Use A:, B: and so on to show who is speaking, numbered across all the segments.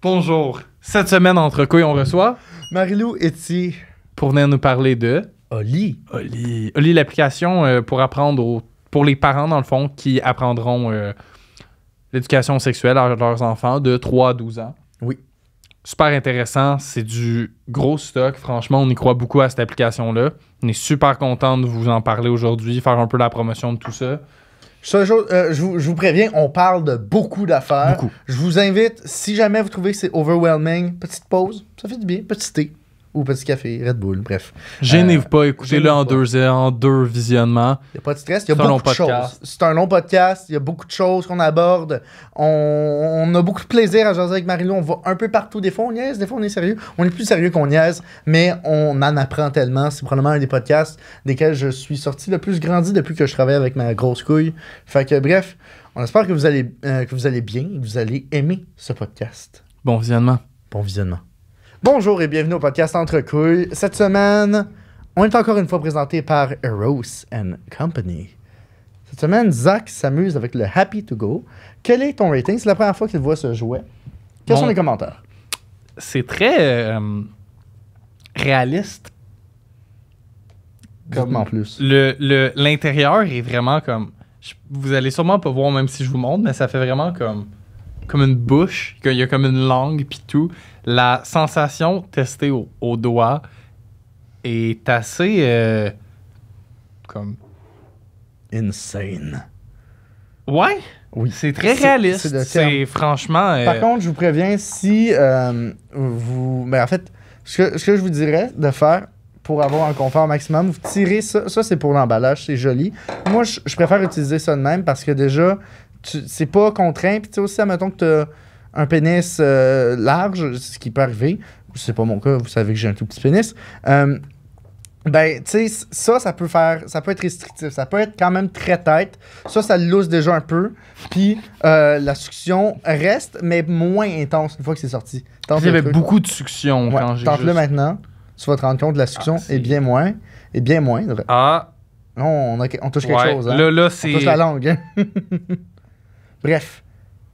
A: Bonjour. Cette semaine, entre couilles, on reçoit
B: Marie-Lou Etier.
A: pour venir nous parler de
B: Oli.
A: Oli, l'application pour apprendre pour les parents, dans le fond, qui apprendront l'éducation sexuelle à leurs enfants de 3 à 12 ans.
B: Oui.
A: Super intéressant. C'est du gros stock. Franchement, on y croit beaucoup à cette application-là. On est super content de vous en parler aujourd'hui, faire un peu la promotion de tout ça.
B: Je vous préviens, on parle de beaucoup d'affaires.
A: Beaucoup.
B: Je vous invite, si jamais vous trouvez que c'est overwhelming, petite pause, ça fait du bien, petit thé ou petit café, Red Bull, bref.
A: Gênez-vous pas, écoutez-le
B: gênez-vous
A: en deux visionnements.
B: Il n'y a pas de stress, il y a
A: C'est un long
B: beaucoup de
A: podcast.
B: choses. C'est un long podcast, il y a beaucoup de choses qu'on aborde. On a beaucoup de plaisir à jaser avec Marie-Lou, on va un peu partout. Des fois on niaise, des fois on est sérieux. On est plus sérieux qu'on niaise, mais on en apprend tellement. C'est probablement un des podcasts desquels je suis sorti le plus grandi depuis que je travaille avec ma grosse couille. Fait que bref, on espère que vous allez bien et que vous allez aimer ce podcast.
A: Bon visionnement.
B: Bon visionnement. Bonjour et bienvenue au podcast Entre couilles. Cette semaine, on est encore une fois présenté par Eros and Company. Cette semaine, Zach s'amuse avec le Happy to Go. Quel est ton rating? C'est la première fois qu'il voit ce jouet. Quels sont les commentaires?
A: C'est très réaliste.
B: Dites-moi plus.
A: L'intérieur est vraiment comme... Vous allez sûrement pas voir même si je vous montre, mais ça fait vraiment comme une bouche. Il y a comme une langue puis tout. La sensation testée au doigt est assez comme...
B: Insane.
A: Ouais,
B: Oui.
A: c'est très réaliste.
B: C'est le
A: C'est
B: terme.
A: franchement...
B: Par contre, je vous préviens, si vous... Ben, en fait, ce que je vous dirais de faire pour avoir un confort maximum, vous tirez ça. Ça, c'est pour l'emballage, c'est joli. Moi, je préfère utiliser ça de même parce que déjà, c'est pas contraint. Puis tu sais aussi, admettons que tu as un pénis large, ce qui peut arriver. C'est pas mon cas, vous savez que j'ai un tout petit pénis. Ben, tu sais, ça peut être restrictif. Ça peut être quand même très tête. Ça le lousse déjà un peu. Puis, la sucction reste, mais moins intense une fois que c'est sorti.
A: Il y avait beaucoup de succion quand j'ai
B: Tente-le maintenant. Tu vas te rendre compte que la sucction est bien moins. Et bien moindre.
A: Ah,
B: Non, on touche quelque chose. Hein?
A: Là,
B: On
A: c'est...
B: touche la langue. Hein? Bref.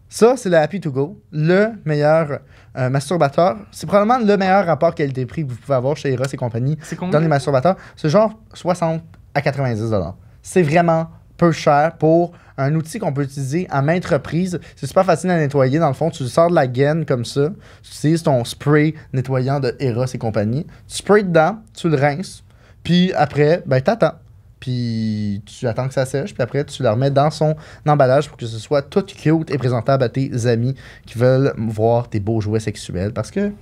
B: Ça, c'est le Happy to Go. Le meilleur masturbateur. C'est probablement le meilleur rapport qualité-prix que vous pouvez avoir chez Eros et compagnie.
A: C'est
B: Dans
A: combien?
B: les masturbateurs, c'est genre 60 à 90 $. C'est vraiment peu cher pour un outil qu'on peut utiliser à maintes reprises. C'est super facile à nettoyer. Dans le fond, tu le sors de la gaine comme ça. Tu utilises ton spray nettoyant de Eros et compagnie. Tu sprays dedans, tu le rinces. Puis après, ben t'attends. Puis tu attends que ça sèche. Puis après, tu le remets dans son emballage pour que ce soit tout cute et présentable à tes amis qui veulent voir tes beaux jouets sexuels. Parce que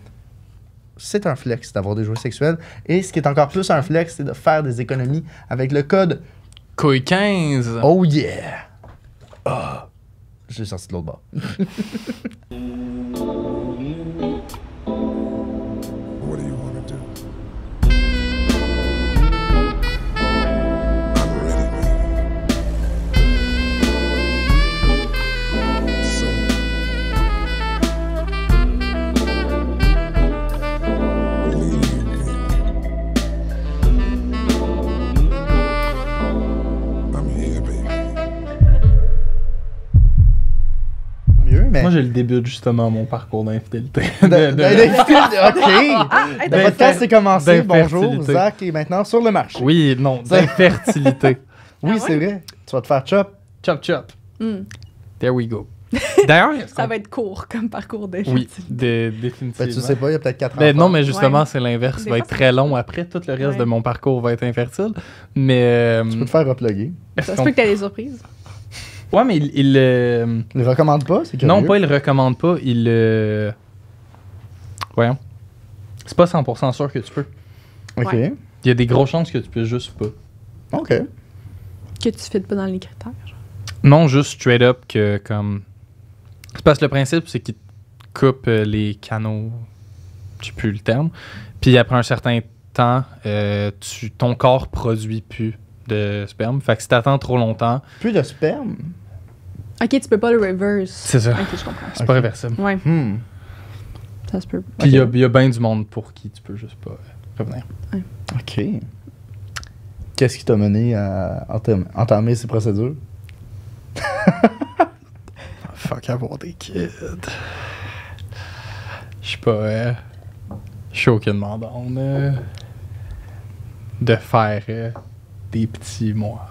B: c'est un flex d'avoir des jouets sexuels. Et ce qui est encore plus un flex, c'est de faire des économies avec le code
A: Couille 15.
B: Oh yeah! Ah! J'ai sorti de l'autre bord.
C: What do you want to do? I'm ready, baby. So, leave me. I'm here, baby.
B: Mieux, mais...
A: Moi, j'ai le début justement mon parcours d'infidélité.
B: OK! Le podcast est commencé.
A: d'infertilité.
B: Bonjour, Zach est maintenant sur le marché.
A: Oui, non, d'infertilité.
B: Oui,
D: Ah ouais?
B: c'est vrai. Tu vas te faire chop.
A: Chop, chop.
D: Hmm.
A: There we go. D'ailleurs,
D: Ça va être court comme parcours de
A: oui,
D: fertilité.
A: définitivement.
B: Ben, tu sais pas, il y a peut-être 4 ans.
A: Ben, non, mais justement,
D: Ouais.
A: c'est l'inverse. Ça
D: Des
A: va
D: fois,
A: être
D: c'est
A: très
D: ça.
A: long après. Tout le reste
D: Ouais.
A: de mon parcours va être infertile. Mais...
B: Tu peux te faire reploguer.
A: est-ce
D: Ça se
A: qu'on-
D: peut que t'aies des surprises.
A: Ouais, mais il
B: Il le recommande pas, c'est curieux.
A: non, pas il le recommande pas. Il... Voyons. C'est pas 100% sûr que tu peux.
B: OK.
D: Ouais.
A: Il y a des grosses chances que tu peux juste pas.
B: OK.
D: Que tu fites pas dans les critères.
A: Non, juste straight up que comme... C'est parce que le principe, c'est qu'il te coupe les canaux, je sais plus le terme, puis après un certain temps, ton corps produit plus de sperme. Fait que si t'attends trop longtemps,
B: Plus de sperme.
D: Ok, tu peux pas le reverse.
A: c'est ça.
D: Ok, je comprends.
A: C'est pas réversible.
D: Ouais,
B: Hmm.
D: ça se peut.
A: Puis il y a bien du monde pour qui tu peux juste pas revenir.
B: OK. Qu'est-ce qui t'a mené à entamer ces procédures?
A: fuck avoir des kids. Je suis pas. Je suis aucunement down de faire des petits, moi.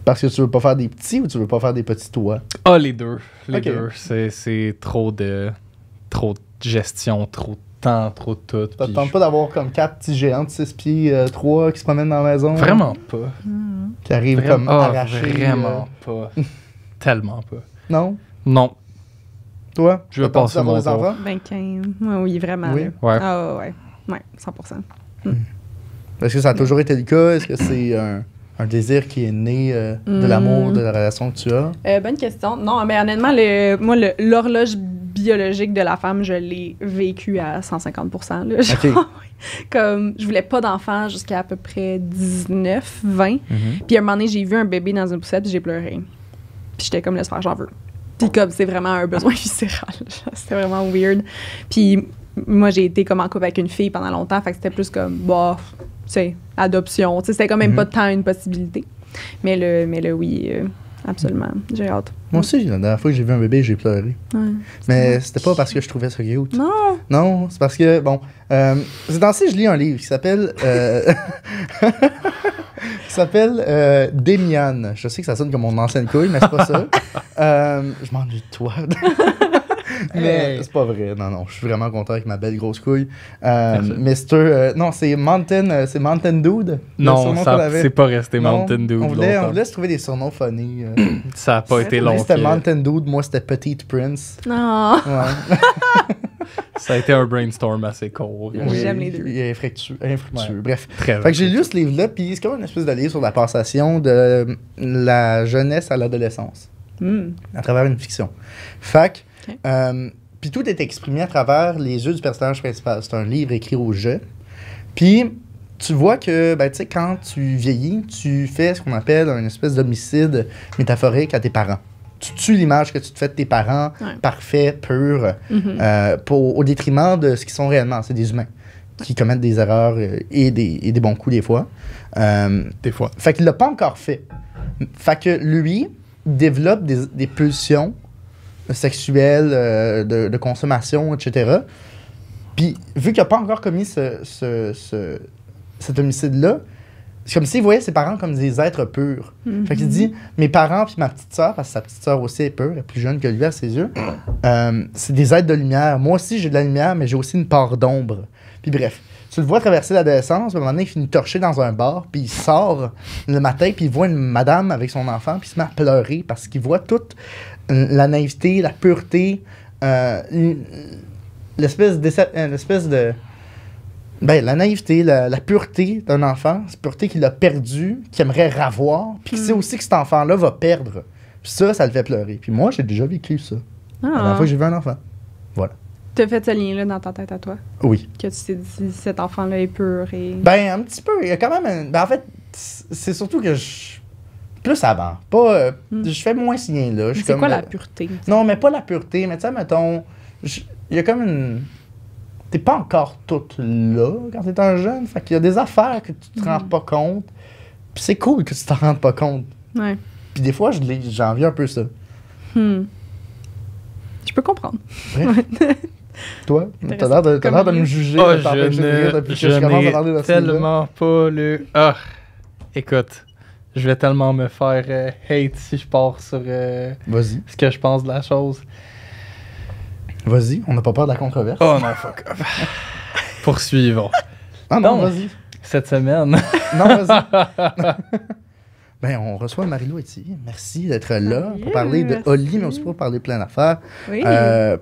B: Parce que tu veux pas faire des petits ou tu veux pas faire des petits toi?
A: Ah, les deux. Les
B: Ok.
A: deux. C'est trop de gestion, trop de temps, trop de tout.
B: Ça te
A: puis
B: tente pas d'avoir comme 4 petits géants de 6 pieds 3 qui se promènent dans la maison?
A: Vraiment pas.
B: Qui arrivent comme arrachés.
A: Vraiment pas. Tellement pas.
B: Non?
A: Non.
B: Toi?
A: Je veux
B: T'as tenté
A: passer
B: d'avoir
A: mon
B: des
A: tour.
B: enfants?
D: 25. Ouais, oui, vraiment.
B: Oui.
D: là.
A: Ouais.
D: Ah ouais. Ouais, 100%.
B: Est-ce que ça a toujours été le cas? Est-ce que c'est un désir qui est né de l'amour, de la relation que tu as?
D: Bonne question. Non, mais honnêtement, moi, l'horloge biologique de la femme, je l'ai vécu à 150%. Là. Genre,
B: Ok.
D: comme, je voulais pas d'enfant jusqu'à à peu près 19, 20. Puis à un moment donné, j'ai vu un bébé dans une poussette, puis j'ai pleuré. Puis j'étais comme, laisse faire, j'en veux. Puis comme, c'est vraiment un besoin viscéral. Genre, c'était vraiment weird. Puis moi, j'ai été comme en couple avec une fille pendant longtemps, fait que c'était plus comme, bah, tu sais, adoption. Tu sais, c'était quand même pas tant une possibilité. Mais le oui, absolument. J'ai hâte.
B: Moi aussi, la dernière fois que j'ai vu un bébé, j'ai pleuré.
D: Ouais.
B: Mais c'était pas parce que je trouvais ça cute.
D: Non!
B: Non, c'est parce que, bon, ces temps-ci, je lis un livre qui s'appelle Demian. Je sais que ça sonne comme mon ancienne couille, mais c'est pas ça. Je m'ennuie de toi. Mais
A: Hey.
B: c'est pas vrai. Non, non, je suis vraiment content avec ma belle grosse couille.
A: Merci.
B: Mr. Non, c'est Mountain Dude. le
A: Non,
B: surnom qu'on
A: ça
B: avait.
A: c'est pas resté
B: Non,
A: Mountain Dew
B: on voulait
A: longtemps.
B: se trouver des surnoms funny.
A: Ça a pas été long.
B: Lui, c'était
A: que-
B: Mountain Dude, moi, c'était Petite Prince.
D: Non!
B: Ouais.
A: Ça a été un brainstorm assez court.
D: Oui. J'aime les deux.
B: Il est infructueux.
A: Ouais.
B: Bref.
A: Très
B: Fait que j'ai lu ce livre-là, puis c'est comme une espèce de livre sur la passation de la jeunesse à l'adolescence, à travers une fiction. Fait que,
D: Ok.
B: puis tout est exprimé à travers les yeux du personnage principal. C'est un livre écrit au jeu. Puis tu vois que, ben, tu sais, quand tu vieillis, tu fais ce qu'on appelle une espèce d'homicide métaphorique à tes parents. Tu tues l'image que tu te fais de tes parents,
D: Ouais.
B: parfaits, purs,
D: Mhm.
B: au détriment de ce qu'ils sont réellement. C'est des humains qui commettent des erreurs et des bons coups des fois.
A: Des fois.
B: Fait qu'il l'a pas encore fait. Fait que lui, il développe des pulsions sexuelles, de consommation, etc. Puis, vu qu'il n'a pas encore commis cet homicide-là, c'est comme s'il voyait ses parents comme des êtres purs. Fait qu'il dit, mes parents puis ma petite sœur, parce que sa petite sœur aussi est pure, elle est plus jeune que lui à ses yeux, c'est des êtres de lumière. Moi aussi, j'ai de la lumière, mais j'ai aussi une part d'ombre. Puis bref, tu le vois traverser l'adolescence, à un moment donné, il finit torché dans un bar, puis il sort le matin, puis il voit une madame avec son enfant, puis il se met à pleurer parce qu'il voit toute la naïveté, la pureté, l'espèce de... Ben, la naïveté, la pureté d'un enfant, cette pureté qu'il a perdue, qu'il aimerait ravoir, puis qu'il sait aussi que cet enfant-là va perdre. Puis ça le fait pleurer. Puis moi, j'ai déjà vécu ça. La dernière
D: Ah.
B: fois que j'ai vu un enfant.
D: T'as fait ce lien-là dans ta tête à toi?
B: Oui.
D: Que tu t'es dit, cet enfant-là est pur et...
B: Ben, un petit peu. Il y a quand même... Ben, en fait, c'est surtout que je... Plus avant. Pas... Je fais moins ce lien-là. Je suis
D: c'est
B: comme,
D: quoi la pureté?
B: Non, mais pas la pureté. Mais tu sais, mettons... Il y a comme une... T'es pas encore toute là quand t'es un jeune. Fait qu'il y a des affaires que tu te rends pas compte. Puis c'est cool que tu t'en rendes pas compte.
D: Ouais.
B: Puis des fois, j'envie un peu ça.
D: Je peux comprendre.
B: Toi, t'as
D: Intéressant.
B: l'air de
D: Comme
B: me
D: lieu.
B: juger,
A: Oh,
B: de t'empêcher de rire depuis que je commence à parler de ce livre-là.
A: tellement pas le... Ah, écoute, je vais tellement me faire hate si je pars sur
B: Vas-y,
A: ce que je pense de la chose.
B: vas-y, on n'a pas peur de la controverse.
A: Oh non, fuck off. Poursuivons.
B: Ah non,
A: non.
B: vas-y.
A: Cette semaine...
B: Non, vas-y. Ben, on reçoit Marie-Lou ici. Merci d'être là pour parler de
D: merci.
B: Oli, mais aussi pour parler plein d'affaires.
D: Oui.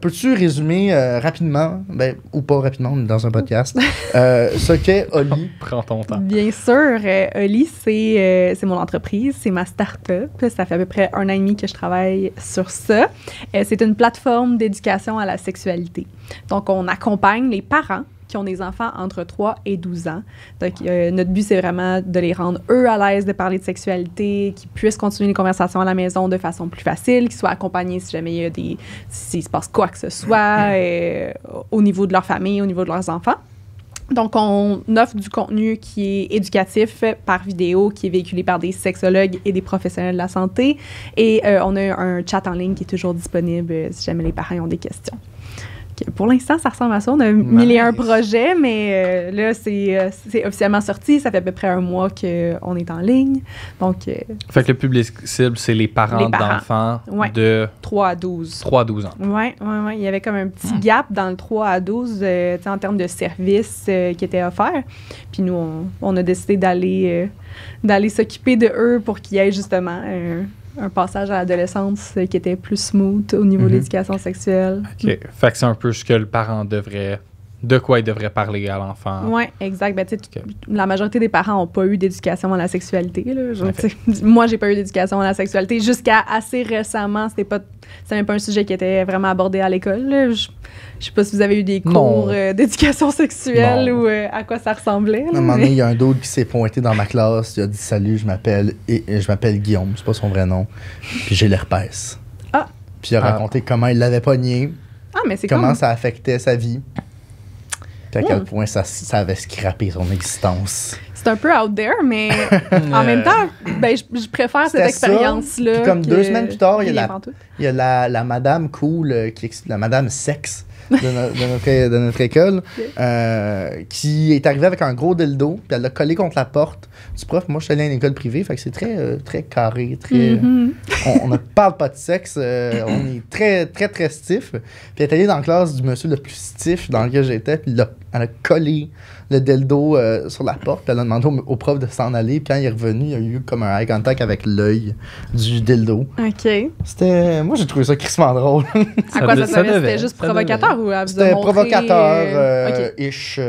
B: Peux-tu résumer rapidement, ben, ou pas rapidement, on est dans un podcast, ce qu'est Oli?
A: Prends ton temps.
D: Bien sûr, Oli, c'est mon entreprise, c'est ma start-up. Ça fait à peu près 1 an et demi que je travaille sur ça. C'est une plateforme d'éducation à la sexualité. Donc, on accompagne les parents qui ont des enfants entre 3 et 12 ans. Donc, notre but, c'est vraiment de les rendre, eux, à l'aise de parler de sexualité, qu'ils puissent continuer les conversations à la maison de façon plus facile, qu'ils soient accompagnés si jamais il y a s'il se passe quoi que ce soit au niveau de leur famille, au niveau de leurs enfants. Donc, on offre du contenu qui est éducatif par vidéo, qui est véhiculé par des sexologues et des professionnels de la santé. Et on a un chat en ligne qui est toujours disponible si jamais les parents ont des questions. Pour l'instant, ça ressemble à ça. On a 1001 projets, mais là, c'est officiellement sorti. Ça fait à peu près un mois qu'on est en ligne. Donc,
A: Fait que le public cible, c'est les parents d'enfants de
D: 3 à 12.
A: 3 à 12 ans.
D: Oui. Il y avait comme un petit gap dans le 3 à 12 en termes de services qui étaient offerts. Puis nous, on a décidé d'aller s'occuper de eux pour qu'il y ait justement un passage à l'adolescence qui était plus smooth au niveau de l'éducation sexuelle.
A: OK. Fait que c'est un peu ce que le parent devrait... De quoi il devrait parler à l'enfant.
D: Oui, exact. Ben, la majorité des parents n'ont pas eu d'éducation à la sexualité. Là. Moi, j'ai pas eu d'éducation à la sexualité. Jusqu'à assez récemment, c'était même pas un sujet qui était vraiment abordé à l'école. Là. Je sais pas si vous avez eu des cours d'éducation sexuelle ou à quoi ça ressemblait. Là,
B: à un moment donné, il y a un d'autre qui s'est pointé dans ma classe. Il a dit « Salut, je m'appelle Guillaume. » C'est pas son vrai nom. Puis j'ai l'herpès.
D: Ah!
B: Puis il a raconté comment il l'avait pogné.
D: Ah, mais c'est
B: comment ça affectait sa vie. Puis à quel point ça avait scrappé son existence.
D: C'est un peu out there, mais en même temps, ben, je préfère cette expérience-là.
B: Puis comme 2 semaines plus tard, il y a la madame cool, la madame sexe de notre école, qui est arrivée avec un gros dildo, puis elle l'a collé contre la porte du prof. Moi, je suis allé à une école privée, fait que c'est très carré, très... On ne parle pas de sexe, on est très, très stiff. Puis elle est allée dans la classe du monsieur le plus stiff dans lequel j'étais, puis elle a collé le dildo sur la porte, puis elle a demandé au prof de s'en aller, puis quand il est revenu, il y a eu comme un eye contact avec l'œil du dildo.
D: OK.
B: Moi, j'ai trouvé ça crissement drôle.
D: À quoi ça servait? C'était juste provocateur ou à vous
B: C'était
D: montrer,
B: provocateur-ish.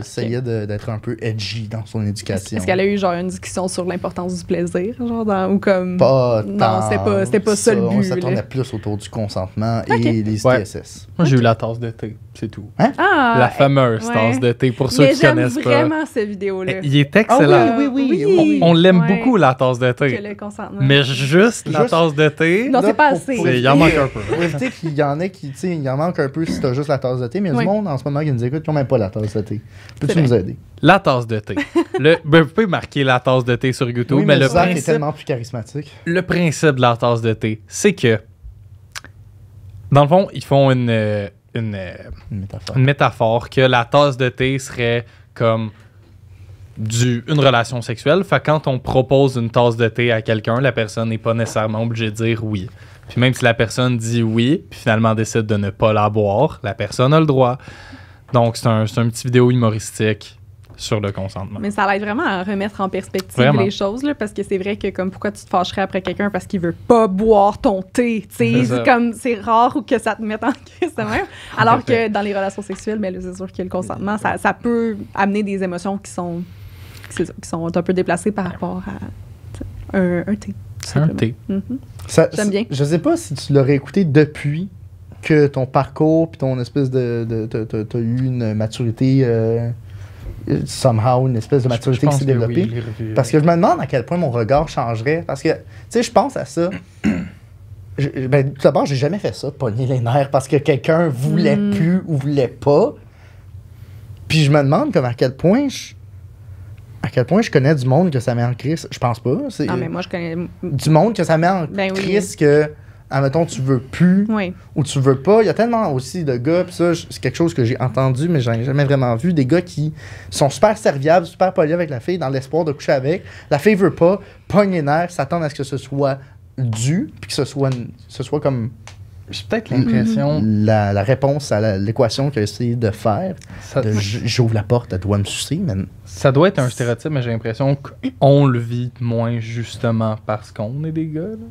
B: Essayait d'être un peu edgy dans son éducation.
D: Est-ce qu'elle a eu genre une discussion sur l'importance du plaisir, genre ou comme...
B: Pas
D: non,
B: tant
D: c'était pas ça le but.
B: Ça tournait plus autour du consentement et les ITSS.
A: Moi, j'ai eu la tasse de thé, c'est tout.
B: Hein?
A: La fameuse tasse de thé, pour ceux qui connaissent pas.
D: J'aime vraiment cette vidéo-là.
A: Il est excellent.
B: Oui.
A: On l'aime beaucoup, la tasse de thé.
D: Que le consentement.
A: Mais juste la tasse de thé...
D: Non, c'est pas assez.
A: Il en manque un peu.
B: Pour éviter qu'il y en ait qui, il en manque un peu si t'as juste la tasse de thé, mais il y a du monde en ce moment qui nous écoute qui n'ont même pas la tasse de thé. Peux-tu nous aider?
A: La tasse de thé. Vous pouvez marquer la tasse de thé sur YouTube,
B: oui,
A: mais le
B: Zach
A: principe...
B: est tellement plus charismatique.
A: Le principe de la tasse de thé, c'est que, dans le fond, ils font une métaphore que la tasse de thé serait comme une relation sexuelle. Fait que quand on propose une tasse de thé à quelqu'un, la personne n'est pas nécessairement obligée de dire oui. Puis même si la personne dit oui, puis finalement décide de ne pas la boire, la personne a le droit. Donc, c'est un petit vidéo humoristique sur le consentement.
D: Mais ça l'aide vraiment à remettre en perspective les choses, là, parce que c'est vrai que comme pourquoi tu te fâcherais après quelqu'un parce qu'il veut pas boire ton thé, c'est rare ou que ça te mette en crise de même. Alors que dans les relations sexuelles, ben, c'est sûr que le consentement, ça peut amener des émotions qui sont un peu déplacées par rapport à un thé.
A: Un thé.
D: J'aime bien.
B: Je sais pas si tu l'aurais écouté depuis que ton parcours puis ton espèce t'as eu une maturité somehow, une espèce de maturité qui s'est développée. Parce que je me demande à quel point mon regard changerait. Parce que, tu sais, je pense à ça. Tout d'abord, j'ai jamais fait ça, pogner les nerfs parce que quelqu'un voulait plus ou voulait pas. Puis je me demande comme à quel point je connais du monde que ça met en crise. Je pense pas.
D: Non, mais moi, je connais...
B: Du monde que ça met en crise que... Admettons, tu veux plus ou tu veux pas. Il y a tellement aussi de gars, puis ça, c'est quelque chose que j'ai entendu, mais j'en ai jamais vraiment vu, des gars qui sont super serviables, super polis avec la fille, dans l'espoir de coucher avec. La fille veut pas, pogne les nerfs, s'attendent à ce que ce soit dû, puis que ce soit comme...
A: J'ai peut-être l'impression...
B: La réponse à l'équation qu'il a essayé de faire, j'ouvre la porte, elle doit me sucer, mais...
A: Ça doit être un stéréotype, mais j'ai l'impression qu'on le vit moins justement parce qu'on est des gars, là.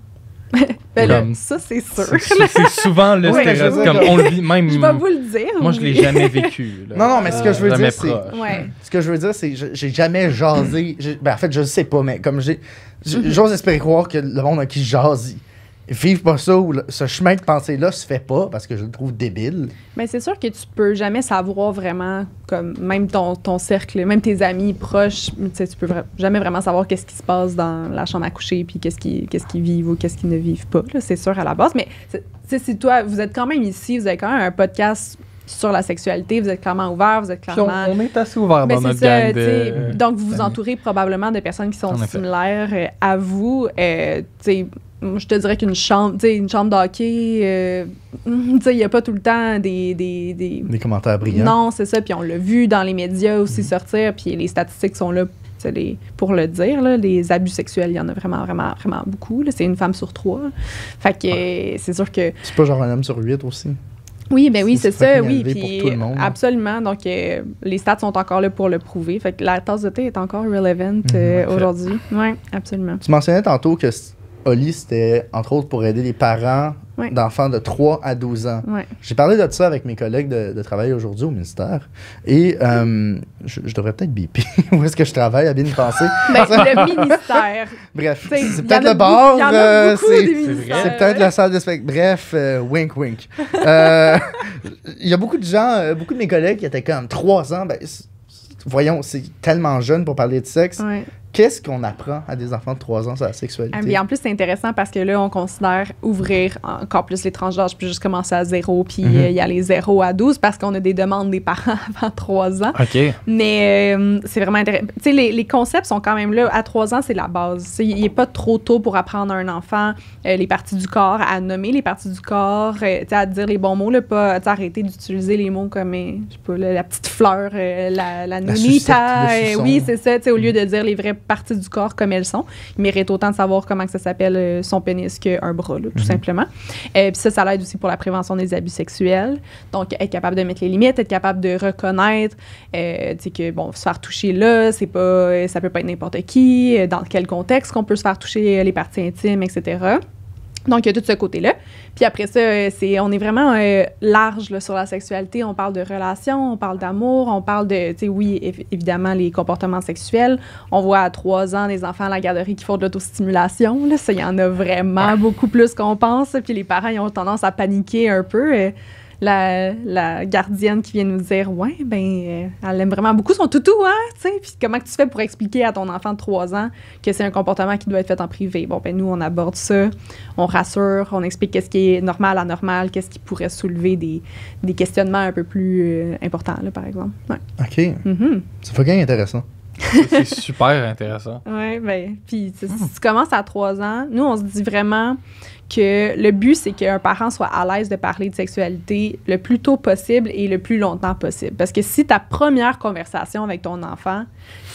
D: Ben là, ça, c'est sûr.
A: C'est souvent le stéréotype, comme on le vit même.
D: Je vais vous le dire.
A: Moi, je l'ai jamais vécu. Là.
B: Non, mais ce que je veux dire, c'est...
D: Ouais.
B: Ce que je veux dire, c'est j'ai jamais jasé... en fait, je le sais pas, mais comme j'ose espérer croire que le monde à qui je jase, vivent pas ça, ou ce chemin de pensée-là se fait pas, parce que je le trouve débile.
D: Mais c'est sûr que tu peux jamais savoir vraiment, comme même ton cercle, même tes amis proches, tu peux jamais vraiment savoir qu'est-ce qui se passe dans la chambre à coucher, puis qu'est-ce qu'ils vivent ou qu'est-ce qu'ils ne vivent pas. Là, c'est sûr à la base. Mais si toi, vous êtes quand même ici, vous avez quand même un podcast sur la sexualité, vous êtes clairement ouvert, vous êtes
A: Puis
D: clairement...
A: on est assez ouvert
D: Ben,
A: dans
D: c'est
A: notre
D: ça,
A: gang
D: tu sais.
A: de...
D: Donc, vous vous
A: d'amis.
D: entourez probablement de personnes qui sont
A: En effet.
D: similaires à vous. Tu sais, moi, je te dirais qu'une chambre, tu sais, une chambre d'hockey, tu sais, il n'y a pas tout le temps
B: Des commentaires brillants.
D: Non, c'est ça. Puis on l'a vu dans les médias aussi sortir. Puis les statistiques sont là pour le dire. Là, les abus sexuels, il y en a vraiment, vraiment, vraiment beaucoup. Là. C'est une femme sur 3. Fait que c'est sûr que...
B: C'est pas genre un homme sur 8 aussi.
D: Oui, ben oui, c'est ça,
B: fucking
D: oui.
B: élevé
D: Puis
B: pour tout le monde.
D: absolument. Donc, les stats sont encore là pour le prouver. Fait que la tasse de thé est encore relevant aujourd'hui. Oui, absolument.
B: Tu mentionnais tantôt que Oli, c'était entre autres pour aider les parents
D: Ouais.
B: d'enfants de 3 à 12 ans.
D: Ouais.
B: J'ai parlé de ça avec mes collègues de travail aujourd'hui au ministère. Et je devrais peut-être biper où est-ce que je travaille, à bien y penser.
D: Ben, le ministère.
B: Bref,
D: T'sais,
B: c'est
D: y
B: peut-être
D: en a
B: le bar.
D: beaucoup- y en a beaucoup
B: c'est-
D: des
A: c'est
D: ministères.
B: C'est peut-être la salle de spectacle. Bref, wink wink. Il y a beaucoup de gens, beaucoup de mes collègues qui étaient comme 3 ans. Ben, voyons, c'est tellement jeune pour parler de sexe.
D: Ouais.
B: Qu'est-ce qu'on apprend à des enfants de 3 ans sur la sexualité?
D: Ah, puis en plus, c'est intéressant parce que là, on considère ouvrir encore plus les tranches d'âge, puis juste commencer à 0, puis y aller 0 à 12 parce qu'on a des demandes des parents avant 3 ans.
A: OK.
D: Mais c'est vraiment intéressant. Tu sais, les concepts sont quand même là. À 3 ans, c'est la base. Tu sais, il n'est pas trop tôt pour apprendre à un enfant les parties du corps, à nommer les parties du corps, tu sais, à dire les bons mots, là, pas tu sais, arrêter d'utiliser les mots comme, je sais pas, la petite fleur, la
B: sucette,
D: nunita.
B: le suçon.
D: Oui, c'est ça. Tu sais, au lieu de dire les vraies parties du corps comme elles sont, il mérite autant de savoir comment que ça s'appelle son pénis qu'un bras, là, tout simplement. Puis ça l'aide aussi pour la prévention des abus sexuels. Donc, être capable de mettre les limites, être capable de reconnaître, tu sais, que, bon, se faire toucher là, c'est pas, ça peut pas être n'importe qui, dans quel contexte qu'on peut se faire toucher les parties intimes, etc. Donc, il y a tout ce côté-là. Puis après ça, on est vraiment large là, sur la sexualité. On parle de relations, on parle d'amour, on parle de, tu sais, oui, évidemment, les comportements sexuels. On voit à 3 ans des enfants à la garderie qui font de l'autostimulation. Là, ça, il y en a vraiment beaucoup plus qu'on pense. Puis les parents, ils ont tendance à paniquer un peu. La gardienne qui vient nous dire « Ouais, ben, elle aime vraiment beaucoup son toutou, hein? » Tu sais, puis comment que tu fais pour expliquer à ton enfant de 3 ans que c'est un comportement qui doit être fait en privé? Bon, ben, nous, on aborde ça, on rassure, on explique qu'est-ce qui est normal, anormal, qu'est-ce qui pourrait soulever des questionnements un peu plus importants, là, par exemple. Ouais.
B: OK.
D: Mhm.
B: C'est fucking intéressant.
A: C'est super intéressant.
D: Oui, ben, puis si tu commences à 3 ans, nous, on se dit vraiment que le but, c'est qu'un parent soit à l'aise de parler de sexualité le plus tôt possible et le plus longtemps possible. Parce que si ta première conversation avec ton enfant,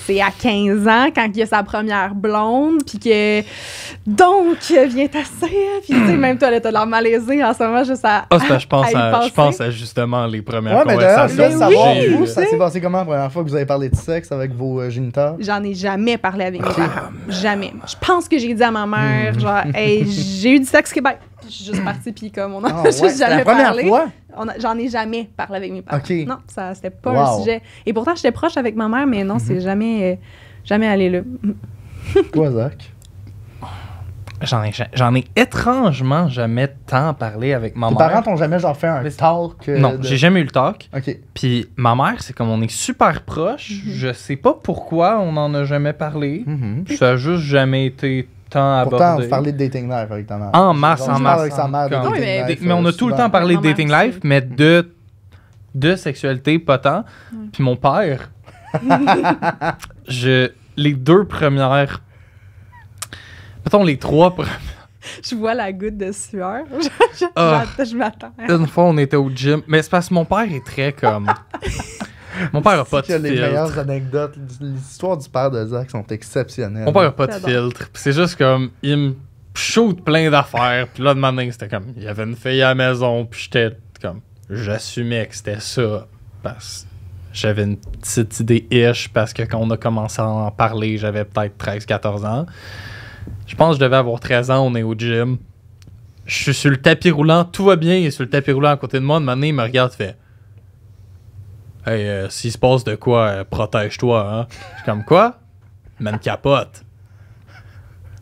D: c'est à 15 ans, quand il a sa première blonde, puis que, donc, viens t'asseoir, puis tu sais, même toi, là, t'as l'air malaisé en ce moment, juste à
A: Je pense
D: y
A: à
D: penser.
A: justement les premières
B: Ouais, mais d'ailleurs, je
A: conversations.
B: veux
D: Mais
B: savoir,
D: oui,
B: vous,
D: tu
B: ça
D: sais.
B: s'est passé comment la première fois que vous avez parlé de sexe avec vos géniteurs?
D: J'en ai jamais parlé avec mes parents. Jamais. Je pense que j'ai dit à ma mère, genre, hey, j'ai eu du sexe Québec. Puis je suis juste partie, puis comme on en a
B: Ah, ouais,
D: juste
B: c'était
D: jamais
B: la première
D: parlé.
B: fois?
D: J'en ai jamais parlé avec mes parents.
B: OK.
D: Non, ça, c'était pas
B: Wow.
D: un sujet. Et pourtant, j'étais proche avec ma mère, mais non, c'est jamais allé là.
B: Toi, Zach?
A: J'en ai étrangement jamais tant parlé avec ma
B: Tes
A: mère.
B: parents t'ont jamais genre fait un
A: Mais-
B: talk?
A: Non, j'ai jamais eu le talk.
B: OK.
A: Puis ma mère, c'est comme on est super proches. Je sais pas pourquoi on en a jamais parlé.
B: Mhm.
A: Ça a juste jamais été tant
B: Pourtant,
A: abordé.
B: vous parlez de dating life avec ta mère.
A: En masse,
B: Genre,
A: en
B: je
A: masse.
B: parle avec sa mère de
A: Comme-
B: dating
D: Oui, mais-
B: life,
A: Mais on a tout le
B: souvent.
A: temps parlé de
D: Ma mère
A: dating
D: aussi.
A: life, mais de sexualité, pas tant. Puis mon père, les 2 premières... Mettons les 3 premières...
D: Je vois la goutte de sueur.
A: Ah.
D: Je m'attends.
A: Une fois, on était au gym. Mais c'est parce que mon père est très comme... Mon père a pas de
B: C'est que les
A: filtre.
B: meilleures anecdotes, les histoires du père de Zach sont exceptionnelles.
A: Mon père a pas de
D: J'adore.
A: filtre. Puis c'est juste comme... Il me shoot plein d'affaires. Puis là, de matin, c'était comme... Il y avait une fille à la maison. Puis j'étais comme... J'assumais que c'était ça. Parce que j'avais une petite idée ish. Parce que quand on a commencé à en parler, j'avais peut-être 13-14 ans. Je pense que je devais avoir 13 ans. On est au gym. Je suis sur le tapis roulant. Tout va bien. Il est sur le tapis roulant à côté de moi. De matin, il me regarde fait... Hey, s'il se passe de quoi, protège-toi, hein. Je suis comme quoi? Même capote.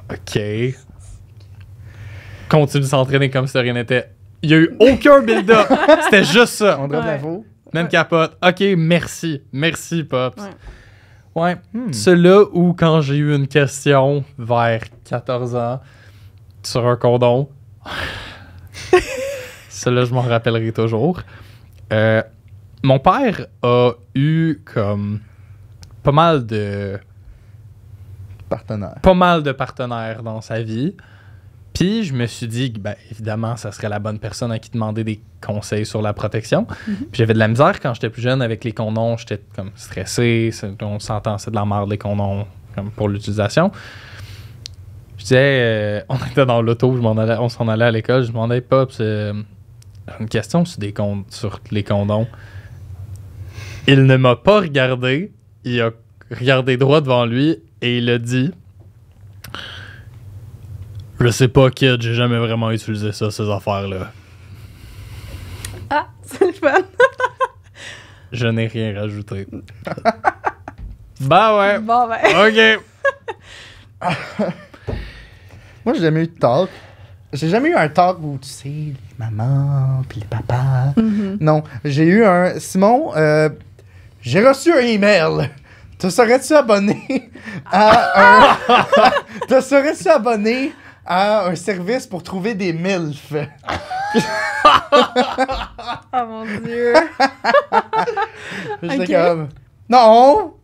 A: OK. Continue de s'entraîner comme si de rien n'était. Il y a eu aucun build-up. C'était juste ça.
B: On drop
D: Ouais.
B: l'info?
A: Même capote. OK, merci. Merci, Pops.
D: Ouais.
A: Ouais. C'est là où, quand j'ai eu une question vers 14 ans sur un condom, celle-là, je m'en rappellerai toujours. mon père a eu comme pas mal de partenaires dans sa vie. Puis je me suis dit que, ben, évidemment, ça serait la bonne personne à qui demander des conseils sur la protection. Puis j'avais de la misère quand j'étais plus jeune avec les condoms. J'étais comme stressé. On s'entend, c'est de la merde, les condoms, comme pour l'utilisation. Je disais, on était dans l'auto, on s'en allait à l'école. Je demandais, Pops, une question sur les condoms. Il ne m'a pas regardé. Il a regardé droit devant lui et il a dit... Je sais pas, kid, j'ai jamais vraiment utilisé ça, ces affaires-là.
D: Ah, c'est le fun.
A: Je n'ai rien rajouté. Bah ouais.
D: Bon, ben.
A: OK.
B: Moi, j'ai jamais eu de talk. J'ai jamais eu un talk où, tu sais, les mamans puis les papas. Non, j'ai eu un... Simon, j'ai reçu un email. Te serais-tu abonné à un... Te serais-tu abonné à un service pour trouver des MILF?
D: Oh mon Dieu.
B: J'étais
D: Ok.
B: comme... Non!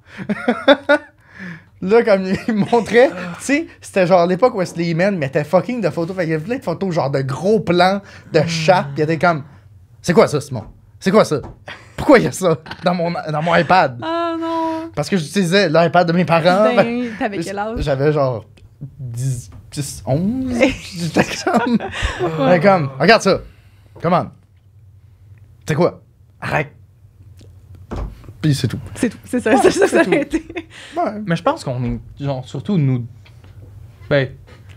B: Là, comme il me montrait, tu sais, c'était genre l'époque où les emails mettaient fucking de photos. Fait qu'il y avait plein de photos, genre de gros plans de chats. Puis il était comme, c'est quoi ça, Simon? C'est quoi ça? Pourquoi il y a ça dans mon iPad?
D: Oh non.
B: Parce que j'utilisais l'iPad de mes parents.
D: Ben, t'avais quel âge?
B: J'avais genre 10, 11. J'étais comme, j'étais comme, regarde ça. Comment? C'est quoi? Arrête. Puis c'est tout.
D: C'est tout. C'est ça, ça a été.
B: Ouais.
A: Mais je pense qu'on est, genre, surtout nous... Ben,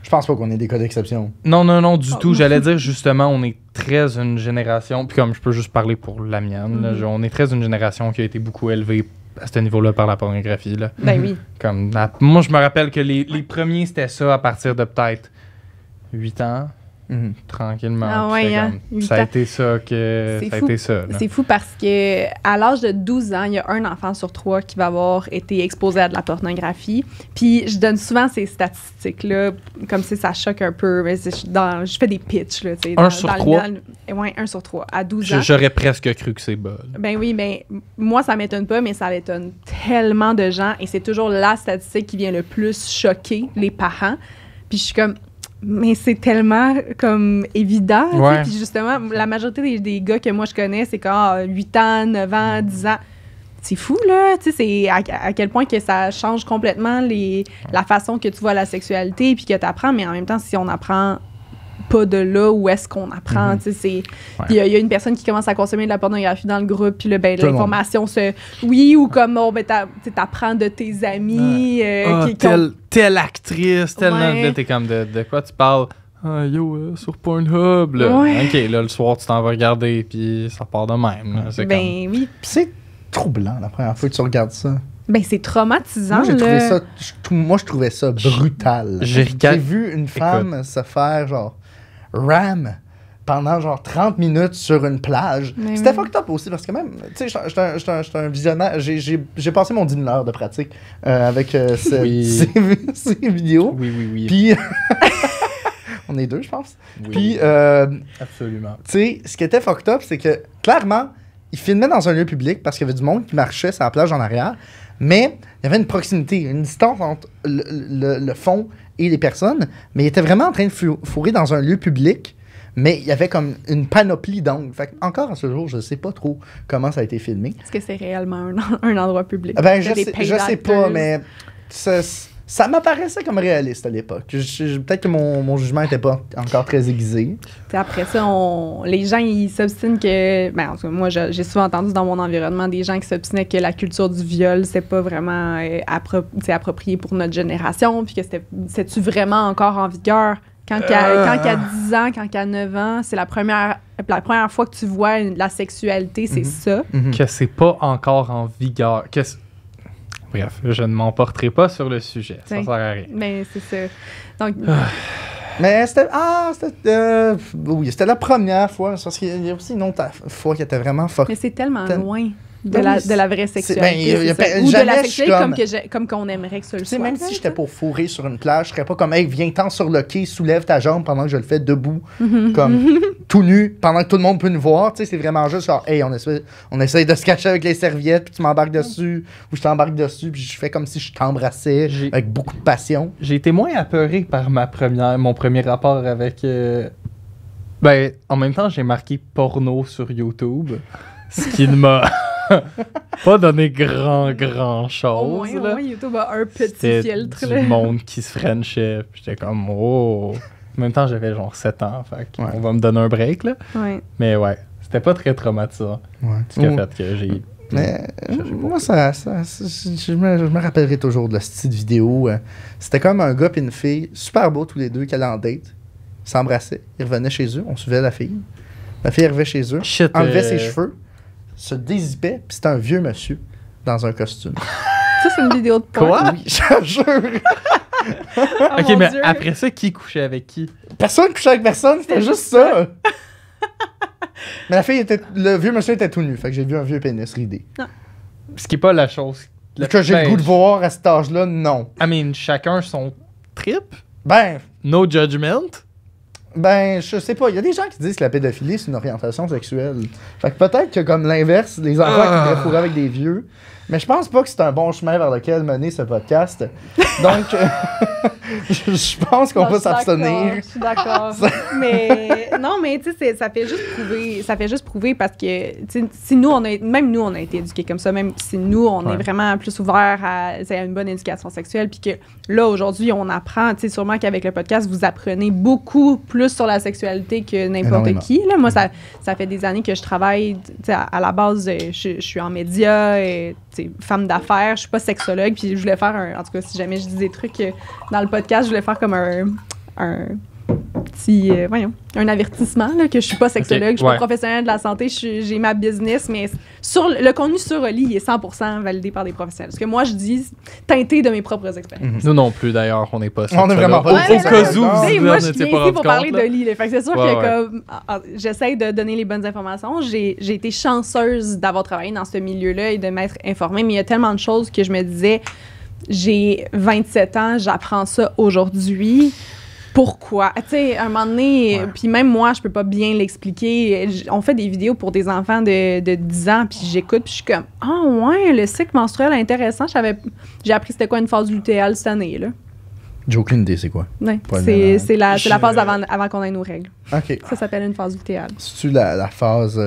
B: Je pense pas qu'on ait des cas d'exception.
A: non, du
D: Oh.
A: tout. J'allais dire, justement, on est très une génération... Puis comme je peux juste parler pour la mienne, là, genre, on est très une génération qui a été beaucoup élevée à ce niveau-là par la pornographie, là.
D: Ben oui.
A: Comme, moi, je me rappelle que les premiers, c'était ça à partir de peut-être 8 ans, tranquillement.
D: Ah
A: Puis
D: ouais,
A: c'était
D: hein,
A: comme,
D: 8
A: ça a
D: ans.
A: été ça que...
D: C'est
A: Ça a
D: fou.
A: été ça, là.
D: C'est fou parce que à l'âge de 12 ans, il y a un enfant sur 3 qui va avoir été exposé à de la pornographie. Puis je donne souvent ces statistiques-là, comme si ça choque un peu. Mais je fais des pitchs, là, tu sais.
A: Un sur 3?
D: Oui, 1 sur 3. À 12 ans.
A: J'aurais presque cru que c'est bas. là.
D: Ben oui, mais moi, ça m'étonne pas, mais ça étonne tellement de gens. Et c'est toujours la statistique qui vient le plus choquer les parents. Puis je suis comme... Mais c'est tellement comme évident. tu sais.
A: Ouais.
D: Puis justement, la majorité des gars que moi je connais, c'est quand 8 ans, 9 ans, 10 ans. C'est fou, là. Tu sais, c'est à quel point que ça change complètement la façon que tu vois la sexualité puis que tu apprends. Mais en même temps, si on apprend pas de là, où est-ce qu'on apprend? Tu sais, c'est... Il y a une personne qui commence à consommer de la pornographie dans le groupe, puis là, ben,
B: Tout le
D: l'information se... Oui, ou comme, oh, ben, t'apprends de tes amis qui ont-
A: Telle actrice, telle...
D: Ouais.
A: Là, t'es comme, de quoi tu parles? Ah, yo, sur Pornhub, là.
D: Ouais.
A: OK, là, le soir, tu t'en vas regarder, puis ça part de même. Là. C'est
D: Ben
A: comme...
D: oui.
B: Puis c'est troublant la première fois que tu regardes ça.
D: Ben, c'est traumatisant,
B: Moi, j'ai trouvé
D: là.
B: ça, moi, je trouvais ça brutal.
A: J'ai
B: vu une femme se faire, genre, ram pendant, genre, 30 minutes sur une plage.
D: Mais
B: C'était
D: oui.
B: fucked up aussi, parce que même, tu sais, j'étais un visionnaire. J'ai passé mon 10 000 heures de pratique avec
A: Oui.
B: ces vidéos.
A: Oui.
B: Puis, on est deux, je pense.
A: Oui.
B: Puis,
A: Absolument.
B: tu sais, ce qui était fucked up, c'est que, clairement, il filmait dans un lieu public parce qu'il y avait du monde qui marchait sur la plage en arrière, mais il y avait une proximité, une distance entre le fond et les personnes, mais il était vraiment en train de fourrer dans un lieu public, mais il y avait comme une panoplie d'angles. Fait que, encore à ce jour, je sais pas trop comment ça a été filmé.
D: Est-ce que c'est réellement un endroit public?
B: Ben,
D: Il y a des paid
B: je sais pas,
D: actors.
B: mais ça m'apparaissait comme réaliste à l'époque. Peut-être que mon jugement était pas encore très aiguisé.
D: T'sais, après ça, les gens, ils s'obstinent que... Ben, en tout cas, moi, j'ai souvent entendu dans mon environnement des gens qui s'obstinaient que la culture du viol, c'est pas vraiment approprié pour notre génération, puis que c'est-tu vraiment encore en vigueur? Quand il y a 10 ans, quand il y a 9 ans, c'est la première fois que tu vois la sexualité, c'est ça.
A: Que c'est pas encore en vigueur. Bref, je ne m'emporterai pas sur le sujet. Ça
D: T'sais.
A: sert à rien.
D: Mais c'est ça. Donc,
B: Mais c'était la première fois. Parce qu'il y a aussi une autre fois qui était vraiment fuck.
D: mais c'est tellement
B: Tel-
D: loin. de la vraie sexualité.
B: il y a
D: c'est ça.
B: pas-
D: Ou de
B: jamais
D: la
B: je suis
D: sexualité comme qu'on aimerait que ce le
B: Tu sais,
D: soit.
B: même si j'étais pour fourrer sur une plage, je serais pas comme, hey, viens-t'en sur le quai, soulève ta jambe pendant que je le fais debout, comme tout nu, pendant que tout le monde peut nous voir. Tu sais, c'est vraiment juste genre, hey, on essaie de se cacher avec les serviettes, puis tu m'embarques dessus, ou je t'embarque dessus, puis je fais comme si je t'embrassais avec beaucoup de passion.
A: J'ai été moins apeuré par mon premier rapport avec. Ben, en même temps, j'ai marqué porno sur YouTube, ce qui ne m'a pas donné grand
D: Au
A: chose.
D: moins, YouTube a un petit
A: C'était
D: filtre.
A: du
D: Là.
A: monde qui se frenchait. Puis j'étais comme, oh. En même temps, j'avais genre 7 ans. Fait
B: Ouais.
A: on va me donner un break, là.
D: Ouais.
A: Mais ouais, c'était pas très traumatisant.
B: Ouais.
A: Ce qui a fait que j'ai.
B: Mais
A: Je sais pas.
B: moi, je me rappellerai toujours de la petite vidéo. C'était comme un gars et une fille, super beaux tous les deux, qui allaient en date. Ils s'embrassaient. Ils revenaient chez eux. On suivait la fille. La fille arrivait chez eux,
A: Shit,
B: enlevait ses cheveux, se dézippait, puis c'était un vieux monsieur dans un costume.
D: Ça, c'est une vidéo de porn.
A: Quoi?
B: Oui, je te jure.
D: Oh
A: Ok,
D: mon
A: mais
D: Dieu.
A: après ça, qui couchait avec qui?
B: Personne couchait avec personne, c'était
D: C'était
B: juste ça. Mais le vieux monsieur était tout nu, fait que j'ai vu un vieux pénis ridé.
A: Ce qui est pas la chose.
B: Que j'ai le
A: Ben,
B: goût de voir à cet âge-là, non.
A: I mean, chacun son trip.
B: Ben,
A: No judgment.
B: je sais pas. Il y a des gens qui disent que la pédophilie, c'est une orientation sexuelle. Fait que peut-être que, comme l'inverse, les enfants qui voudraient fourrer avec des vieux. Mais je pense pas que c'est un bon chemin vers lequel mener ce podcast. Donc, je pense qu'on
D: Non,
B: va
D: je suis d'accord,
B: s'abstenir.
D: Je suis d'accord. Mais non, mais tu sais, ça fait juste prouver parce que tu sais, si nous même nous on a été éduqués comme ça, même si nous on est vraiment plus ouverts à une bonne éducation sexuelle, puis que là aujourd'hui on apprend, tu sais, sûrement qu'avec le podcast vous apprenez beaucoup plus sur la sexualité que n'importe
B: Énormément.
D: qui. Là, moi ça fait des années que je travaille, tu sais, à la base je suis en médias, et, tu sais, femme d'affaires, je suis pas sexologue, puis je voulais faire en tout cas si jamais je dis des trucs dans le podcast, je voulais faire comme un petit un avertissement là, que je suis pas sexologue, je suis pas professionnelle de la santé, j'ai ma business, mais sur le contenu sur Oli, il est 100% validé par des professionnels. Ce que moi je dis, teinté de mes propres expériences.
A: Nous non plus, d'ailleurs, on n'est pas ça.
B: On est vraiment pas
A: Au
B: des
A: cas où
B: sexologues.
A: vous
D: Tu sais,
A: en
D: moi, je
A: étiez
D: viens
A: pas
D: ici
A: rendu
D: pour parler
A: compte,
D: de
A: là.
D: Oli. Fait que c'est sûr
A: Ouais,
D: que comme, j'essaie de donner les bonnes informations. J'ai été chanceuse d'avoir travaillé dans ce milieu-là et de m'être informée, mais il y a tellement de choses que je me disais, j'ai 27 ans, j'apprends ça aujourd'hui. Pourquoi? Tu sais, à un moment donné, puis même moi, je peux pas bien l'expliquer. On fait des vidéos pour des enfants de 10 ans, puis j'écoute, puis je suis comme « Ah ouais, le cycle menstruel intéressant. » J'ai appris c'était quoi une phase lutéale cette année, là.
B: J'ai aucune idée, c'est quoi.
D: Ouais,
B: Pas
D: c'est la phase avant qu'on ait nos règles.
B: Ok.
D: Ça s'appelle une phase lutéale.
B: C'est-tu la phase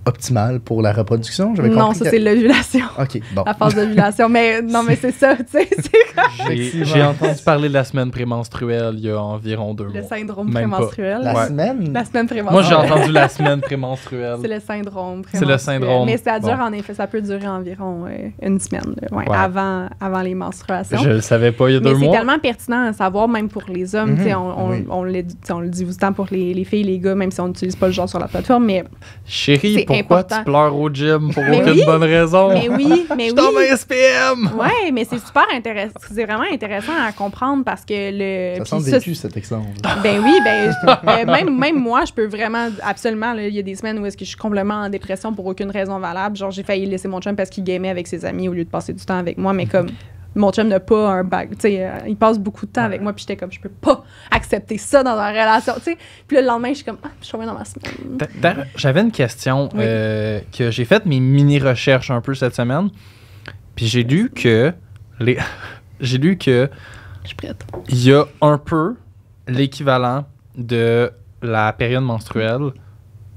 B: optimale pour la reproduction? J'avais
D: Non,
B: compris
D: ça
B: que-
D: c'est l'ovulation.
B: Ok, bon.
D: La phase d'ovulation. Mais non, mais c'est ça, tu sais, c'est comme
A: J'ai entendu parler de la semaine prémenstruelle il y a environ 2 mois.
D: le syndrome
A: Même pas.
D: prémenstruel.
B: La
A: Ouais.
B: semaine?
D: La semaine
A: Moi,
D: prémenstruelle.
A: j'ai entendu la semaine prémenstruelle.
D: C'est le syndrome
A: C'est le syndrome.
D: Mais ça dure
A: Bon.
D: en effet, ça peut durer environ une semaine, là,
A: Ouais.
D: avant les menstruations.
A: Je le savais pas il y a
D: Mais
A: 2
D: c'est
A: mois.
D: tellement pertinent à savoir, même pour les hommes. Tu sais,
B: Oui.
D: on le dit autant pour les filles, les gars, même si on n'utilise pas le genre sur la plateforme. Mais,
A: Chérie,
D: c'est
A: pourquoi
D: important.
A: tu pleures au gym pour
D: Mais
A: aucune
D: oui.
A: bonne raison?
D: mais oui, mais
A: Je
D: oui.
A: tombe un SPM!
D: Ouais, mais c'est super intéressant. C'est vraiment intéressant à comprendre parce que le.
B: Ça
D: puis
B: sent vécu, cet exemple.
D: Ben oui, même moi, je peux vraiment, absolument, là, il y a des semaines où est-ce que je suis complètement en dépression pour aucune raison valable. Genre, j'ai failli laisser mon chum parce qu'il gamait avec ses amis au lieu de passer du temps avec moi, mais comme mon chum n'a pas un bac, tu sais, il passe beaucoup de temps avec moi, puis j'étais comme, je peux pas accepter ça dans une relation, tu sais. Puis le lendemain, je suis comme, je suis revenue dans ma semaine.
A: J'avais une question
D: Oui.
A: que j'ai fait mes mini-recherches un peu cette semaine. Puis j'ai lu que j'ai lu que
D: Je suis prête.
A: il y a un peu l'équivalent de la période menstruelle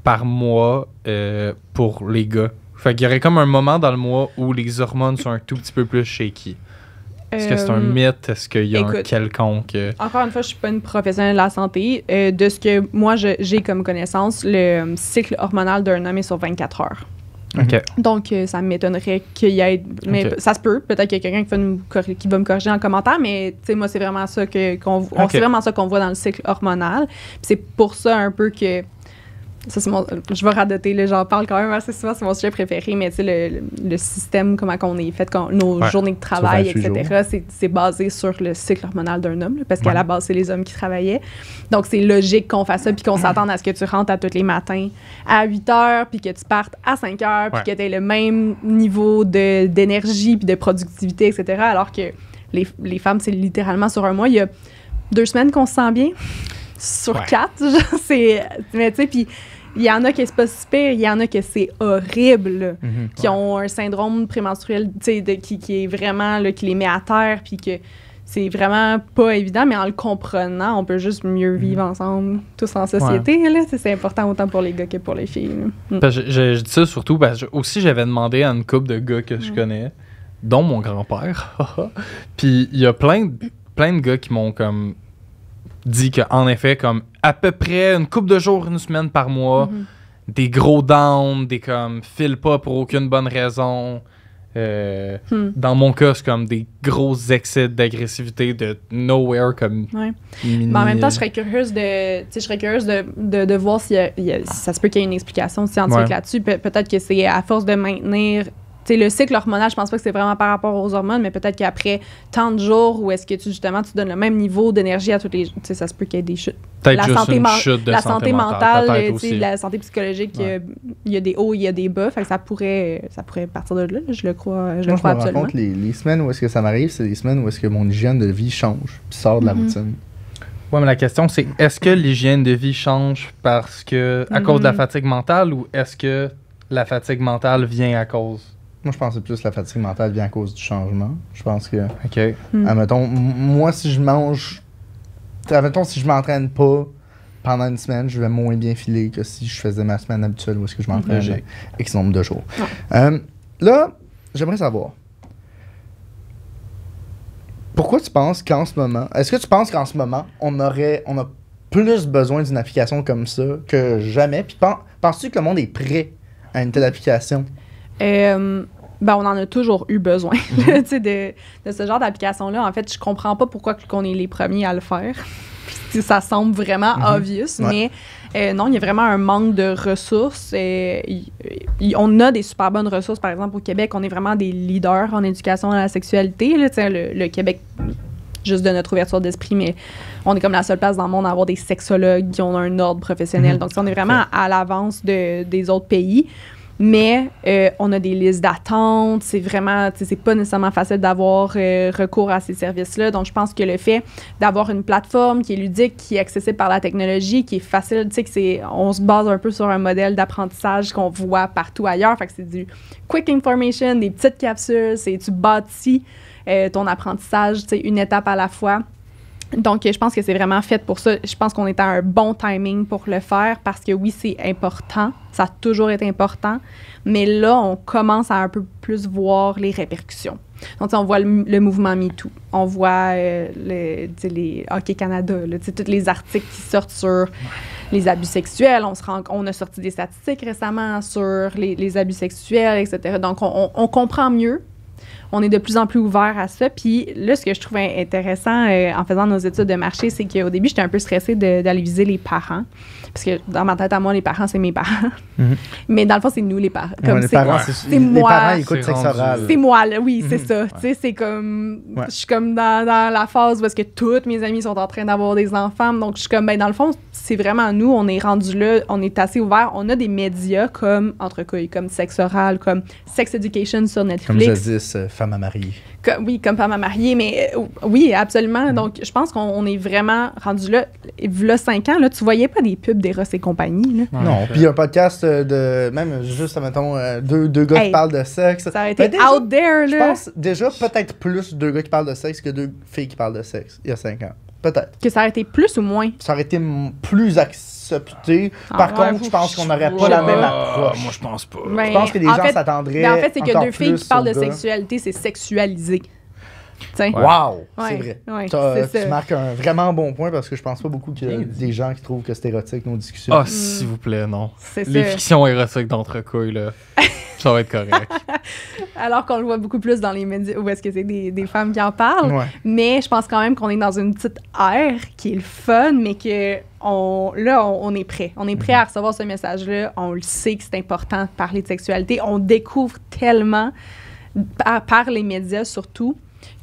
A: par mois pour les gars. Fait qu'il y aurait comme un moment dans le mois où les hormones sont un tout petit peu plus shaky. Est-ce que c'est un mythe? Est-ce qu'il y a un
D: écoute.
A: quelconque...
D: Encore une fois, je suis pas une professionnelle de la santé. De ce que moi, j'ai comme connaissance, le cycle hormonal d'un homme est sur 24 heures.
A: OK.
D: Donc, ça m'étonnerait qu'il y ait... Mais
A: Ok.
D: ça se peut. Peut-être qu'il y a quelqu'un qui va me corriger en commentaire, mais tu sais, moi, c'est vraiment ça c'est vraiment ça qu'on voit dans le cycle hormonal. Puis c'est pour ça un peu que... Ça, c'est je vais radoter, là, j'en parle quand même assez souvent, c'est mon sujet préféré, mais tu sais, le système, comment qu'on est fait, nos journées de travail, etc., c'est basé sur le cycle hormonal d'un homme, là, parce qu'à la base, c'est les hommes qui travaillaient. Donc, c'est logique qu'on fasse ça, puis qu'on s'attende à ce que tu rentres à tous les matins à 8 heures, puis que tu partes à 5 heures, puis que tu aies le même niveau d'énergie, puis de productivité, etc., alors que les femmes, c'est littéralement sur un mois. Il y a 2 semaines qu'on se sent bien. Sur 4, genre, mais tu sais, puis il y en a qui c'est pas si pire, il y en a que c'est horrible, qui ont un syndrome prémenstruel, tu sais, qui est vraiment, là, qui les met à terre, puis que c'est vraiment pas évident, mais en le comprenant, on peut juste mieux vivre ensemble, tous en société, là, c'est important autant pour les gars que pour les filles.
A: Je dis ça surtout parce que aussi j'avais demandé à une couple de gars que je connais, dont mon grand-père, puis il y a plein de gars qui m'ont comme dit qu'en effet, comme à peu près une couple de jours, une semaine par mois, des gros downs, des comme file pas pour aucune bonne raison. Dans mon cas, c'est comme des gros excès d'agressivité de nowhere comme.
D: Mais en même temps, je serais curieuse de voir si ça se peut qu'il y ait une explication scientifique là-dessus. Peut-être que c'est à force de maintenir. T'sais, le cycle hormonal, je pense pas que c'est vraiment par rapport aux hormones, mais peut-être qu'après tant de jours où est-ce que tu donnes le même niveau d'énergie à tous les jours, ça se peut qu'il y ait des chutes.
A: Peut-être la juste une chute de
D: la santé mentale,
A: aussi.
D: La santé psychologique, il y a des hauts, il y a des bas, fait que ça pourrait partir de là, je le crois,
B: je crois
D: absolument.
B: Par contre, les semaines où est-ce que ça m'arrive, c'est les semaines où est-ce que mon hygiène de vie change, puis sort de la routine.
A: Oui, mais la question, c'est est-ce que l'hygiène de vie change parce que à cause de la fatigue mentale ou est-ce que la fatigue mentale vient à cause?
B: Moi, je pense que plus la fatigue mentale vient à cause du changement. Je pense que...
A: OK.
B: Admettons, moi, si je mange... Admettons, si je m'entraîne pas pendant une semaine, je vais moins bien filer que si je faisais ma semaine habituelle où est-ce que je m'entraîne X nombre de jours. Là, j'aimerais savoir... Pourquoi tu penses qu'en ce moment... Est-ce que tu penses qu'en ce moment, on a plus besoin d'une application comme ça que jamais? Puis penses-tu que le monde est prêt à une telle application?
D: On en a toujours eu besoin de ce genre d'application-là. En fait, je comprends pas pourquoi on est les premiers à le faire. Ça semble vraiment obvious, mais non, il y a vraiment un manque de ressources. On a des super bonnes ressources, par exemple, au Québec. On est vraiment des leaders en éducation à la sexualité. Là, le Québec, juste de notre ouverture d'esprit, mais on est comme la seule place dans le monde à avoir des sexologues qui ont un ordre professionnel. Donc, on est vraiment à l'avance des autres pays. Mais on a des listes d'attente, c'est vraiment, c'est pas nécessairement facile d'avoir recours à ces services-là. Donc, je pense que le fait d'avoir une plateforme qui est ludique, qui est accessible par la technologie, qui est facile, on se base un peu sur un modèle d'apprentissage qu'on voit partout ailleurs. Fait que c'est du quick information, des petites capsules, tu bâtis ton apprentissage, une étape à la fois. Donc, je pense que c'est vraiment fait pour ça. Je pense qu'on est à un bon timing pour le faire parce que oui, c'est important. Ça a toujours été important. Mais là, on commence à un peu plus voir les répercussions. Donc, on voit le mouvement MeToo. On voit les Hockey Canada, tous les articles qui sortent sur les abus sexuels. On a sorti des statistiques récemment sur les abus sexuels, etc. Donc, on comprend mieux. On est de plus en plus ouvert à ça. Puis là, ce que je trouve intéressant en faisant nos études de marché, c'est qu'au début, j'étais un peu stressée d'aller viser les parents. Parce que dans ma tête à moi, les parents, c'est mes parents. Mais dans le fond, c'est nous, les parents. Comme
B: les parents,
D: c'est moi.
B: Les parents écoutent sexe oral.
D: C'est moi, là, oui, c'est ça. Tu sais, c'est comme... Je suis comme dans la phase où est-ce que toutes mes amies sont en train d'avoir des enfants. Donc, je suis comme, dans le fond, c'est vraiment nous, on est rendu là, on est assez ouvert. On a des médias comme Entrecouilles, comme Sexe oral, comme Sex Education sur Netflix.
B: Comme jadis, Femme à marier.
D: Comme Femme à marier, mais oui, absolument. Donc, je pense qu'on est vraiment rendu là. Là, 5 ans, là, tu voyais pas des pubs d'Eros et compagnie. Là.
B: Non, puis un podcast de... Même juste, mettons, deux gars qui parlent de sexe.
D: Ça aurait été déjà, out there, là.
B: Je pense déjà peut-être plus 2 gars qui parlent de sexe que 2 filles qui parlent de sexe, il y a 5 ans. Peut-être.
D: Que ça aurait été plus ou moins?
B: Ça aurait été plus accepté. Par contre, je pense qu'on n'aurait pas la même approche.
A: Moi, je pense pas.
B: Je pense que les gens s'attendraient.
D: Mais en fait, c'est que 2 filles qui parlent de
B: gars.
D: sexualité, c'est sexualisé.
B: Wow!
D: Ouais,
B: c'est vrai.
D: Ouais,
B: tu marques un vraiment bon point parce que je pense pas beaucoup qu'il y a des gens qui trouvent que c'est érotique nos discussions.
A: Ah, s'il vous plaît, non.
D: C'est
A: Les
D: ça.
A: fictions érotiques d'Entrecouilles, là, ça va être correct.
D: alors qu'on le voit beaucoup plus dans les médias où est-ce que c'est des femmes qui en parlent.
B: Ouais.
D: Mais je pense quand même qu'on est dans une petite ère qui est le fun, mais que on est prêt. On est prêt à recevoir ce message-là. On le sait que c'est important de parler de sexualité. On découvre tellement par les médias surtout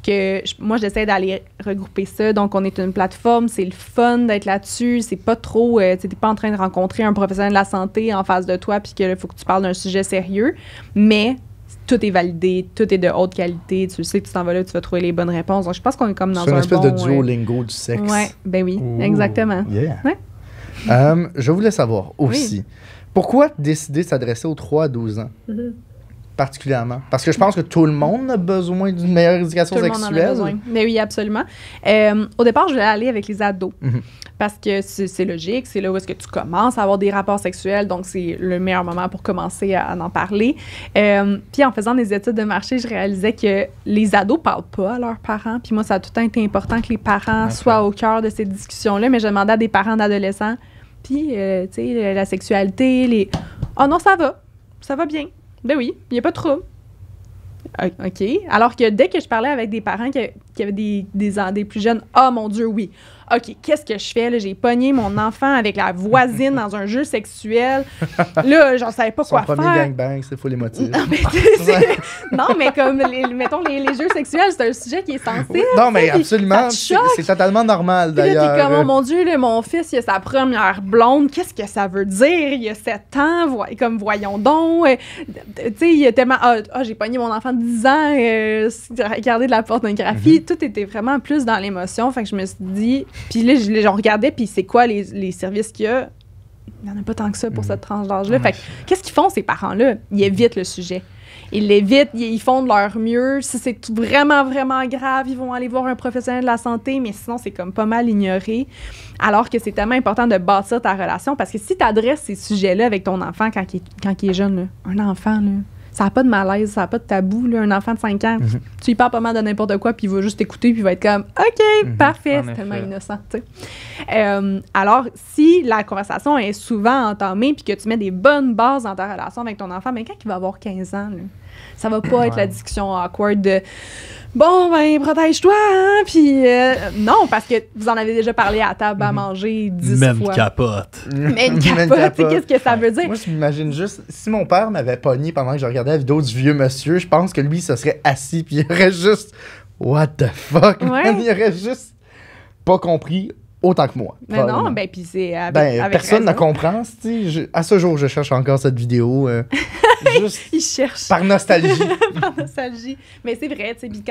D: que moi, j'essaie d'aller regrouper ça. Donc, on est une plateforme, c'est le fun d'être là-dessus. C'est pas trop... t'es pas en train de rencontrer un professionnel de la santé en face de toi puis qu'il faut que tu parles d'un sujet sérieux. Mais tout est validé, tout est de haute qualité. Tu sais que tu t'en vas là, tu vas trouver les bonnes réponses. Donc, je pense qu'on est comme dans
B: C'est
D: un
B: une espèce
D: bon...
B: de Duolingo du sexe.
D: Ouais, ben oui,
A: Ouh.
D: exactement.
B: Yeah.
D: Ouais.
B: Je voulais savoir aussi, pourquoi décider de s'adresser aux 3 à 12 ans? Particulièrement. Parce que je pense que tout le monde a besoin d'une meilleure éducation
D: Tout le monde en a
B: sexuelle.
D: besoin. Mais oui, absolument. Au départ, je voulais aller avec les ados.
B: Mhm.
D: Parce que c'est logique, c'est là où est-ce que tu commences à avoir des rapports sexuels, donc c'est le meilleur moment pour commencer à en parler. Puis en faisant des études de marché, je réalisais que les ados parlent pas à leurs parents. Puis moi, ça a tout le temps été important que les parents soient au cœur de ces discussions-là, mais je demandais à des parents d'adolescents, puis, tu sais, la sexualité, les... « Oh non, ça va bien. » Ben oui, il n'y a pas de trouble. OK. Alors que dès que je parlais avec des parents qui avaient des plus jeunes, « Ah, mon Dieu, oui. OK, qu'est-ce que je fais? Là, j'ai pogné mon enfant avec la voisine dans un jeu sexuel. Là, j'en savais pas
B: Son
D: quoi
B: premier
D: faire.
B: gangbang, c'est full émotif.
D: Non, mais, non, mais comme, mettons, les jeux sexuels, c'est un sujet qui est sensible.
B: Non, mais
D: puis
B: absolument.
D: ça te choque.
B: C'est totalement normal,
D: Puis là,
B: d'ailleurs.
D: t'es comme, oh mon Dieu, là, mon fils, il a sa première blonde. Qu'est-ce que ça veut dire? Il a 7 ans. Comme, voyons donc. Tu sais, il y a tellement... Ah, j'ai pogné mon enfant de 10 ans, regarder de la pornographie. Tout était vraiment plus dans l'émotion. Fait que je me suis dit... Puis là, je regardais, puis c'est quoi les services qu'il y a? Il n'y en a pas tant que ça pour cette tranche d'âge-là. Fait que, qu'est-ce qu'ils font, ces parents-là? Ils évitent le sujet. Ils l'évitent, ils font de leur mieux. Si c'est vraiment, vraiment grave, ils vont aller voir un professionnel de la santé, mais sinon, c'est comme pas mal ignoré. Alors que c'est tellement important de bâtir ta relation, parce que si tu adresses ces sujets-là avec ton enfant quand il est jeune, là, un enfant, là, ça n'a pas de malaise, ça n'a pas de tabou. Là, un enfant de 5 ans, tu lui parles pas mal de n'importe quoi, puis il va juste écouter, puis il va être comme « OK, parfait,
A: En
D: c'est
A: effet.
D: tellement innocent. » tu sais. Alors, si la conversation est souvent entamée, puis que tu mets des bonnes bases dans ta relation avec ton enfant, mais quand il va avoir 15 ans, là, ça va pas être la discussion awkward de « Bon, ben, protège-toi, hein? » Puis non, parce que vous en avez déjà parlé à table à manger 10 fois.
A: capote.
D: Mais une capote, tu sais, qu'est-ce que ça veut dire?
B: Moi, je m'imagine juste, si mon père m'avait pogné pendant que je regardais la vidéo du vieux monsieur, je pense que lui, se serait assis, puis il aurait juste... What the fuck,
D: Ouais.
B: man? Il aurait juste pas compris autant que moi.
D: Mais non,
B: probablement.
D: ben, puis c'est avec,
B: Ben,
D: avec
B: personne ne
D: raison.
B: comprend. À ce jour, je cherche encore cette vidéo. Juste
D: Il cherche
B: par nostalgie.
D: par nostalgie. Mais c'est vrai, tu sais, puis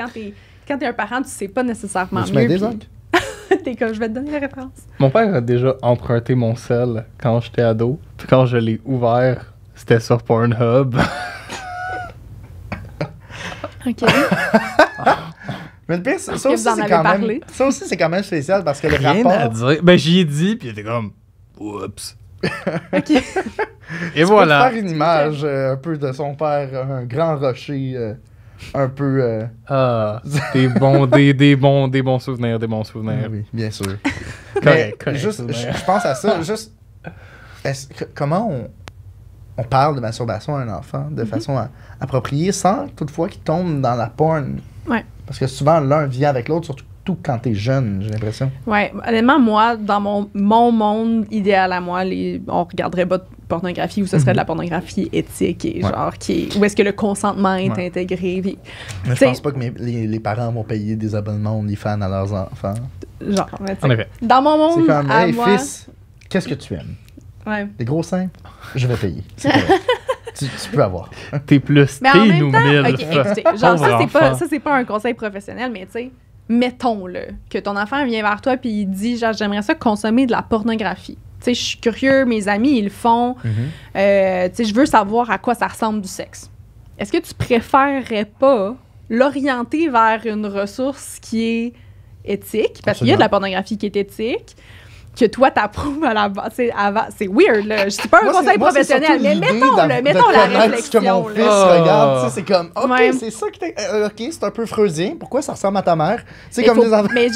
D: quand t'es un parent, tu sais pas nécessairement
B: Tu
D: mieux.
B: m'aider,
D: puis
B: Zach?
D: t'es comme, je vais te donner la référence.
A: Mon père a déjà emprunté mon sel quand j'étais ado. Puis quand je l'ai ouvert, c'était sur Pornhub.
D: OK.
B: Mais le pire, ça
D: que vous
B: aussi,
D: en
B: c'est
D: avez
B: quand même...
D: parlé?
B: Ça aussi, c'est quand même spécial parce que le
A: Rien à
B: rapport...
A: dire. Ben, j'y ai dit, puis il était comme oups.
D: OK.
A: Et
B: Tu peux
A: voilà.
B: te faire une image un peu de son père, un grand rocher, un peu...
A: Ah, des bons souvenirs, des bons souvenirs.
B: Oui, bien sûr.
A: Correct,
B: Mais
A: correct,
B: juste,
A: souvenirs.
B: je pense à ça, juste... comment on parle de masturbation à un enfant de façon appropriée sans toutefois qu'il tombe dans la porn?
D: Ouais.
B: Parce que souvent, l'un vient avec l'autre, surtout quand t'es jeune, j'ai l'impression.
D: Ouais, honnêtement, moi, dans mon monde idéal à moi, on regarderait pas de pornographie ou ce serait de la pornographie éthique et genre où est-ce que le consentement est intégré. Puis,
B: Mais je
D: t'sais,
B: pense pas que les parents vont payer des abonnements OnlyFans à leurs enfants.
D: genre, mais tu sais,
A: En effet.
D: dans mon monde
B: C'est comme,
D: à
B: hey
D: moi,
B: fils, qu'est-ce que tu aimes?
D: ouais.
B: Des gros seins? Je vais payer. C'est correct. tu peux avoir.
A: T'es plus
D: Mais en
A: t'es
D: même
A: nous
D: temps,
A: mille.
D: OK, écoutez, genre
A: Pauvre
D: ça c'est pas un conseil professionnel, mais tu sais, mettons là que ton enfant vient vers toi puis il dit genre j'aimerais ça consommer de la pornographie. Tu sais, je suis curieux, mes amis ils le font. Tu sais, je veux savoir à quoi ça ressemble du sexe. Est-ce que tu préférerais pas l'orienter vers une ressource qui est éthique parce qu'il y a de la pornographie qui est éthique. que toi t'approuves à la base. C'est weird, là. Je suis pas un
B: Moi,
D: conseil
B: moi, c'est
D: professionnel,
B: surtout
D: mais
B: l'idée
D: mettons la
B: connaître ce que
D: réflexion.
B: mon
D: là.
B: fils
A: là.
B: regarde, tu sais, c'est comme, OK,
D: Ouais.
B: c'est ça que t'es... OK, c'est un peu freudien. Pourquoi ça ressemble à ta mère? C'est
D: Mais
B: comme
D: faut-
B: des enfants...
D: mais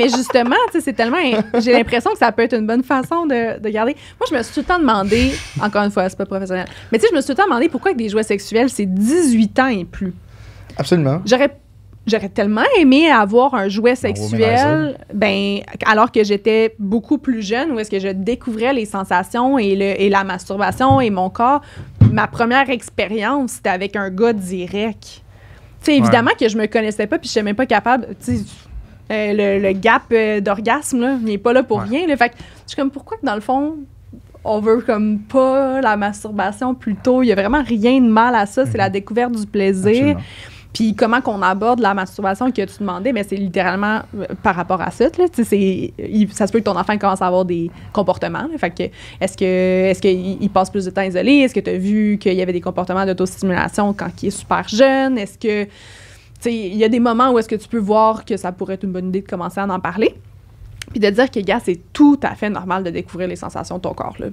D: justement, tu sais, c'est tellement. J'ai l'impression que ça peut être une bonne façon de garder. Moi, je me suis tout le temps demandé, encore une fois, c'est pas professionnel, mais tu sais, je me suis tout le temps demandé pourquoi avec des jouets sexuels, c'est 18 ans et plus.
B: Absolument.
D: J'aurais tellement aimé avoir un jouet sexuel, alors que j'étais beaucoup plus jeune, où est-ce que je découvrais les sensations et la masturbation et mon corps. Ma première expérience, c'était avec un gars direct. Tu sais, évidemment que je me connaissais pas, puis je n'étais même pas capable. Tu sais, le gap d'orgasme, là, il n'est pas là pour rien. Là. Fait que je suis comme, pourquoi que dans le fond, on veut comme pas la masturbation plutôt? Il y a vraiment rien de mal à ça. C'est la découverte du plaisir.
B: Absolument.
D: Puis comment qu'on aborde la masturbation que tu demandais, mais c'est littéralement par rapport à ça. Là, ça se peut que ton enfant commence à avoir des comportements. Là, fait que est-ce qu'il passe plus de temps isolé? Est-ce que tu as vu qu'il y avait des comportements d'autostimulation quand il est super jeune? Est-ce que il y a des moments où est-ce que tu peux voir que ça pourrait être une bonne idée de commencer à en parler? Puis de dire que, gars, c'est tout à fait normal de découvrir les sensations de ton corps. Là.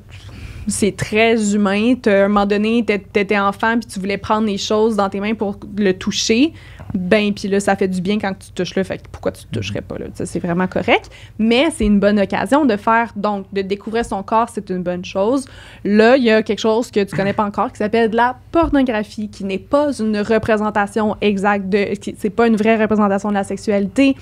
D: C'est très humain. À un moment donné, t'étais enfant puis tu voulais prendre les choses dans tes mains pour le toucher. Ben, puis là, ça fait du bien quand tu touches là. Fait que pourquoi tu te toucherais pas, là? C'est vraiment correct. Mais c'est une bonne occasion de faire, donc, de découvrir son corps, c'est une bonne chose. Là, il y a quelque chose que tu connais pas encore qui s'appelle de la pornographie, qui n'est pas une représentation exacte c'est pas une vraie représentation de la sexualité.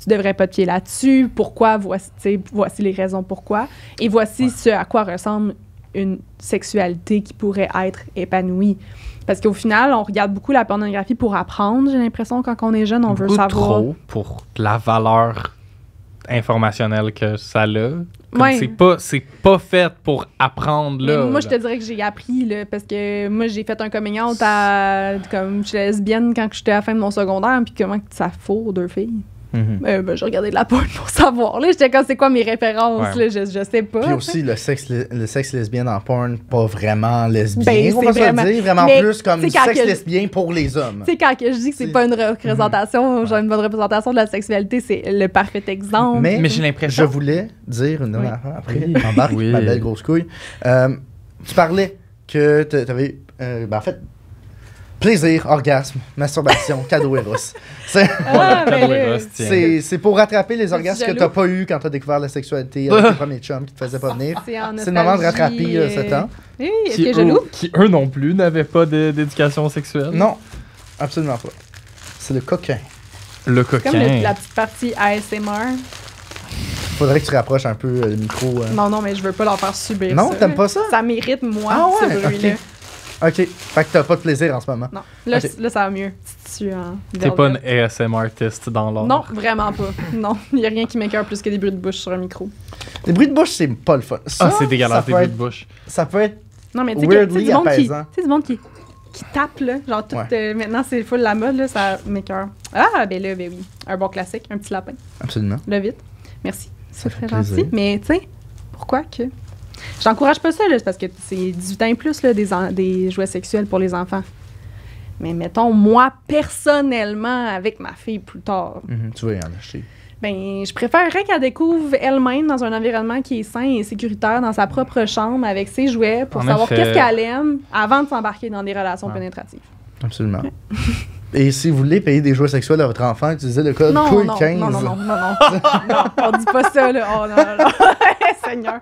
D: Tu devrais pas te fier là-dessus. Pourquoi? Voici les raisons pourquoi. Et voici ce à quoi ressemble une sexualité qui pourrait être épanouie. Parce qu'au final, on regarde beaucoup la pornographie pour apprendre, j'ai l'impression, quand on est jeune, on veut
A: Beaucoup
D: savoir.
A: trop pour la valeur informationnelle que ça a. Comme
D: Ouais.
A: c'est pas fait pour apprendre, là.
D: Mais moi, je te dirais que j'ai appris, là, parce que moi, j'ai fait un coming out comme je suis lesbienne quand j'étais à la fin de mon secondaire, puis comment ça fourre deux filles.
B: Mhm.
D: Je regardais de la porn pour savoir. Là, j'étais comme, c'est quoi mes références?
A: Ouais.
D: Là, je sais pas.
B: Puis aussi, le sexe lesbien en porn, pas vraiment lesbien,
D: Ben,
B: on va
D: c'est
B: se
D: vraiment-
B: le dire. Vraiment
D: mais
B: plus comme
D: c'est
B: du
D: quand
B: sexe
D: que-
B: lesbien pour les hommes.
D: Tu sais, quand que je dis que c'est
B: C'est-
D: pas une représentation, genre une bonne représentation de la sexualité, c'est le parfait exemple.
B: Mais
A: j'ai l'impression.
B: Je voulais dire une dernière fois, après,
A: Oui.
B: embarque,
A: Oui.
B: ma belle grosse couille. Tu parlais que t'avais, en fait, plaisir, orgasme, masturbation, cadeau Eros. C'est-
D: Ah,
A: Cadeau
D: ben là,
A: Eros, tiens.
B: C'est pour rattraper les
D: Je suis
B: orgasmes que
D: jaloux.
B: t'as pas eu quand t'as découvert la sexualité avec tes premiers chums qui te faisaient pas venir.
D: c'est en
B: C'est le moment de
D: nostalgie,
B: rattraper ce temps.
D: Oui, est-ce
A: Qui,
D: que je loue?
A: qui, eux non plus, n'avaient pas d'éducation sexuelle.
B: Non, absolument pas. C'est le coquin.
A: Le
D: Comme
A: coquin.
D: la petite partie ASMR.
B: Faudrait que tu rapproches un peu le micro.
D: Non, mais je veux pas leur faire subir
B: Non,
D: ça.
B: t'aimes pas ça?
D: Ça mérite, moi,
B: Ah ouais,
D: ce bruit-là.
B: ok. OK. Fait que t'as pas de plaisir en ce moment.
D: Non, là,
B: Ok.
D: là, ça va mieux. Petit tissu en
A: T'es pas une
D: velvet.
A: ASM artiste dans l'art.
D: Non, vraiment pas. Non, il y a rien qui m'écoeure plus que des bruits de bouche sur un micro.
B: Les bruits de bouche, c'est pas le fun. Ça,
A: Ah, c'est dégueulasse, des
B: ça peut
A: bruits de
B: être-
A: bouche.
B: Ça peut être...
D: Non, mais tu sais,
B: Weirdly
D: du monde
B: apaisant.
D: tu sais, du monde qui tape, là. Genre, tout,
B: Ouais.
D: maintenant, c'est full la mode, là, ça m'écoeure. Ah, ben là, ben oui. Un bon classique, un petit lapin.
B: Absolument.
D: Là, vite. Merci. C'est
B: fait
D: très
B: plaisir.
D: gentil. Mais, tu sais, pourquoi que. J'encourage pas ça, là, c'est parce que c'est 18 ans et plus, là, des jouets sexuels pour les enfants. Mais mettons, moi, personnellement, avec ma fille plus tard,
B: Tu vas y en acheter.
D: ben, je préférerais qu'elle découvre elle-même dans un environnement qui est sain et sécuritaire, dans sa propre chambre, avec ses jouets, pour
A: En
D: savoir
A: effet.
D: qu'est-ce qu'elle aime avant de s'embarquer dans des relations
A: Ouais.
D: pénétratives.
B: Absolument. Et si vous voulez payer des jouets sexuels à votre enfant, utilisez le code
D: Non,
B: couille
D: non,
B: 15.
D: non, non, non, non, non, non, on dit pas ça, là. Oh, non, non, non. Seigneur.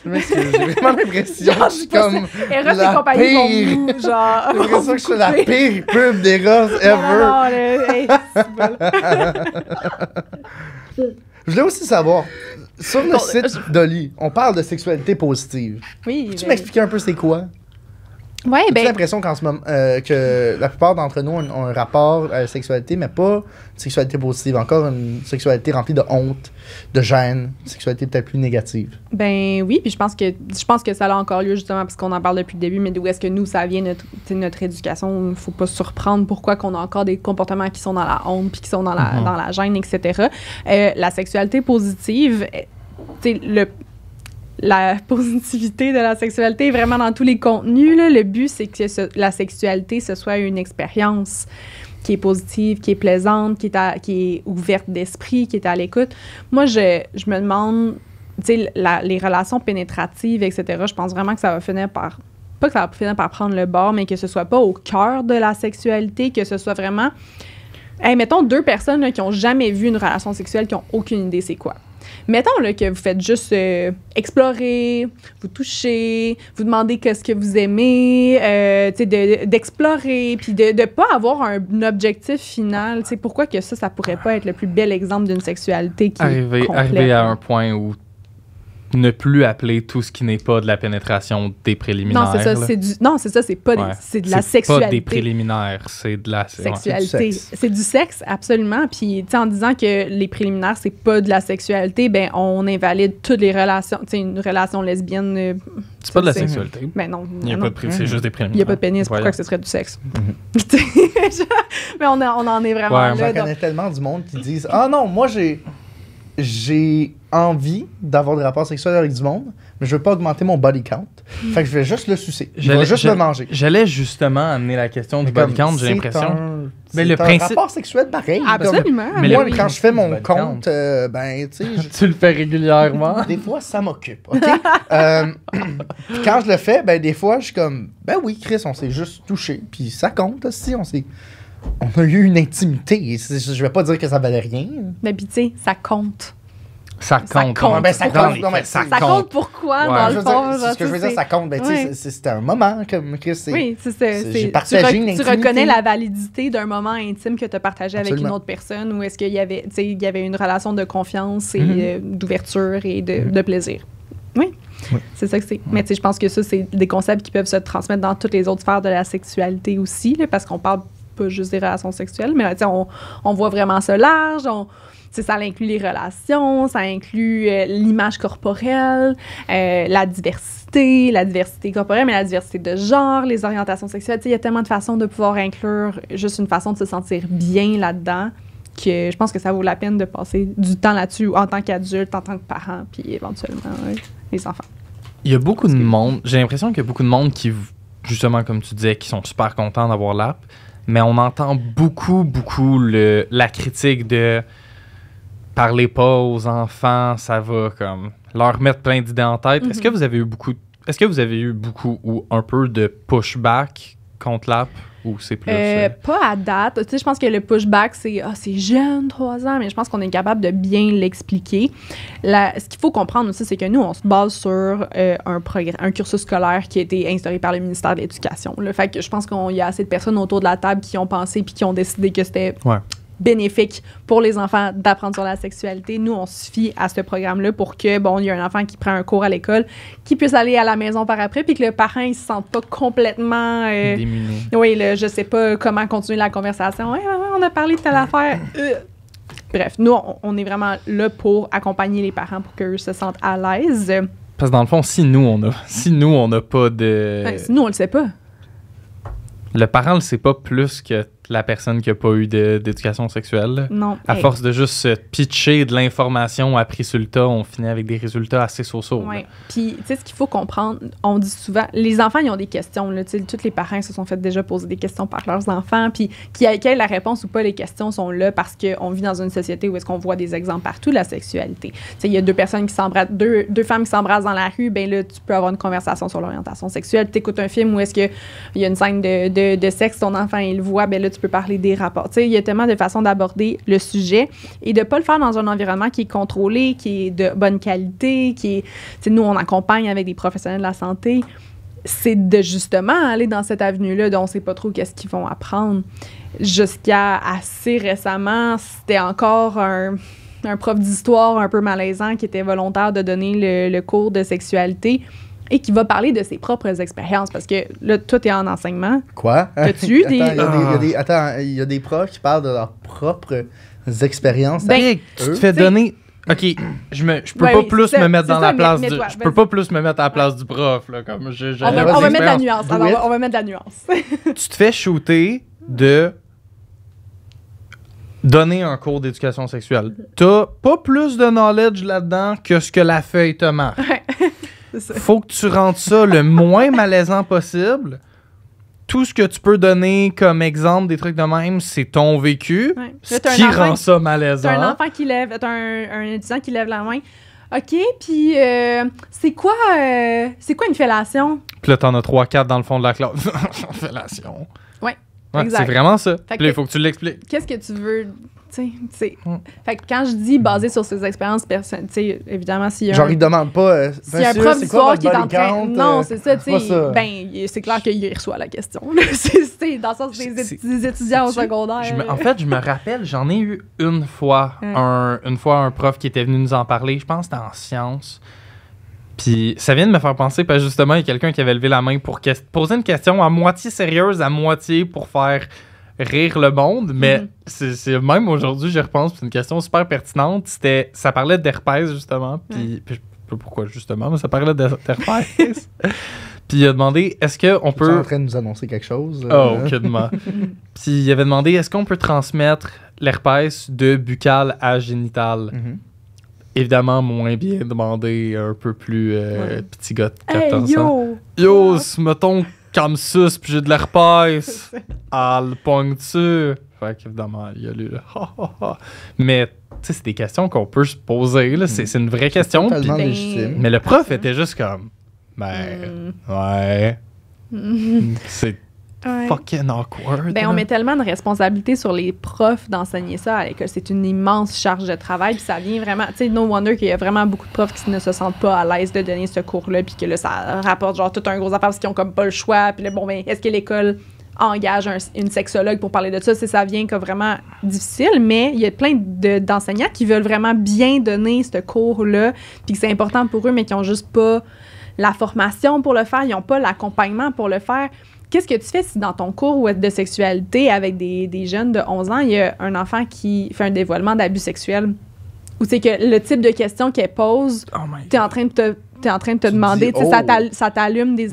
B: Je m'excuse, j'ai vraiment l'impression que je suis
D: Pas
B: comme
D: ça. Eros et
B: la
D: compagnie
B: pire.
D: vont vous, genre.
B: J'ai l'impression que je suis la
D: couper.
B: pire pub des Ross
D: Non,
B: ever.
D: non, non, là, hey, c'est bon.
B: Je voulais aussi savoir, sur le
D: Bon,
B: site d'Oli, on parle de sexualité positive.
D: Oui,
B: Peux-tu
D: ben,
B: m'expliquer un peu c'est quoi?
D: ouais,
B: J'ai
D: ben,
B: l'impression qu'en ce moment, que la plupart d'entre nous ont un rapport à la sexualité, mais pas une sexualité positive, encore une sexualité remplie de honte, de gêne, une sexualité peut-être plus négative.
D: ben oui, puis je pense que ça a encore lieu justement parce qu'on en parle depuis le début, mais d'où est-ce que nous, ça vient, notre éducation, il faut pas se surprendre pourquoi qu'on a encore des comportements qui sont dans la honte puis qui sont dans la gêne, etc. La sexualité positive, tu sais, la positivité de la sexualité est vraiment dans tous les contenus. Là. Le but, c'est que la sexualité, ce soit une expérience qui est positive, qui est plaisante, qui est ouverte d'esprit, qui est à l'écoute. Moi, je me demande, tu sais, les relations pénétratives, etc., je pense vraiment que ça va finir par... Pas que ça va finir par prendre le bord, mais que ce soit pas au cœur de la sexualité, que ce soit vraiment... Hey, mettons 2 personnes là, qui ont jamais vu une relation sexuelle, qui ont aucune idée c'est quoi. Mettons là, que vous faites juste explorer, vous toucher, vous demandez qu'est-ce que vous aimez, d'explorer, puis de ne pas avoir un objectif final. Pourquoi que ça pourrait pas être le plus bel exemple d'une sexualité qui est complète?
A: Arriver à un point où ne plus appeler tout ce qui n'est pas de la pénétration des préliminaires.
D: Non, c'est ça, c'est pas c'est de la sexualité.
A: C'est pas des préliminaires, c'est de la
D: sexualité. C'est du sexe, absolument. Puis, en disant que les préliminaires, c'est pas de la sexualité, ben on invalide toutes les relations. Tu sais, une relation lesbienne...
A: c'est pas de la sexualité.
D: Ben non.
A: Il y a pas de c'est juste des préliminaires.
D: Il n'y a pas de pénis, pourquoi que ce serait du sexe? Mais on en est vraiment là.
B: Je connais tellement du monde qui disent « Ah non, moi j'ai envie d'avoir des rapports sexuels avec du monde, mais je veux pas augmenter mon body count. Fait que je vais juste le sucer. Je vais juste le manger. »
A: J'allais justement amener la question du body count, j'ai l'impression.
B: Mais le principe... rapport sexuel pareil.
D: Absolument.
B: Mais moi, quand je fais mon compte, ben, tu sais...
A: Tu le fais régulièrement?
B: Des fois, ça m'occupe, OK? Quand je le fais, ben, des fois, je suis comme... Ben oui, Chris, on s'est juste touché, puis ça compte aussi, on a eu une intimité. Je vais pas dire que ça valait rien.
D: Mais puis, tu sais, ça compte.
A: Ça compte.
B: Ben, ça compte.
D: Ça compte pourquoi, dans le fond?
B: Ce que je veux dire, ça compte. Ben, tu sais, c'était un moment, comme Chris.
D: Oui, c'est
B: j'ai partagé une intimité.
D: Tu reconnais la validité d'un moment intime que tu as partagé avec une autre personne, ou est-ce qu'il y avait une relation de confiance et d'ouverture et de plaisir. Oui. C'est ça que c'est. Mais tu sais, je pense que ça, c'est des concepts qui peuvent se transmettre dans toutes les autres sphères de la sexualité aussi, là, parce qu'on parle pas juste des relations sexuelles, mais on voit vraiment ça large. Ça inclut les relations, ça inclut l'image corporelle, la diversité corporelle, mais la diversité de genre, les orientations sexuelles. Il y a tellement de façons de pouvoir inclure juste une façon de se sentir bien là-dedans que je pense que ça vaut la peine de passer du temps là-dessus en tant qu'adulte, en tant que parent, puis éventuellement les enfants.
A: Il y a beaucoup de monde, j'ai l'impression qu'il y a beaucoup de monde qui, justement, comme tu disais, qui sont super contents d'avoir l'app, mais on entend beaucoup la critique de parlez pas aux enfants, ça va comme leur mettre plein d'idées en tête. Est-ce que vous avez eu beaucoup ou un peu de pushback contre l'app ou c'est plus
D: pas à date. Tu sais, je pense que le pushback c'est jeune, 3 ans, mais je pense qu'on est capable de bien l'expliquer. Ce qu'il faut comprendre aussi, c'est que nous on se base sur un cursus scolaire qui a été instauré par le ministère de l'Éducation. Fait que je pense qu'il y a assez de personnes autour de la table qui ont pensé puis qui ont décidé que c'était bénéfique pour les enfants d'apprendre sur la sexualité. Nous, on se fie à ce programme-là pour que, il y a un enfant qui prend un cours à l'école, qui puisse aller à la maison par après, puis que le parent, il se sente pas complètement...
A: démuni.
D: Oui, je sais pas comment continuer la conversation. On a parlé de telle affaire. Bref, nous, on est vraiment là pour accompagner les parents pour qu'eux se sentent à l'aise.
A: Parce que dans le fond, si nous, on n'a pas de...
D: si nous, on le sait pas.
A: Le parent le sait pas plus que la personne qui a pas eu d'éducation sexuelle.
D: Non.
A: À force de juste se pitcher de l'information après sur le tas, on finit avec des résultats assez so-so.
D: Oui. Puis, tu sais, ce qu'il faut comprendre, on dit souvent, les enfants, ils ont des questions. Là, tous les parents se sont fait déjà poser des questions par leurs enfants. Puis, quelle est la réponse ou pas, les questions sont là parce qu'on vit dans une société où est-ce qu'on voit des exemples partout de la sexualité. Tu sais, il y a 2 personnes qui s'embrassent, deux femmes qui s'embrassent dans la rue, ben là, tu peux avoir une conversation sur l'orientation sexuelle. Tu écoutes un film où est-ce qu'il y a une scène de sexe, ton enfant, il le voit, ben là, tu peux parler des rapports. Tu sais, il y a tellement de façons d'aborder le sujet et de pas le faire dans un environnement qui est contrôlé, qui est de bonne qualité, qui est... Tu sais, nous, on accompagne avec des professionnels de la santé. C'est de justement aller dans cette avenue-là dont on sait pas trop qu'est-ce qu'ils vont apprendre. Jusqu'à assez récemment, c'était encore un prof d'histoire un peu malaisant qui était volontaire de donner le cours de sexualité et qui va parler de ses propres expériences, parce que là, toi, t'es en enseignement.
B: Quoi?
D: As-tu eu des...
B: Attends, il y a des profs qui parlent de leurs propres expériences.
A: Ben, tu te fais donner... OK, je peux pas plus me mettre dans la place du... Je peux pas plus me mettre à la place du prof, là, comme
D: on va mettre la nuance. Alors, on va mettre la nuance.
A: Tu te fais shooter de donner un cours d'éducation sexuelle. T'as pas plus de knowledge là-dedans que ce que la feuille te marque.
D: C'est ça.
A: Faut que tu rendes ça le moins malaisant possible. Tout ce que tu peux donner comme exemple des trucs de même, c'est ton vécu.
D: Ouais.
A: Ce
D: Là, t'as un
A: qui
D: enfant
A: rend ça malaisant.
D: T'as un enfant qui lève, t'as un étudiant qui lève la main. OK, puis c'est quoi une fellation?
A: Puis là, t'en as 3-4 dans le fond de la classe. Fellation.
D: Ouais,
A: Ouais,
D: exact.
A: c'est vraiment ça.
D: Fait
A: Puis là, il
D: que-
A: faut que tu l'expliques.
D: Qu'est-ce que tu veux, tu sais.
A: Mm.
D: Fait que quand je dis basé sur ses expériences personnelles, tu sais, évidemment, s'il y a
B: Genre, il demande pas.
D: s'il y a un
B: Monsieur,
D: prof
B: c'est quoi
D: d'histoire
B: votre
D: qui est en
B: body
D: train...
B: count?
D: Non, c'est ça, tu
B: pas
D: sais.
B: ça.
D: C'est clair qu'il reçoit la question. là. c'est dans le sens des étudiants au secondaire.
A: En fait, je me rappelle, j'en ai eu une fois,
D: Ouais.
A: un prof qui était venu nous en parler. Je pense que c'était en sciences. Puis ça vient de me faire penser, parce que justement, il y a quelqu'un qui avait levé la main pour poser une question à moitié sérieuse, à moitié pour faire rire le monde. Mais c'est même aujourd'hui, j'y repense, c'est une question super pertinente. Ça parlait d'herpès, justement. Puis je sais pas pourquoi, justement, mais ça parlait d'herpès. Puis il a demandé, est-ce qu'on
B: Tu es en
A: peut...
B: train de nous annoncer quelque chose?
A: Oh, aucunement. Puis il avait demandé, est-ce qu'on peut transmettre l'herpès de buccal à génital?
B: Mhm.
A: Évidemment, moins bien demandé, un peu plus petit gars de
D: Hey,
A: 14 ans.
D: yo!
A: Yo, mettons comme ça, puis j'ai de l'herpès. Ah, le pogne-tu? Fait qu'évidemment, il y a lu là. Mais, tu sais, c'est des questions qu'on peut se poser, là. C'est une vraie question.
B: Totalement
A: puis-
B: légitime.
A: mais le prof était juste comme, ben, ouais. C'est
D: Ouais.
A: fucking awkward.
D: Ben, on
A: là.
D: met tellement de responsabilités sur les profs d'enseigner ça à l'école. C'est une immense charge de travail. Puis ça vient vraiment. Tu sais, no wonder qu'il y a vraiment beaucoup de profs qui ne se sentent pas à l'aise de donner ce cours-là. Puis que là, ça rapporte genre tout un gros affaire parce qu'ils ont comme pas le choix. Puis là, bon, ben, est-ce que l'école engage une sexologue pour parler de ça? Ça vient comme vraiment difficile. Mais il y a plein d'enseignants qui veulent vraiment bien donner ce cours-là. Puis que c'est important pour eux, mais qui ont juste pas la formation pour le faire. Ils n'ont pas l'accompagnement pour le faire. Qu'est-ce que tu fais si dans ton cours de sexualité avec des jeunes de 11 ans, il y a un enfant qui fait un dévoilement d'abus sexuel? Ou c'est que le type de question qu'elle pose,
A: Oh my
D: t'es en train de te
B: Tu
D: demander,
B: dis,
D: tu sais,
B: oh.
D: ça t'allume des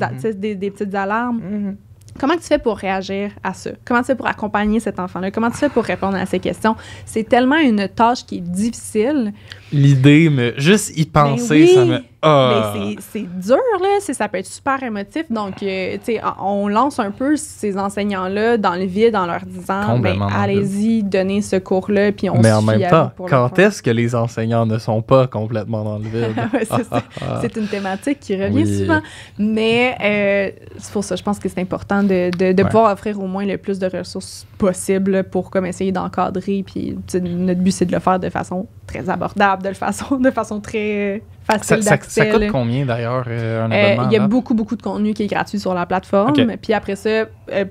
D: petites alarmes.
B: Mhm.
D: Comment tu fais pour réagir à ça? Comment tu fais pour accompagner cet enfant-là? Comment tu fais pour répondre à ces questions? C'est tellement une tâche qui est difficile.
A: L'idée, mais juste y penser,
D: oui.
A: ça me... Ah.
D: Mais c'est dur, là. Ça peut être super émotif. Donc, tu sais, on lance un peu ces enseignants-là dans le vide en leur disant, ben,
A: Complètement dans le
D: allez-y, donnez ce cours-là, puis on
A: Mais en
D: se
A: même
D: fie à
A: temps,
D: vous pour le
A: quand
D: faire.
A: est-ce que les enseignants ne sont pas complètement dans le vide?
D: Ouais, c'est ça. C'est une thématique qui revient
A: Oui.
D: souvent. Mais c'est pour ça, je pense que c'est important de pouvoir offrir au moins le plus de ressources possible pour comme essayer d'encadrer. Puis tu sais, notre but, c'est de le faire de façon très abordable, de façon très facile
A: Ça
D: d'accès.
A: coûte
D: là.
A: combien d'ailleurs un abonnement?
D: Il y a
A: là?
D: beaucoup de contenu qui est gratuit sur la plateforme.
A: Ok.
D: Puis après ça,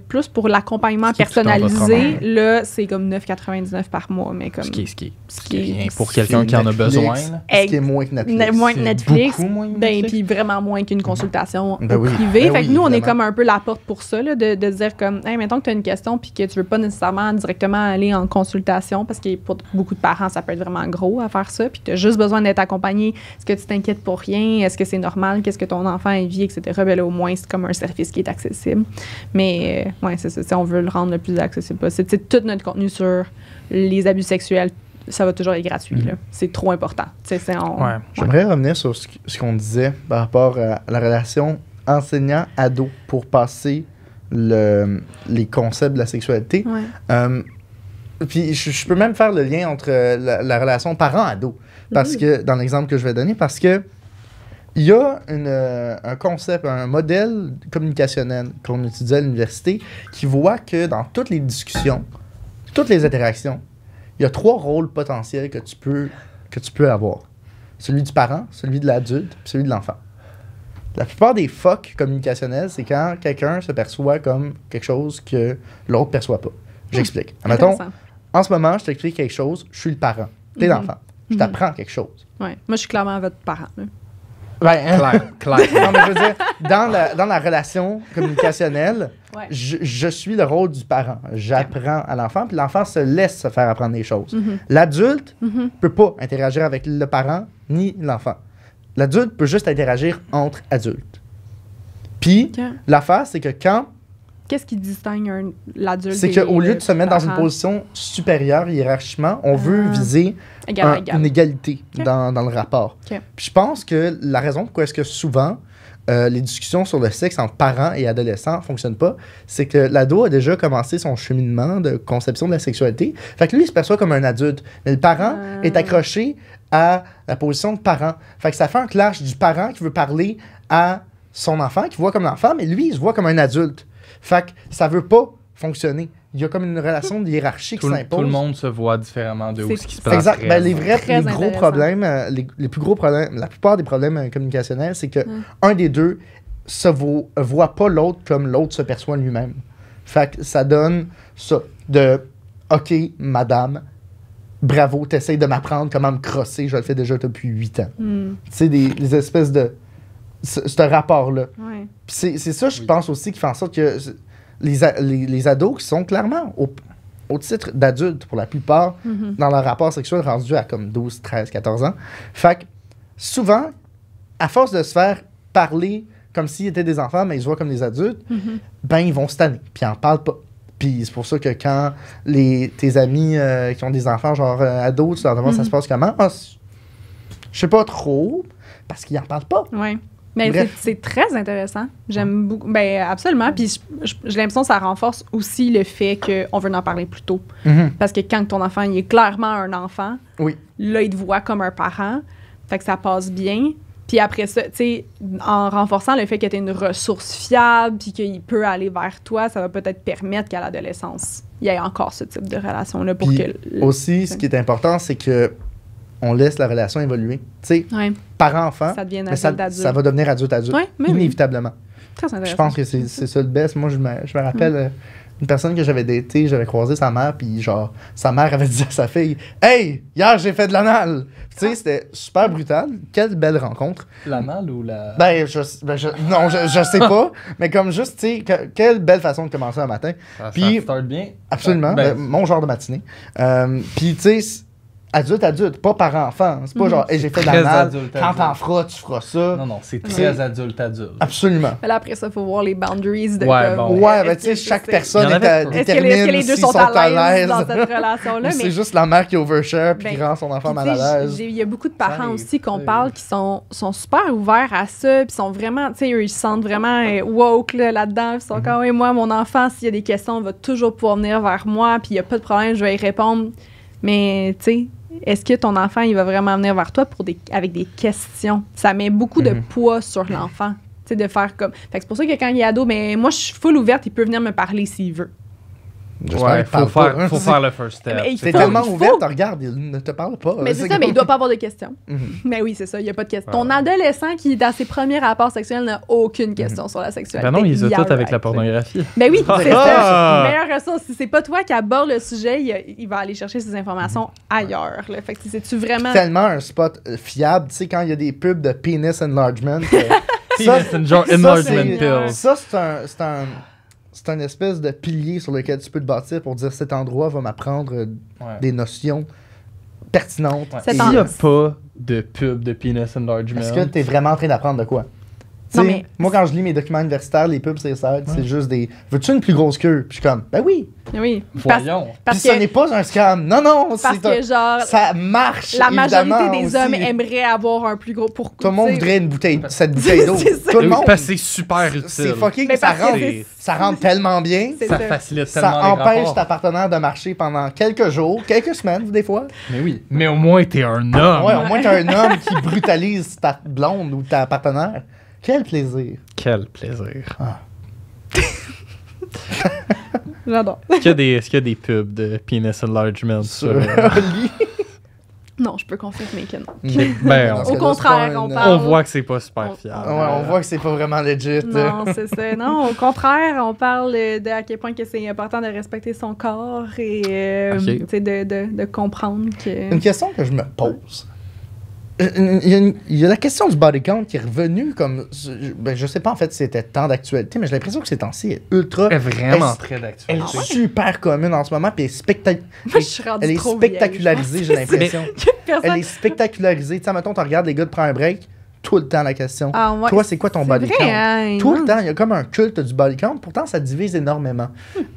D: plus pour l'accompagnement
A: Ce qui est tout en
D: personnalisé,
A: votre
D: là, c'est comme 9,99 par mois. Mais comme
A: Ce qui est
D: ce qui est-
A: rien pour quelqu'un qui en a
B: Netflix.
A: besoin. là.
B: Ce qui est moins que Netflix.
D: moins que
A: C'est
D: Netflix.
A: beaucoup moins que
D: Ben,
A: Netflix.
D: puis vraiment moins qu'une consultation
B: Ben
D: au
B: oui.
D: privé.
B: Ben
D: Fait que
B: oui,
D: nous, on est
B: évidemment.
D: comme un peu la porte pour ça, là, de dire comme, hey, mettons que tu as une question puis que tu veux pas nécessairement directement aller en consultation parce que pour beaucoup de parents, ça peut être vraiment gros à faire ça. Puis tu as juste besoin d'être accompagné. Est-ce que tu t'inquiètes pour rien? Est-ce que c'est normal? Qu'est-ce que ton enfant vit, etc. Ben là, au moins, c'est comme un service qui est accessible. Mais, ouais, c'est ça. Si on veut le rendre le plus accessible possible. C'est tout notre contenu sur les abus sexuels. Ça va toujours être gratuit. Là. C'est trop important.
A: Ouais.
B: J'aimerais revenir sur ce qu'on disait par rapport à la relation enseignant-ado pour passer les concepts de la sexualité.
D: Ouais.
B: Puis je peux même faire le lien entre la relation parent-ado. Parce que, dans l'exemple que je vais donner, parce que il y a un concept, un modèle communicationnel qu'on étudie à l'université qui voit que dans toutes les discussions, toutes les interactions, il y a 3 rôles potentiels que tu peux avoir. Celui du parent, celui de l'adulte, puis celui de l'enfant. La plupart des fucks communicationnels, c'est quand quelqu'un se perçoit comme quelque chose que l'autre ne perçoit pas. J'explique. Admettons,
D: Intéressant.
B: en ce moment, je t'explique quelque chose, je suis le parent. T'es l'enfant. Je t'apprends quelque chose.
D: Ouais. Moi, je suis clairement votre parent. Là.
A: Claire.
B: Non, mais je veux dire, dans la relation communicationnelle,
D: Ouais.
B: je suis le rôle du parent. J'apprends à l'enfant, puis l'enfant se laisse se faire apprendre des choses.
D: Mm-hmm.
B: L'adulte ne peut pas interagir avec le parent ni l'enfant. L'adulte peut juste interagir entre adultes. Puis,
D: Ok.
B: l'affaire, c'est que quand
D: Qu'est-ce qui distingue l'adulte
B: C'est
D: des
B: qu'au lieu de se mettre dans une
D: parents?
B: position supérieure hiérarchiquement, on veut viser
D: Égal à égal.
B: une égalité
D: Ok.
B: dans le rapport.
D: Ok.
B: Puis je pense que la raison pourquoi est-ce que souvent les discussions sur le sexe entre parents et adolescents ne fonctionnent pas, c'est que l'ado a déjà commencé son cheminement de conception de la sexualité. Fait que lui, il se perçoit comme un adulte. Mais le parent est accroché à la position de parent. Fait que ça fait un clash du parent qui veut parler à son enfant, qui voit comme l'enfant, mais lui, il se voit comme un adulte. Fait que ça veut pas fonctionner. Il y a comme une relation de hiérarchie qui s'impose.
A: Tout le monde se voit différemment de où
D: C'est-
A: ce qui se passe.
B: Exact. Ben, les
D: Très
B: gros
D: intéressant.
B: problèmes, les plus gros problèmes, la plupart des problèmes communicationnels, c'est que un des deux voit pas l'autre comme l'autre se perçoit lui-même. Fait que ça donne ça de OK, madame, bravo, t'essayes de m'apprendre comment me crosser, je le fais déjà depuis 8 ans.
D: Hmm.
B: Tu sais, des espèces de. Ce rapport-là.
D: Ouais.
B: Puis c'est ça, je pense aussi, qui fait en sorte que les ados qui sont clairement au titre d'adultes, pour la plupart, dans leur rapport sexuel rendu à comme 12, 13, 14 ans. Fait que souvent, à force de se faire parler comme s'ils étaient des enfants, mais ils se voient comme des adultes, ben ils vont se tanner, puis ils en parlent pas. Puis c'est pour ça que quand tes amis qui ont des enfants, genre ados, tu leur demandes ça se passe comment? Ah, je sais pas trop, parce qu'ils en parlent pas.
D: Ouais. Mais
B: Bref.
D: c'est très intéressant. J'aime beaucoup. Ben, absolument. Puis j'ai l'impression que ça renforce aussi le fait qu'on veut en parler plus tôt. Parce que quand ton enfant, il est clairement un enfant,
B: Oui.
D: là, il te voit comme un parent. Fait que ça passe bien. Puis après ça, tu sais, en renforçant le fait que tu es une ressource fiable, puis qu'il peut aller vers toi, ça va peut-être permettre qu'à l'adolescence, il y ait encore ce type de relation-là pour
B: Puis
D: que.
B: aussi, ce qui est important, c'est que on laisse la relation évoluer. Tu sais,
D: Ouais,
B: parent-enfant,
D: ça devient
B: mais ça
D: adulte.
B: va devenir adulte-adulte,
D: Ouais, mais oui.
B: inévitablement.
D: Très intéressant.
B: Je pense que c'est ça le best. Moi, je me rappelle une personne que j'avais datée, j'avais croisé sa mère, puis genre, sa mère avait dit à sa fille « Hey, hier, j'ai fait de l'anal! » Tu sais, c'était super brutal. Quelle belle rencontre.
A: L'anal ou la.
B: Ben, non, je sais pas, mais comme juste, tu sais, quelle belle façon de commencer un matin.
A: Ça
B: Puis-
A: start bien.
B: Absolument,
A: Ben,
B: mon genre de matinée. Puis, tu sais, adulte, pas parent-enfant. C'est pas genre, hey, j'ai fait de
A: Très
B: l'anal,
A: adulte,
B: quand t'en feras, tu feras ça.
A: Non, non, c'est très adulte.
B: Absolument.
D: Mais là, après ça, il faut voir les boundaries de
A: Ouais,
D: comme,
A: bon.
B: Ouais,
D: est-ce
B: ben, tu sais,
D: que
B: chaque
D: c'est-
B: personne
A: Il y en avait peu.
D: Est-ce que
B: détermine
D: les deux
B: s'ils
D: sont à l'aise dans
B: l'aise.
D: cette relation-là?
B: Ou
D: Mais
B: c'est juste la mère qui overshare puis qui
D: Ben,
B: rend son enfant
D: puis,
B: mal
D: tu
B: à
D: sais,
B: l'aise.
D: il y a beaucoup de parents
A: arrive,
D: aussi qu'on
A: ça
D: parle qui sont super ouverts à ça, puis sont vraiment, tu sais, eux, ils se sentent vraiment woke là-dedans, puis ils sont comme, oui, moi, mon enfant, s'il y a des questions, il va toujours pouvoir venir vers moi, puis il n'y a pas de problème, je vais y répondre. Mais, tu sais, est-ce que ton enfant, il va vraiment venir vers toi avec des questions? Ça met beaucoup de poids sur l'enfant, tu sais, de faire comme... Fait que c'est pour ça que quand il est ado, mais moi, je suis full ouverte, il peut venir me parler s'il veut.
B: J'espère
A: Ouais,
B: qu'il parle pas.
A: faut faire le first step.
D: Mais il
B: C'est
D: faut-
B: tellement
D: il faut-
B: ouvert, regarde, il ne te parle pas.
D: Mais c'est ça, mais il doit pas avoir de questions.
B: Mhm.
D: Mais oui, c'est ça, il n'y a pas de questions. Ton adolescent qui, dans ses premiers rapports sexuels, n'a aucune question sur la sexualité.
A: Ben non, ils ont
D: Yeah,
A: tout avec
D: right.
A: la pornographie.
D: Ben oui, c'est
A: Ah!
D: ça. Meilleure ressource. Si c'est pas toi qui aborde le sujet, il va aller chercher ses informations ailleurs. Là. Fait que c'est-tu vraiment...
B: Tellement un spot fiable, tu sais, quand il y a des pubs de penis enlargement.
A: Penis enlargement pills.
B: Ça, c'est un espèce de pilier sur lequel tu peux te bâtir pour dire cet endroit va m'apprendre
A: Ouais.
B: des notions pertinentes.
A: Ouais.
D: C'est
A: S'il n'y a
D: en-
A: pas de pub de penis enlargement.
B: Est-ce que tu es vraiment en train d'apprendre de quoi?
D: Non,
B: Tu sais,
D: mais-
B: moi, quand je lis mes documents universitaires, les pubs, c'est ça. C'est juste des. Veux-tu une plus grosse queue? Puis je suis comme, ben oui.
D: Oui.
A: Voyons.
D: Parce
B: Puis ce
D: que,
B: n'est pas un scam. Non, non,
D: parce
B: c'est un.
D: que genre,
B: Ça marche.
D: la
B: évidemment,
D: majorité des
B: aussi.
D: hommes aimeraient avoir un plus gros... Pour,
B: Tout le monde
D: tu sais,
B: voudrait cette bouteille d'eau.
D: C'est ça.
B: Tout le
A: Oui,
B: monde.
A: parce que c'est super utile.
B: C'est fucking.
D: Mais
B: Ça
D: parce que
B: rentre,
D: c'est-
B: ça rentre tellement bien.
D: c'est
A: Ça
D: ça.
A: facilite tellement
B: Ça
A: les
B: empêche
A: rapports.
B: ta partenaire de marcher pendant quelques jours, quelques semaines, des fois.
A: Mais oui. Mais au moins, t'es un homme.
B: Ouais, au moins, t'as un homme qui brutalise ta blonde ou ta partenaire. Quel plaisir.
A: Quel plaisir.
D: J'adore.
A: Est-ce qu'il y a des pubs de penis enlargement sur...
B: Lit.
D: Non, je peux confirmer que non.
A: Ben,
B: Dans ce
D: Au
B: cas-là,
D: contraire,
B: c'est pas
D: on
B: une-
D: parle-
A: on voit que c'est pas super
D: On-
A: fiable.
B: Ouais, on voit que c'est pas vraiment legit.
D: Non, c'est ça. Non, au contraire, on parle de à quel point que c'est important de respecter son corps et
A: Ok.
D: tu sais, de comprendre que...
B: Une question que je me pose. Il y a la question du body count qui est revenue comme. Ben, je sais pas en fait si c'était tant d'actualité, mais j'ai l'impression que ces temps-ci est ultra.
A: Elle est vraiment
B: Elle-
A: très
B: Elle
A: d'actualité.
B: est super commune en ce moment, puis
D: Moi, je suis rendue
B: elle est
D: trop vieille,
B: spectacularisée,
D: je
B: j'ai
D: pense.
B: l'impression.
D: Personne-
B: Elle est spectacularisée. Tu sais, mettons, tu regardes les gars de prendre un break, tout le temps la question.
D: Ah, ouais.
B: Toi, c'est quoi ton
D: C'est
B: body
D: vrai,
B: count?
D: hein,
B: Tout
D: non.
B: le temps, il y a comme un culte du body count. Pourtant, ça divise énormément.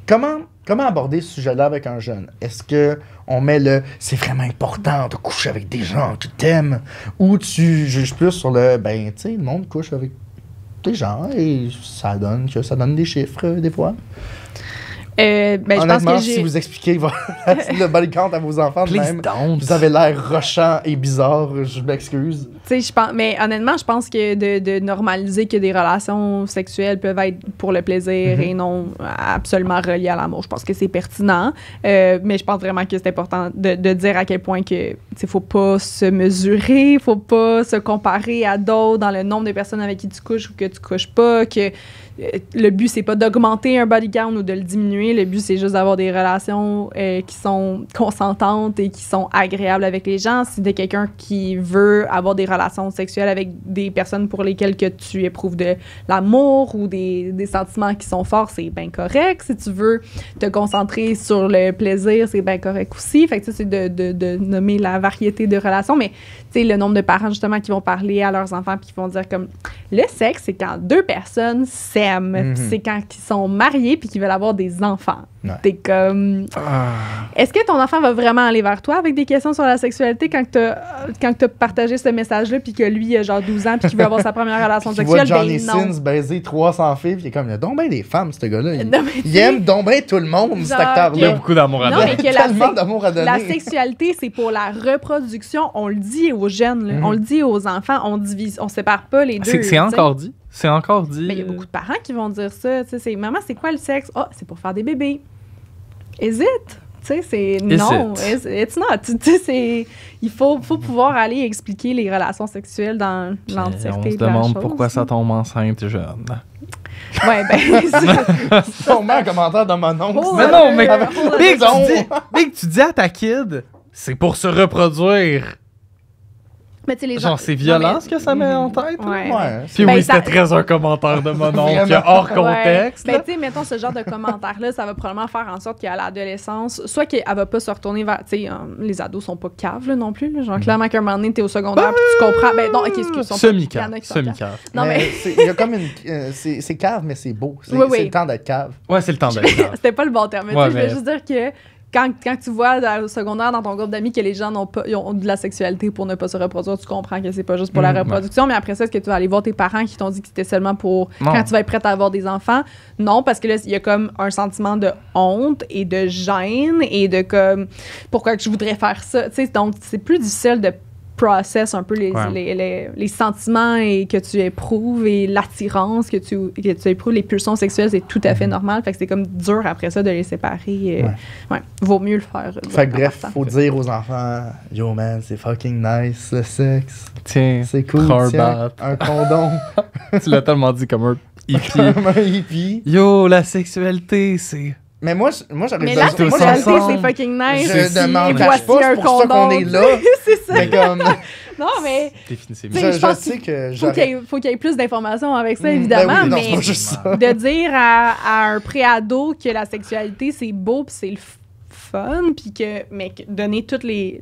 B: Comment aborder ce sujet-là avec un jeune? Est-ce que on met le « c'est vraiment important de coucher avec des gens qui t'aiment » ou tu juges plus sur le « ben, tu sais, le monde couche avec des gens et ça donne des chiffres des fois. »
D: Ben, je pense
B: Honnêtement,
D: que
B: si
D: j'ai...
B: vous expliquez le body count à vos enfants de
A: Please
B: même,
A: don't.
B: vous avez l'air rochant et bizarre, je m'excuse.
D: Tu sais, je pense, mais honnêtement, je pense que de normaliser que des relations sexuelles peuvent être pour le plaisir et non absolument reliées à l'amour, je pense que c'est pertinent. Mais je pense vraiment que c'est important de dire à quel point que, tu sais, faut pas se mesurer, faut pas se comparer à d'autres dans le nombre de personnes avec qui tu couches ou que tu couches pas, que le but, c'est pas d'augmenter un body count ou de le diminuer. Le but, c'est juste d'avoir des relations qui sont consentantes et qui sont agréables avec les gens. Si t'es quelqu'un qui veut avoir des relations sexuelles avec des personnes pour lesquelles que tu éprouves de l'amour ou des sentiments qui sont forts, c'est bien correct. Si tu veux te concentrer sur le plaisir, c'est bien correct aussi. Fait que ça, c'est de nommer la variété de relations. Mais, tu sais, le nombre de parents, justement, qui vont parler à leurs enfants puis qui vont dire comme... Le sexe, c'est quand deux personnes s'aiment. Puis c'est quand ils sont mariés puis qu'ils veulent avoir des enfants.
B: Ouais.
D: T'es comme... Est-ce que ton enfant va vraiment aller vers toi avec des questions sur la sexualité quand t'as partagé ce message-là puis que lui, il a genre 12 ans puis qu'il veut avoir sa première relation
B: Tu vois
D: sexuelle?
B: Johnny
D: Ben non.
B: Sins baiser 300 filles, puis il est comme, il y a donc bien des femmes, ce gars-là.
D: Non, mais
B: Il aime donc bien tout le monde, cet
D: Genre,
A: Il y a
B: acteur-là.
A: beaucoup d'amour à
D: Non,
A: donner.
D: mais que la,
B: Tellement d'amour à donner.
D: la sexualité, c'est pour la reproduction. On le dit aux jeunes, là. On le dit aux enfants. On sépare pas les deux.
A: C'est
D: tu sais.
A: encore dit. C'est encore dit.
D: Mais il y a beaucoup de parents qui vont dire ça. Tu sais, c'est maman, c'est quoi le sexe? Ah, c'est pour faire des bébés. Is it? Tu sais, c'est non. It's not. Tu sais, c'est il faut pouvoir aller expliquer les relations sexuelles dans
A: On
D: l'entièreté
A: se
D: de la
A: demande
D: chose.
A: pourquoi ça tombe enceinte jeune.
D: Ouais, ben. c'est-
B: Sûrement un commentaire de mon oncle.
D: Oh,
A: Mais non, mais
D: Avec-
A: Big, tu dis à ta kid, c'est pour se reproduire.
D: Mais tu sais, les gens.
A: Genre, c'est violent
D: Non,
A: ce que ça met en tête. là.
D: Ouais.
B: Ouais.
A: Puis
D: Ben,
A: oui,
D: ça-
A: c'était très un commentaire de mon oncle
B: Vraiment.
A: hors
D: Ouais.
A: contexte.
D: Ben,
A: là.
D: tu sais, mettons ce genre de commentaire-là, ça va probablement faire en sorte qu'à l'adolescence, soit qu'elle va pas se retourner vers. Tu sais, les ados sont pas caves là, non plus. Là. Genre, clairement, qu'à un moment donné, t'es au secondaire, puis tu comprends. Ben, non, ok, excuse. ils sont pas- il y en
A: Semi-cave.
D: a qui sont caves.
A: Semi-cave.
D: Non, mais.
B: Il y a comme une. C'est cave, mais c'est beau. C'est
D: Oui, oui.
B: c'est le temps d'être cave.
A: Ouais, c'est le temps d'être cave.
D: C'était pas le bon terme. Mais
A: Ouais,
D: tu sais, je
A: mais-
D: veux juste dire que quand tu vois au secondaire dans ton groupe d'amis que les gens ils ont de la sexualité pour ne pas se reproduire, tu comprends que c'est pas juste pour la reproduction. Mais après ça, est-ce que tu vas aller voir tes parents qui t'ont dit que c'était seulement pour
A: Non.
D: quand tu vas être prête à avoir des enfants? Non, parce que là, il y a comme un sentiment de honte et de gêne et de comme pourquoi que je voudrais faire ça. Tu sais, donc, c'est plus difficile de process un peu les sentiments et que tu éprouves et l'attirance que tu éprouves, les pulsions sexuelles, c'est tout à fait normal. Fait que c'est comme dur après ça de les séparer. Ouais. Vaut mieux le faire.
B: Fait que bref,
D: en partant.
B: faut dire aux enfants, yo man, c'est fucking nice le sexe.
A: Tiens,
B: C'est cool.
A: Corbat.
B: Tiens, un condom.
A: Tu l'as tellement dit comme un hippie.
B: Comme un hippie.
A: Yo, la sexualité, c'est...
B: Mais moi j'aurais
D: Mais la
A: besoin-
D: sexualité,
A: ensemble.
D: c'est fucking nice.
B: Je ne m'en
D: Et
B: cache pas,
D: voici
B: c'est
D: un
B: pour ça qu'on
D: condom.
B: est là.
D: C'est ça.
B: Mais comme,
D: Non, mais
A: Définissez-vous.
D: Tu sais, je pense
B: sais que
D: faut qu'il y ait plus d'informations avec ça,
B: Ben
D: évidemment.
B: oui, non, c'est
D: mais
B: pas juste ça.
D: de dire à un préado que la sexualité, c'est beau puis c'est le fun, puis que donner tous les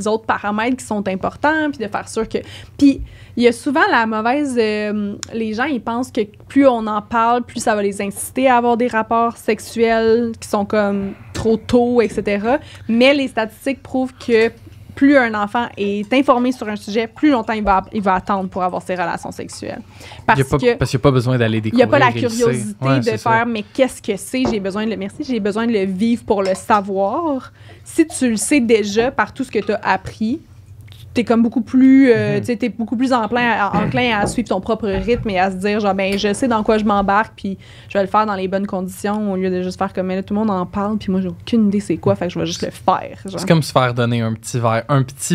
D: autres paramètres qui sont importants, puis de faire sûr que... Puis il y a souvent la mauvaise... les gens, ils pensent que plus on en parle, plus ça va les inciter à avoir des rapports sexuels qui sont comme trop tôt, etc. Mais les statistiques prouvent que plus un enfant est informé sur un sujet, plus longtemps il va attendre pour avoir ses relations sexuelles. Parce
A: Parce qu'il n'y a pas besoin d'aller
D: il n'y
A: découvrir.
D: a pas la
A: et le sait.
D: curiosité
A: Ouais,
D: de
A: c'est
D: faire
A: ça.
D: mais qu'est-ce que c'est, j'ai besoin de le vivre pour le savoir. Si tu le sais déjà par tout ce que tu as appris, t'es comme beaucoup plus tu sais, t'es beaucoup plus enclin à suivre ton propre rythme et à se dire genre ben je sais dans quoi je m'embarque puis je vais le faire dans les bonnes conditions au lieu de juste faire comme mais là, tout le monde en parle puis moi j'ai aucune idée c'est quoi, fait que je vais juste le faire genre.
A: C'est comme se faire donner un petit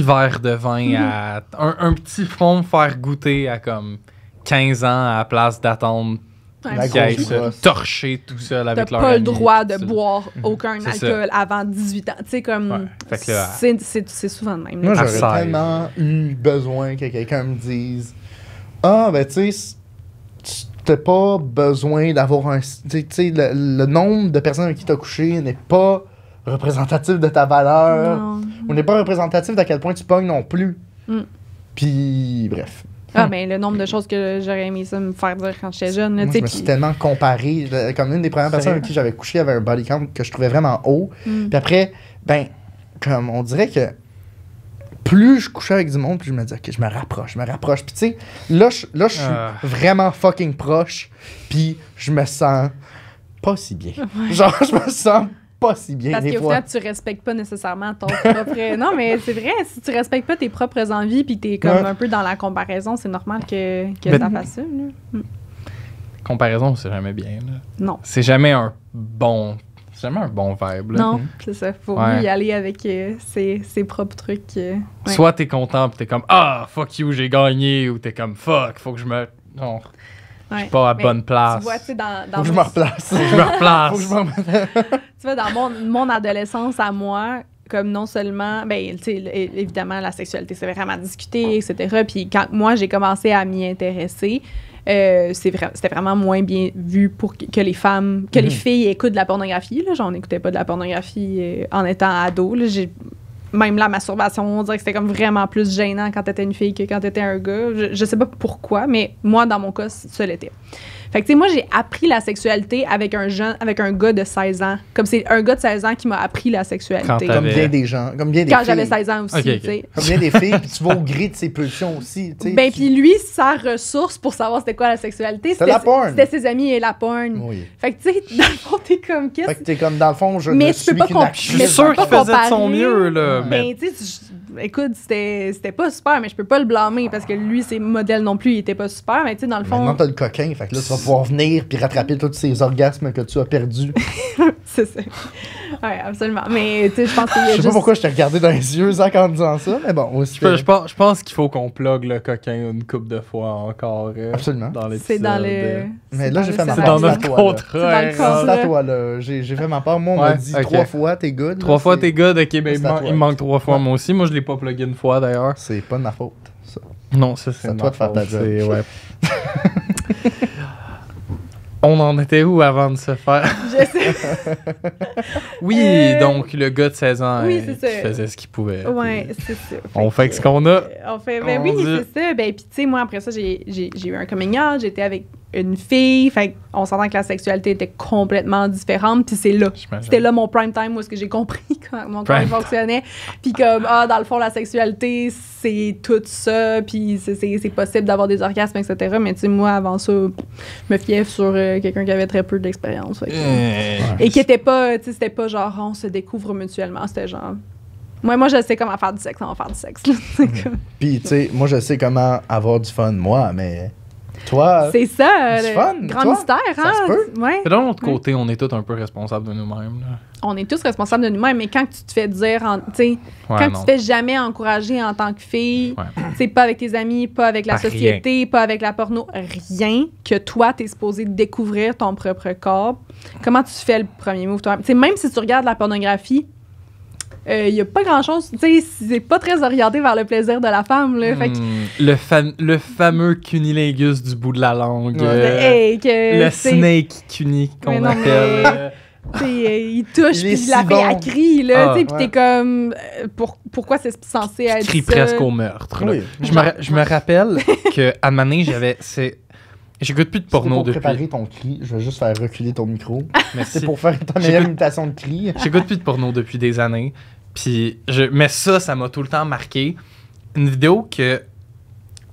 A: verre de vin à... Un petit fond faire goûter à comme 15 ans à la place d'attendre
D: Ouais,
B: La
A: qu'il aille
B: grosse
A: se
B: brosse.
A: torcher tout seul
D: t'as
A: avec leur
D: pas le
A: ami,
D: droit
A: tout
D: de
A: ça.
D: boire aucun
A: C'est ça.
D: alcool avant 18 ans. Tu sais, comme.
A: Ouais. Fait que là,
D: c'est souvent le même.
B: Moi,
D: là.
B: j'aurais
A: Ça aide.
B: tellement eu besoin que quelqu'un me dise ah, ben, tu sais, t'as pas besoin d'avoir un. Tu sais, le nombre de personnes avec qui t'as couché n'est pas représentatif de ta valeur.
D: Non.
B: On n'est pas représentatif d'à quel point tu pognes non plus.
D: Mm.
B: Puis, bref.
D: Ah, ben, le nombre de choses que j'aurais aimé ça me faire dire quand j'étais jeune. Là,
B: Moi,
D: tu
B: je me
D: sais,
B: suis
D: puis-
B: tellement comparé. Comme une des premières personnes avec qui j'avais couché avait un body count que je trouvais vraiment haut.
D: Mm.
B: Puis après, ben, comme on dirait que plus je couchais avec du monde, plus je me disais, OK, je me rapproche. Puis tu sais, là, je suis vraiment fucking proche. Puis je me sens pas si bien. Genre, je me sens pas si bien
D: Parce
B: des
D: qu'au
B: fois.
D: final, tu respectes pas nécessairement ton propre... Non, mais c'est vrai, si tu respectes pas tes propres envies puis t'es comme
B: Ouais.
D: un peu dans la comparaison, c'est normal que
A: Mais-
D: ça fasse ça. Là.
A: Comparaison, c'est jamais bien. Là.
D: Non.
A: C'est jamais un bon vibe. Là.
D: Non, c'est ça. Faut
A: Ouais.
D: mieux y aller avec ses propres trucs. Ouais.
A: Soit t'es content pis t'es comme ah fuck you j'ai gagné ou t'es comme fuck faut que je me non je suis pas à
D: Mais
A: bonne place.
D: Tu vois, tu sais, dans
B: Faut que je
D: mon-
B: me replace.
A: Faut que je me replace.
B: Faut que je me remette.
D: tu vois, dans mon adolescence à moi, comme non seulement, ben, tu sais, évidemment, la sexualité, c'est vraiment discuté, etc. Puis quand moi, j'ai commencé à m'y intéresser, c'était vraiment moins bien vu pour que les femmes, que les filles écoutent de la pornographie. Là. Genre, on n'écoutait pas de la pornographie en étant ado. Là. Même la masturbation, on dirait que c'était comme vraiment plus gênant quand t'étais une fille que quand t'étais un gars. Je sais pas pourquoi, mais moi, dans mon cas, ça l'était. Fait que, tu sais, moi, j'ai appris la sexualité avec un gars de 16 ans. Comme c'est un gars de 16 ans qui m'a appris la sexualité.
A: Quand
B: Comme
A: t'avais-
B: bien des gens. Comme bien des
D: Quand
B: filles.
D: j'avais 16 ans aussi,
A: Ok, ok.
D: tu sais.
B: Comme bien des filles, puis tu vas au gré de ses pulsions aussi. Tu sais.
D: Ben, puis lui, sa ressource pour savoir c'était quoi la sexualité,
B: C'était la porn.
D: C'était ses amis et la porn.
B: Oui.
D: Fait que, tu sais, dans le fond, t'es comme,
B: Fait
D: qu'est-ce
B: que t'es comme, dans le fond, je
D: Mais
B: ne
D: tu
B: suis
D: peux pas
B: qu'une
D: comp-
B: actrice.
A: Je suis sûr qu'il faisait de son mieux là mais
D: Ben, tu sais, écoute, c'était pas super, mais je peux pas le blâmer parce que lui, ses modèles non plus, il était pas super, mais tu sais, dans le fond,
B: Maintenant, t'as le coquin, fait que là, tu vas pouvoir venir puis rattraper tous ces orgasmes que tu as perdus.
D: c'est ça. Ouais, absolument. Mais, tu sais, je pense qu'il y a
B: Je sais
D: juste...
B: pas pourquoi je t'ai regardé dans les yeux, Zach, en disant ça, mais bon, aussi.
A: je pense qu'il faut qu'on plug le coquin une couple de fois encore
B: Absolument.
A: dans l'épisode.
D: C'est dans le...
B: Mais
D: c'est
B: là,
D: dans
B: j'ai
D: le
B: fait ma
A: C'est
B: part.
A: dans
D: scénario.
A: notre
B: toi, là.
A: contrat.
D: C'est dans le
A: hein.
D: contrat.
B: C'est à toi, là. J'ai fait ma part. Moi, on m'a
A: Ouais,
B: dit
A: ok.
B: 3 fois, t'es good. là,
A: 3 fois
B: c'est-
A: t'es good, ok, ben
B: C'est à toi.
A: il me manque 3 fois
B: Ouais.
A: moi aussi. Moi je l'ai pas plugué une fois d'ailleurs.
B: C'est pas de ma faute, ça.
A: Non, ça
B: C'est
A: c'est
B: à
A: ma
B: toi de faire ta
A: faute,
B: job.
A: c'est- ouais. On en était où avant de se faire?
D: Je sais.
A: Oui, donc le gars de 16 ans
D: Oui,
A: qui
D: c'est ça.
A: faisait ce qu'il pouvait.
D: Ouais,
A: puis
D: c'est ça.
A: On fait ce qu'on a.
D: On fait, ben
A: On
D: oui,
A: dit-
D: c'est ça. Ben, puis tu sais, moi, après ça, j'ai eu un coming out, j'étais avec une fille, fait on s'entend que la sexualité était complètement différente, puis c'est là.
A: J'imagine.
D: C'était là mon prime time où est-ce que j'ai compris comment mon corps
A: Prime
D: fonctionnait. Puis comme, dans le fond, la sexualité, c'est tout ça, puis c'est possible d'avoir des orgasmes, etc. Mais tu sais, moi, avant ça, je me fiais sur quelqu'un qui avait très peu d'expérience. Fait que- Et qui était pas, tu sais, c'était pas genre, on se découvre mutuellement, c'était genre... Moi, je sais comment faire du sexe, on va faire du sexe. là. C'est comme-
B: Puis, tu sais, moi, je sais comment avoir du fun, moi, mais toi,
D: C'est ça,
B: c'est
D: le
B: fun,
D: grand
B: toi,
D: mystère,
B: ça
D: hein?
B: se peut.
D: Ouais.
A: Mais d'un autre côté, on est tous un peu responsables de nous-mêmes. Là.
D: On est tous responsables de nous-mêmes, mais quand tu te fais dire, tu sais,
A: Ouais,
D: quand
A: non.
D: tu te fais jamais encourager en tant que fille,
A: Ouais.
D: tu sais, pas avec tes amis, pas avec la
A: Par
D: société, pas avec la porno, rien, que toi, t'es supposé découvrir ton propre corps, comment tu fais le premier move, toi? Tu sais, même si tu regardes la pornographie, il y a pas grand-chose, tu sais, c'est pas très orienté vers le plaisir de la femme, là. Fait que,
A: Le fameux cunilingus du bout de la langue.
D: hey, que,
A: Le
D: tu sais,
A: snake cuni
D: Mais
A: qu'on
D: non,
A: appelle.
D: mais- Tu sais, il touche,
B: Il est
D: puis la
B: si
D: fille,
B: bon.
D: elle crie, là,
A: Ah,
D: tu sais, puis
B: ouais.
D: t'es comme, pourquoi c'est censé être
A: Qui crie
D: ça?
A: presque au meurtre. là.
B: Oui.
A: Je me rappelle qu'à un moment donné, j'écoute plus de porno
B: pour
A: depuis.
B: préparer ton cri, je vais juste faire reculer ton micro.
A: Merci.
B: C'est pour faire ta meilleure imitation de cri.
A: J'écoute plus de porno depuis des années. Puis mais ça m'a tout le temps marqué. Une vidéo que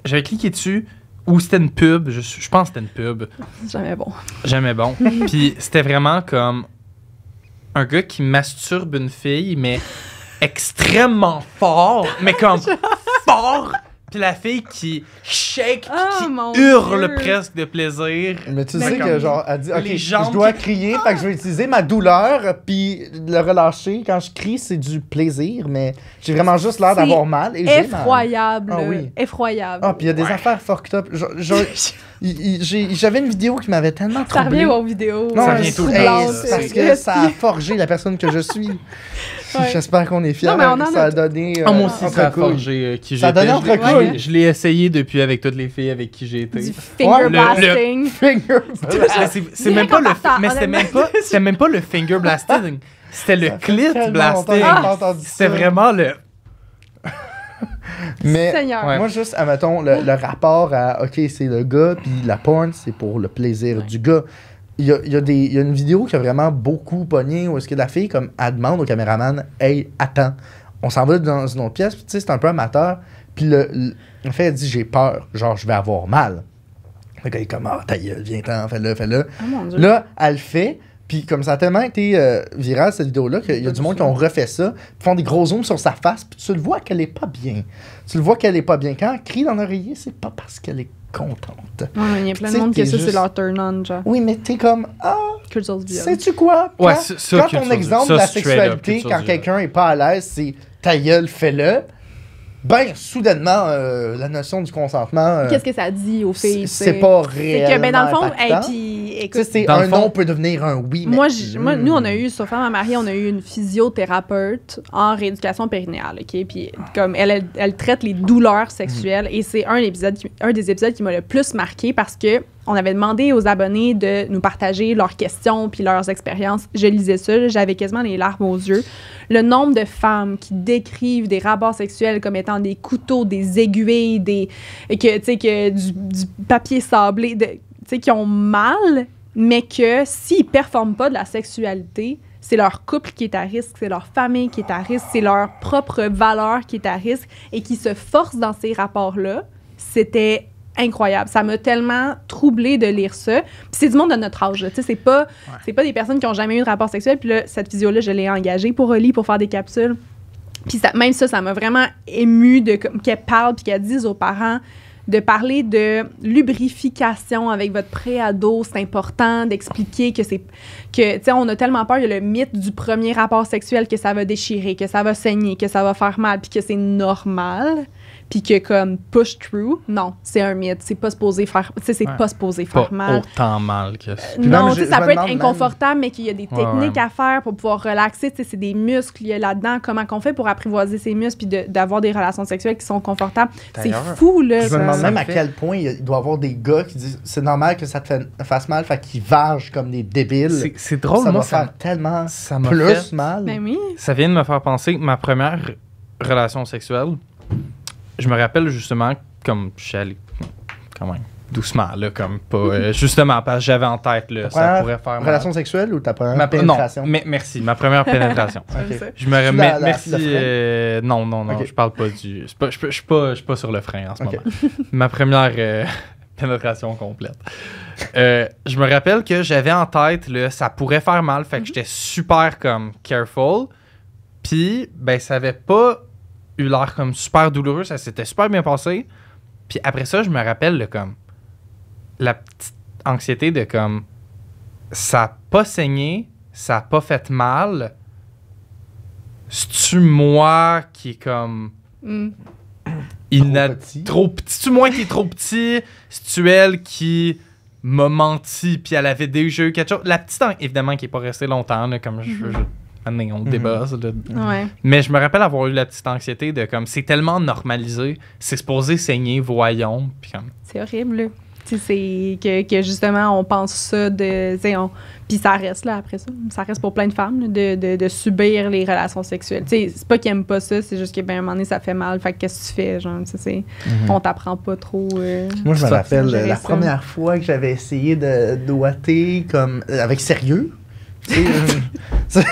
A: j'avais cliqué dessus ou c'était une pub. Je pense que c'était une pub.
D: C'est jamais bon.
A: Jamais bon. Puis c'était vraiment comme un gars qui masturbe une fille, mais extrêmement fort. Mais comme fort. Puis la fille qui shake, puis
D: Oh, mon
A: qui hurle
D: Dieu.
A: presque de plaisir.
B: Mais tu
D: Mais
B: sais
D: comme-
B: que, genre, elle dit, OK,
A: les
B: je
A: jambes
B: dois
A: qui-
B: crier, fait que je vais utiliser ma douleur, puis le relâcher. Quand je crie, c'est du plaisir, mais j'ai vraiment juste l'air
D: C'est
B: d'avoir mal. Et j'ai mal.
D: Effroyable.
B: Ah oui.
D: Effroyable.
B: Ah, puis il y a des
A: Ouais.
B: affaires fucked up. J'avais une vidéo qui m'avait tellement
D: Ça
B: troublé.
D: revient aux vidéos.
B: Non,
A: Ça
B: mais
A: vient tout le
B: hey,
A: temps,
B: c'est
A: ça.
B: parce que ça a forgé la personne que je suis.
D: Ouais.
B: J'espère qu'on est fiers.
D: Non, mais on en
B: ça
D: a-
B: a donné.
A: Ah, moi aussi,
B: entre
A: ça a
B: couilles.
A: forgé qui
B: Ça a
A: j'étais.
B: donné
A: Je l'ai-
B: entre couilles,
A: je l'ai- Je l'ai essayé depuis avec toutes les filles avec qui j'ai été.
D: Du finger
B: Ouais,
D: blasting.
B: Finger.
A: C'est même pas le
D: important,
A: mais c'était même pas le finger blasting, c'était le
B: Ça fait
A: clit
B: tellement
A: blasting.
B: longtemps que j'ai pas entendu
A: C'était
B: ça.
A: vraiment le
B: Mais
D: Seigneur.
A: Ouais.
B: moi, juste, admettons, le rapport à, OK, c'est le gars, puis la porn, c'est pour le plaisir du gars. Il y a une vidéo qui a vraiment beaucoup pogné où est-ce que la fille, comme, elle demande au caméraman, « Hey, attends, on s'en va dans une autre pièce. » Puis tu sais, c'est un peu amateur. Puis en fait, elle dit « J'ai peur, genre, je vais avoir mal. » Fait qu'il est comme « Ah, ta gueule, viens-t'en, fais-le. »
D: Oh mon Dieu.
B: Là, elle le fait. Puis comme ça a tellement été viral, cette vidéo-là, qu'il y a du monde qui ont refait ça, puis font des gros zooms sur sa face, puis tu le vois qu'elle est pas bien. Tu le vois qu'elle est pas bien. Quand elle crie dans l'oreiller, c'est pas parce qu'elle est contente.
D: Ouais, il y a plein
B: Tu
D: de
B: sais,
D: monde que
B: t'es
D: ça,
B: juste-
D: c'est leur turn-on, genre.
B: Oui, mais t'es comme, ah,
D: Culture viol.
B: sais-tu quoi?
A: Ouais,
B: Quand,
A: ça,
B: quand
A: culture
B: ton
A: du-
B: exemple
A: ça,
B: de la
A: straight up,
B: sexualité,
A: culture
B: quand
A: du-
B: quelqu'un est pas à l'aise, c'est ta gueule, fais-le. Ben, soudainement, la notion du consentement,
D: Qu'est-ce que ça dit aux filles?
B: c'est pas réellement
D: C'est que, ben, dans le fond,
B: impactant.
D: puis,
B: Tu sais,
D: écoute,
B: c'est
A: dans
B: un
A: le fond-
B: non peut devenir un oui. Mais...
D: moi, nous, on a eu, sur Femme à marier, on a eu une physiothérapeute en rééducation périnéale, OK? Puis, comme, elle traite les douleurs sexuelles et c'est un des épisodes qui m'a le plus marqué parce que on avait demandé aux abonnés de nous partager leurs questions puis leurs expériences. Je lisais ça, là, j'avais quasiment les larmes aux yeux. Le nombre de femmes qui décrivent des rapports sexuels comme étant des couteaux, des aiguilles, du papier sablé, qui ont mal, mais que s'ils performent pas de la sexualité, c'est leur couple qui est à risque, c'est leur famille qui est à risque, c'est leur propre valeur qui est à risque et qui se forcent dans ces rapports-là. C'était incroyable. Ça m'a tellement troublée de lire ça. Puis c'est du monde de notre âge. Tu sais, c'est pas des personnes qui ont jamais eu de rapport sexuel. Puis là, cette physio-là, je l'ai engagée pour Oli pour faire des capsules. Puis même ça m'a vraiment émue qu'elle parle puis qu'elle dise aux parents de parler de lubrification avec votre préado, c'est important d'expliquer que tu sais, on a tellement peur, il y a le mythe du premier rapport sexuel que ça va déchirer, que ça va saigner, que ça va faire mal, puis que c'est normal, puis que comme push through, non, c'est un mythe, c'est pas supposé faire, tu sais, c'est
A: Ouais.
D: pas supposé
A: Pas
D: faire mal.
A: autant mal que ça.
B: Puis même,
D: Non, tu
B: je
D: sais, ça
B: me
D: peut être
B: demande même-
D: inconfortable, mais qu'il y a des
A: Ouais,
D: techniques
A: ouais.
D: à faire pour pouvoir relaxer. Tu sais, c'est des muscles, il y a là-dedans. Comment qu'on fait pour apprivoiser ces muscles puis d'avoir des relations sexuelles qui sont confortables? C'est
A: D'ailleurs,
D: fou, là.
B: Je me
D: ça.
B: demande même à
A: fait-
B: quel point il doit y avoir des gars qui disent c'est normal que ça te fasse mal, fait qu'ils vargent comme des débiles.
A: C'est drôle,
B: ça
A: moi,
B: va faire tellement
A: ça m'a
B: plus
A: fait-
B: mal.
D: Ben oui.
A: Ça vient de me faire penser que ma première relation sexuelle, je me rappelle justement comme je suis allé quand même doucement, là, comme pas. Justement, parce que j'avais en tête, là,
B: Ta
A: ça
B: première
A: pourrait faire mal.
B: relation sexuelle ou ta première
A: Non,
B: pénétration?
A: merci, ma première pénétration.
B: Ok.
D: Ça.
A: Je me
B: Tu
A: remets.
B: la-
A: Merci.
B: le frein?
A: Non,
B: Ok.
A: je parle pas du. Je suis pas sur le frein en ce
B: Ok.
A: moment. Ma première pénétration complète. Je me rappelle que j'avais en tête, là, ça pourrait faire mal, fait que j'étais super comme careful. Puis, ben, ça avait pas eu l'air comme super douloureux, ça s'était super bien passé. Puis après ça, je me rappelle, là, comme la petite anxiété de comme ça a pas saigné, ça a pas fait mal. C'est-tu moi qui est comme
D: Mm.
B: petit?
A: trop petit? C'est-tu moi qui est trop petit? C'est-tu elle qui m'a menti puis elle avait déjà eu quelque chose? La petite, évidemment, qui est pas restée longtemps, là, comme on débosse, là.
D: Ouais.
A: Mais je me rappelle avoir eu la petite anxiété de comme c'est tellement normalisé, c'est supposé saigner, voyons, puis comme
D: C'est horrible, là. Tu sais, c'est que justement, on pense ça de. Tu sais, puis ça reste là après ça. Ça reste pour plein de femmes là, de subir les relations sexuelles. Tu sais, c'est pas qu'ils aiment pas ça, c'est juste qu'à un moment donné, ça fait mal. Fait que qu'est-ce que tu fais? Genre, tu sais, on t'apprend pas trop.
B: Moi, je me
A: Ça,
B: rappelle
D: gérer
B: la
D: ça.
B: première fois que j'avais essayé de doigter comme avec sérieux. Tu sais,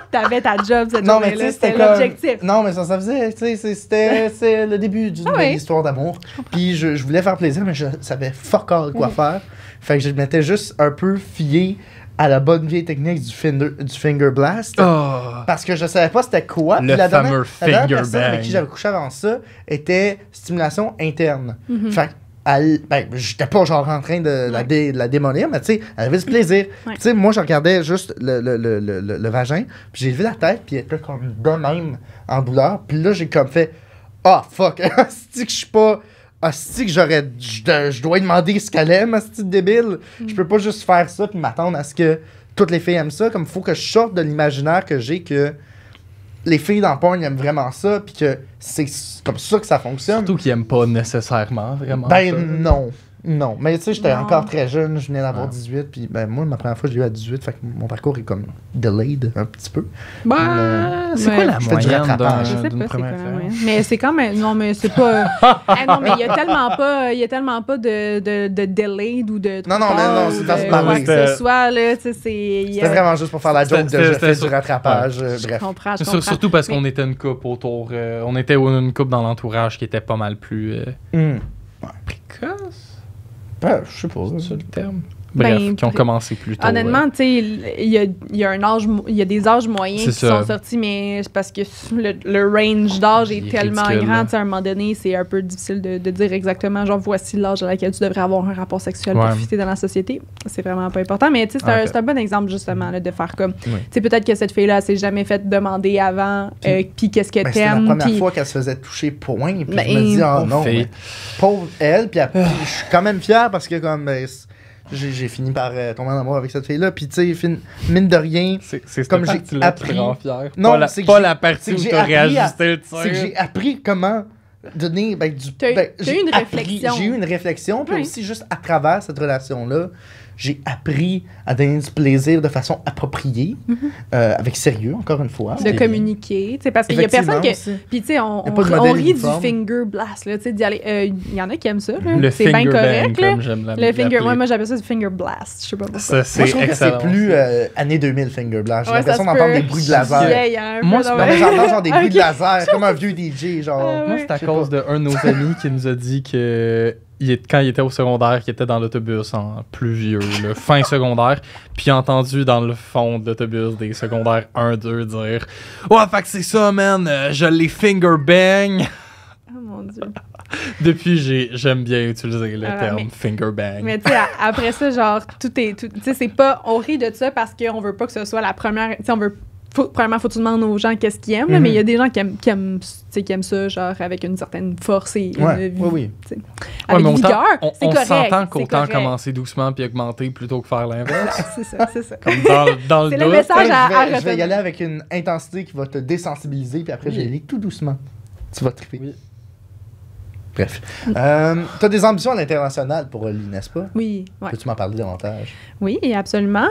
D: T'avais ta job cette
B: non, mais tu
D: journée-là.
B: sais, c'était
D: C'était
B: comme...
D: l'objectif.
B: Non, mais ça faisait, tu sais, c'était le début d'une
D: Ah
B: belle
D: oui.
B: histoire d'amour. Puis je voulais faire plaisir, mais je savais fuck all quoi faire. Fait que je m'étais juste un peu fié à la bonne vieille technique du finger blast. Parce que je savais pas c'était quoi.
A: Le
B: Puis la
A: fameux
B: dernière
A: finger
B: personne avec
A: bang.
B: qui j'avais couché avant ça était stimulation interne. Fait que j'étais pas genre en train de la démolir, mais tu sais, elle avait du plaisir.
D: Ouais.
B: Tu sais, moi, je regardais juste le vagin, puis j'ai vu la tête, puis elle était comme de même en douleur. Puis là, j'ai comme fait ah fuck, c'est que je suis pas. Asti que je dois lui demander ce qu'elle aime, asti de débile. Je peux pas juste faire ça puis m'attendre à ce que toutes les filles aiment ça. Comme faut que je sorte de l'imaginaire que j'ai que les filles dans le porn aiment vraiment ça puis que c'est comme ça que ça fonctionne.
A: surtout qu'ils aiment pas nécessairement vraiment.
B: Ben
A: ça.
B: non. Non, mais tu sais, j'étais
D: Non.
B: encore très jeune, je venais d'avoir
A: Ouais.
B: 18, puis ben, moi, ma première fois, je l'ai eu à 18, fait que mon parcours est comme delayed un petit peu.
A: C'est
D: Ouais.
A: quoi la
B: Je fais du
A: moyenne
B: rattrapage.
D: Je sais
A: d'une
D: pas c'est quoi
A: première
D: la
A: expérience?
D: moyenne. Mais c'est quand même. Non, mais c'est pas. Non, mais il y a tellement pas de delayed ou de.
B: Non, non, mais non, c'est dans ce
D: quoi
B: parler.
D: que ce soit, là. Tu sais, c'est.
B: C'était vraiment juste pour faire la joke de
A: C'était-
B: je
A: c'était
B: fais
A: sur-
B: du rattrapage,
D: Je
B: bref.
D: comprends, je
A: C'est
D: comprends.
A: surtout parce
D: Mais-
A: qu'on était une couple autour. On était une couple dans l'entourage qui était pas mal plus précoce.
B: Je sais pas.
A: C'est le terme.
D: Ben,
A: Bref, qui ont commencé plus tôt.
D: Honnêtement, tu sais, il y a un âge, il y a des âges moyens
A: C'est
D: qui
A: ça.
D: sont sortis, mais c'est parce que le range d'âge est
A: Il est
D: tellement
A: ridicule,
D: grand,
A: là.
D: tu sais, à un moment donné, c'est un peu difficile de dire exactement, genre, voici l'âge à laquelle tu devrais avoir un rapport sexuel pour
A: Ouais.
D: fitter dans la société. C'est vraiment pas important, mais tu sais,
A: Ok.
D: c'est un bon exemple, justement, là, de faire comme,
B: Oui.
D: tu sais, peut-être que cette fille-là, elle s'est jamais fait demander avant, puis qu'est-ce que
B: Ben, c'était la
D: t'aimes,
B: première
D: puis...
B: fois qu'elle se faisait toucher point, puis
D: Ben,
B: je me dis, oh
A: pauvre
B: non,
A: fille.
B: mais pauvre elle, puis je suis quand même fier parce que comme ben, j'ai fini par tomber en amour avec cette fille-là, puis tu sais, mine de rien,
A: C'est
B: comme
A: cette
B: j'ai
A: partie-là qui te
B: appris-
A: rend fier.
B: Non,
A: pas la,
B: c'est que
A: pas
B: j'ai-
A: la partie
B: c'est
A: où
B: que j'ai
A: t'as
B: appris à-
A: réajusté le tir.
B: c'est que j'ai appris comment donner du...
D: T'as eu
B: j'ai
D: une
B: appris-
D: réflexion.
B: J'ai eu une réflexion, puis
D: Oui.
B: aussi juste à travers cette relation-là, j'ai appris à donner du plaisir de façon appropriée, avec sérieux, encore une fois.
D: de communiquer, tu sais, parce qu'il y a personne qui...
B: Effectivement, aussi.
D: Puis, tu sais, on
B: Y a pas de
D: on
B: modèle
D: rit
B: uniforme.
D: du finger blast, là, tu sais, d'y aller... Il y en a qui aiment ça, là.
A: Le
D: C'est bien
A: finger
D: correct,
A: bang,
D: là.
A: comme j'aime la
D: Le finger...
A: l'appeler.
D: Ouais, moi, j'appelle ça du finger blast. Je sais pas pourquoi.
A: Ça,
B: Moi,
A: c'est
B: je trouve que
A: excellent.
B: c'est plus années 2000 Finger Blast. J'ai
D: Ouais,
B: l'impression
D: ça se
B: d'entendre
D: peut.
B: des bruits de laser.
D: Vieille, hein, un
A: Moi,
D: peu,
A: c'est-
D: non,
B: Non, mais j'entends genre des bruits de
D: Ok.
B: laser, comme un vieux DJ, genre.
D: Ah,
A: Moi,
D: ouais.
A: c'est à
B: Je sais
A: cause
B: pas.
A: d'un de nos amis qui nous a dit que quand il était au secondaire, qu'il était dans l'autobus en plus vieux, le fin secondaire, puis il a entendu dans le fond de l'autobus des secondaires 1-2 dire « Ouais, fait que c'est ça, man, je les finger bang!
D: Oh mon Dieu. »
A: Depuis, j'aime bien utiliser le
D: Ah,
A: terme
D: mais-
A: finger bang.
D: Mais tu sais, après ça, genre, tu sais, c'est pas... On rit de ça parce qu'on veut pas que ce soit la première... Tu sais, on veut... Premièrement, faut que tu demandes aux gens qu'est-ce qu'ils aiment, là, mais il y a des gens qui aiment ça, genre, avec une certaine force et
B: Ouais,
D: une
B: oui.
D: tu sais,
A: Ouais,
D: avec
A: mais autant-
D: vigueur.
A: on
D: C'est correct,
A: s'entend
D: c'est
A: qu'autant
D: correct.
A: commencer doucement puis augmenter plutôt que faire l'inverse.
D: C'est ça, c'est ça.
A: Comme dans le
D: C'est le
A: doute.
D: message
B: Fait que
D: à
B: je vais y
D: retenir.
B: aller avec une intensité qui va te désensibiliser, puis après, je vais y aller tout doucement. Tu vas triper.
A: Oui.
B: Bref. T'as des ambitions à l'international pour Oli, n'est-ce pas?
D: Oui, ouais.
B: Peux-tu m'en parler davantage?
D: Oui, absolument.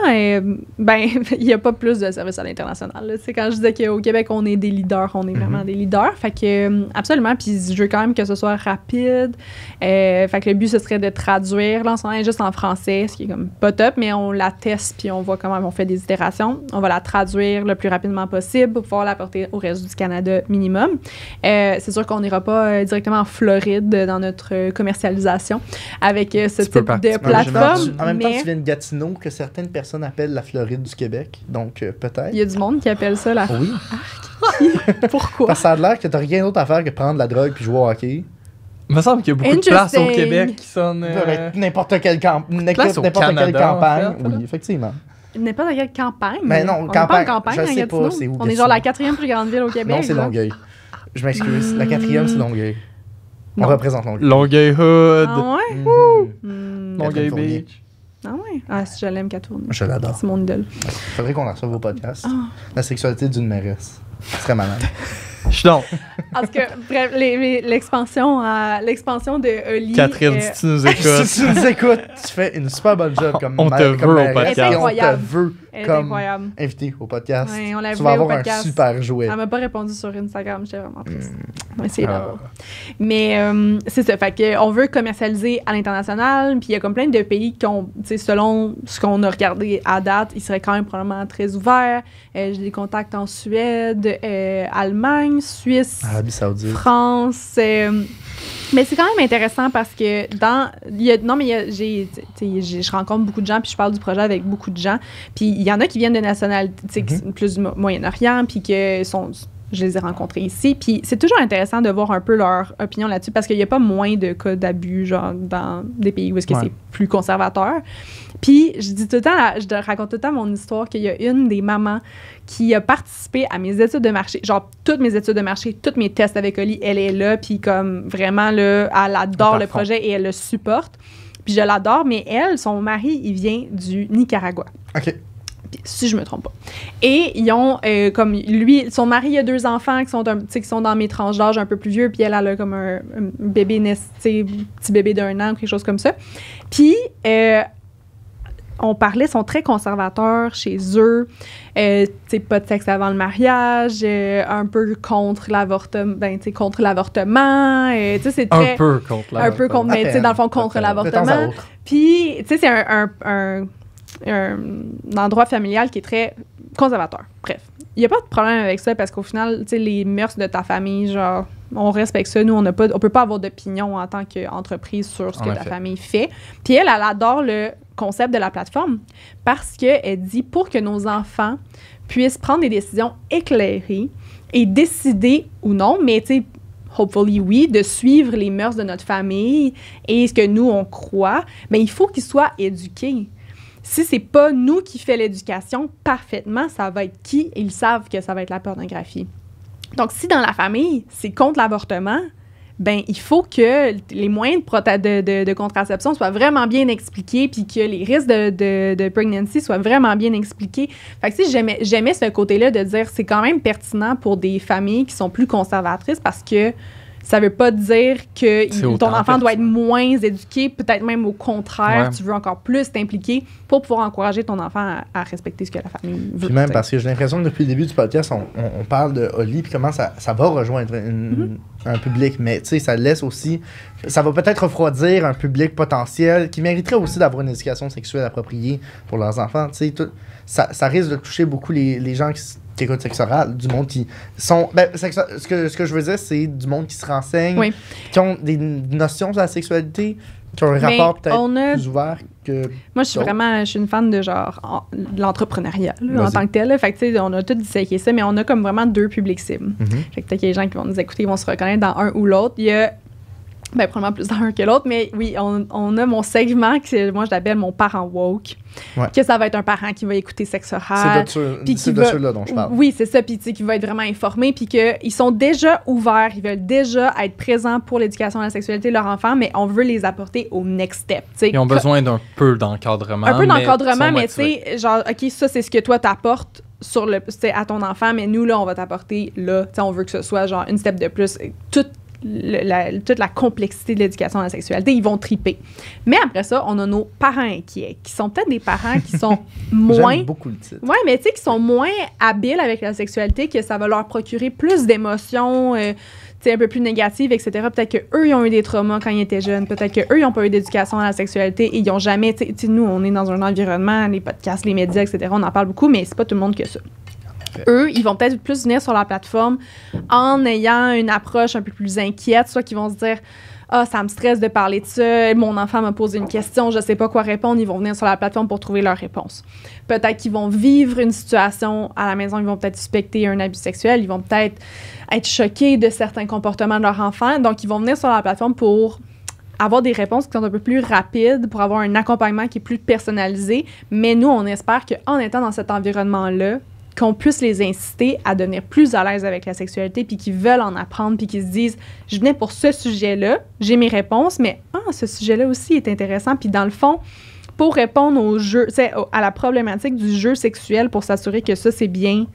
D: Ben, il n'y a pas plus de services à l'international. Là. Tu sais, quand je disais qu'au Québec, on est des leaders, on est vraiment des leaders. Fait que, absolument. Puis je veux quand même que ce soit rapide. Fait que le but, ce serait de traduire. Là, en ce moment, elle est juste en français, ce qui est comme pas top, mais on la teste puis on voit comment on fait des itérations. On va la traduire le plus rapidement possible pour pouvoir la porter au reste du Canada minimum. C'est sûr qu'on n'ira pas directement en Floride dans notre commercialisation avec ce
A: Tu peux
D: type
A: participer,
D: de plateforme.
B: En même temps,
D: mais
B: tu viens de Gatineau, que certaines personnes appellent la Floride du Québec. Donc, peut-être.
D: il y a du monde qui appelle ça la...
B: Oui.
D: Pourquoi?
B: Parce que ça a l'air que t'as rien d'autre à faire que prendre de la drogue puis jouer au hockey.
A: Il me semble qu'il y a beaucoup de places au
D: Interesting.
A: Québec qui sonnent.
B: Avec n'importe quelle,
A: Place au
B: n'importe quelle
A: Canada, en
B: campagne.
A: fait, là.
B: Oui, effectivement.
D: N'importe quelle campagne.
B: Mais non,
D: on n'est pas en
B: campagne,
D: campagne
B: je
D: à
B: sais
D: Gatineau.
B: pas c'est où,
D: On est genre la
B: Gatineau.
D: 4e plus grande ville au Québec.
B: Non, c'est
D: là.
B: Longueuil. Je m'excuse. La 4e, c'est Longueuil. On
D: Non.
B: représente Longueuil.
A: Longueuil Hood.
D: Ah ouais?
B: Mhm.
A: Longueuil
B: Catherine Fournier.
A: Beach.
D: Ah ouais? Ah, si je l'aime, Catourne.
B: Je l'adore.
D: C'est mon idole.
B: Faudrait qu'on en reçoive vos podcasts.
D: Ah.
B: La sexualité d'une mairesse. Ce serait malade.
A: Je suis donc.
D: En tout cas, bref, l'expansion de Oli.
A: Catherine, si tu nous
B: Si
A: écoutes.
B: tu nous écoutes, tu fais une super bonne job comme
A: On te
B: maire-
A: veut
B: comme
A: au
B: mairesse,
A: podcast.
B: et on te
D: Incroyable.
B: veut
D: Elle est
B: comme
D: incroyable.
B: invité au podcast.
D: Ouais, on l'a
B: Tu
D: vu
B: vas
D: au
B: avoir un
D: podcast.
B: super jouet.
D: Elle m'a pas répondu sur Instagram, j'étais vraiment triste.
B: Hmm.
D: Ouais, c'est
A: Ah.
D: drôle. Mais c'est ça, fait que on veut commercialiser à l'international, puis il y a comme plein de pays qui ont, tu sais, selon ce qu'on a regardé à date, ils seraient quand même probablement très ouverts. J'ai des contacts en Suède, Allemagne, Suisse,
B: Arabie Saoudite.
D: France. Mais c'est quand même intéressant parce que je rencontre beaucoup de gens puis je parle du projet avec beaucoup de gens. Puis il y en a qui viennent de nationalités, tu sais, qui sont plus du Moyen-Orient puis je les ai rencontrés ici. Puis c'est toujours intéressant de voir un peu leur opinion là-dessus parce qu'il n'y a pas moins de cas d'abus genre dans des pays où est-ce que
A: Ouais.
D: c'est plus conservateur. Puis je dis tout le temps, je raconte tout le temps mon histoire qu'il y a une des mamans qui a participé à mes études de marché. Genre, toutes mes études de marché, tous mes tests avec Oli, elle est là. Puis comme vraiment, là, elle adore le projet et elle le supporte. Puis je l'adore, mais elle, son mari, il vient du Nicaragua.
B: OK.
D: Puis, si je me trompe pas. Et ils ont, comme lui, son mari a 2 enfants qui sont dans mes tranches d'âge un peu plus vieux, puis elle a comme un bébé petit bébé d'1 an ou quelque chose comme ça. Puis, on parlait, sont très conservateurs chez eux. Pas de sexe avant le mariage, un peu contre l'avortement. Contre l'avortement. C'est très...
A: Un peu contre l'avortement.
D: Un peu contre, mais dans le fond, contre l'avortement. Puis, c'est un endroit familial qui est très conservateur. Bref, il n'y a pas de problème avec ça parce qu'au final, les mœurs de ta famille, genre, on respecte ça. Nous, on peut pas avoir d'opinion en tant qu'entreprise sur ce que ta famille fait. Puis elle adore le concept de la plateforme parce qu'elle dit pour que nos enfants puissent prendre des décisions éclairées et décider ou non, mais hopefully oui, de suivre les mœurs de notre famille et ce que nous, on croit, mais il faut qu'ils soient éduqués. Si c'est pas nous qui fait l'éducation parfaitement, ça va être qui? Ils savent que ça va être la pornographie. Donc, si dans la famille, c'est contre l'avortement, ben il faut que les moyens de contraception soient vraiment bien expliqués puis que les risques de pregnancy soient vraiment bien expliqués. Fait que j'aimais ce côté-là de dire c'est quand même pertinent pour des familles qui sont plus conservatrices parce que ça veut pas dire que ton enfant doit être moins éduqué, peut-être même au contraire, tu veux encore plus t'impliquer pour pouvoir encourager ton enfant à respecter ce que la famille veut.
B: Puis même parce que j'ai l'impression que depuis le début du podcast, on parle de Oli puis comment ça va rejoindre un public, mais tu sais, ça laisse aussi... Ça va peut-être refroidir un public potentiel qui mériterait aussi d'avoir une éducation sexuelle appropriée pour leurs enfants. Tu sais, ça risque de toucher beaucoup les gens qui écoutent Sexe Oral, du monde qui sont... ce que je veux dire, c'est du monde qui se renseigne, qui ont des notions de la sexualité, qui ont un rapport peut-être plus ouvert que...
D: Moi, je suis une fan de genre de l'entrepreneuriat en tant que tel. Là. Fait que, tu sais, on a tout disséqué ça, mais on a comme vraiment 2 publics cibles. Fait que peut-être qu'il y a des gens qui vont nous écouter, ils vont se reconnaître dans un ou l'autre. Il y a probablement plus dans un que l'autre, mais oui, on a mon segment que moi, je l'appelle mon parent woke. Que ça va être un parent qui va écouter Sexe Oral.
B: C'est de ceux-là dont je parle.
D: Oui, c'est ça, puis qui va être vraiment informé, puis qu'ils sont déjà ouverts, ils veulent déjà être présents pour l'éducation à la sexualité de leur enfant, mais on veut les apporter au next step. T'sais.
A: Ils ont besoin d'un peu d'encadrement.
D: Un peu d'encadrement, mais tu sais, genre, OK, ça, c'est ce que toi t'apportes à ton enfant, mais nous, là, on va t'apporter là. On veut que ce soit genre une step de plus. Toute la complexité de l'éducation à la sexualité, ils vont triper. Mais après ça, on a nos parents inquiets, qui sont peut-être des parents qui sont moins...
B: J'aime beaucoup le titre.
D: Oui, mais tu sais, qui sont moins habiles avec la sexualité, que ça va leur procurer plus d'émotions, un peu plus négatives, etc. Peut-être qu'eux, ils ont eu des traumas quand ils étaient jeunes. Peut-être qu'eux, ils n'ont pas eu d'éducation à la sexualité et ils n'ont jamais... Tu sais, nous, on est dans un environnement, les podcasts, les médias, etc. On en parle beaucoup, mais c'est pas tout le monde que ça. Eux, ils vont peut-être plus venir sur la plateforme en ayant une approche un peu plus inquiète, soit qu'ils vont se dire « Ah, ça me stresse de parler de ça, mon enfant m'a posé une question, je sais pas quoi répondre », ils vont venir sur la plateforme pour trouver leur réponse. Peut-être qu'ils vont vivre une situation à la maison, ils vont peut-être suspecter un abus sexuel, ils vont peut-être être choqués de certains comportements de leur enfant, donc ils vont venir sur la plateforme pour avoir des réponses qui sont un peu plus rapides, pour avoir un accompagnement qui est plus personnalisé, mais nous, on espère qu'en étant dans cet environnement-là, qu'on puisse les inciter à devenir plus à l'aise avec la sexualité, puis qu'ils veulent en apprendre, puis qu'ils se disent « Je venais pour ce sujet-là, j'ai mes réponses, mais ce sujet-là aussi est intéressant. » Puis dans le fond, pour répondre au jeu, à la problématique du jeu sexuel, pour s'assurer que ça, c'est bien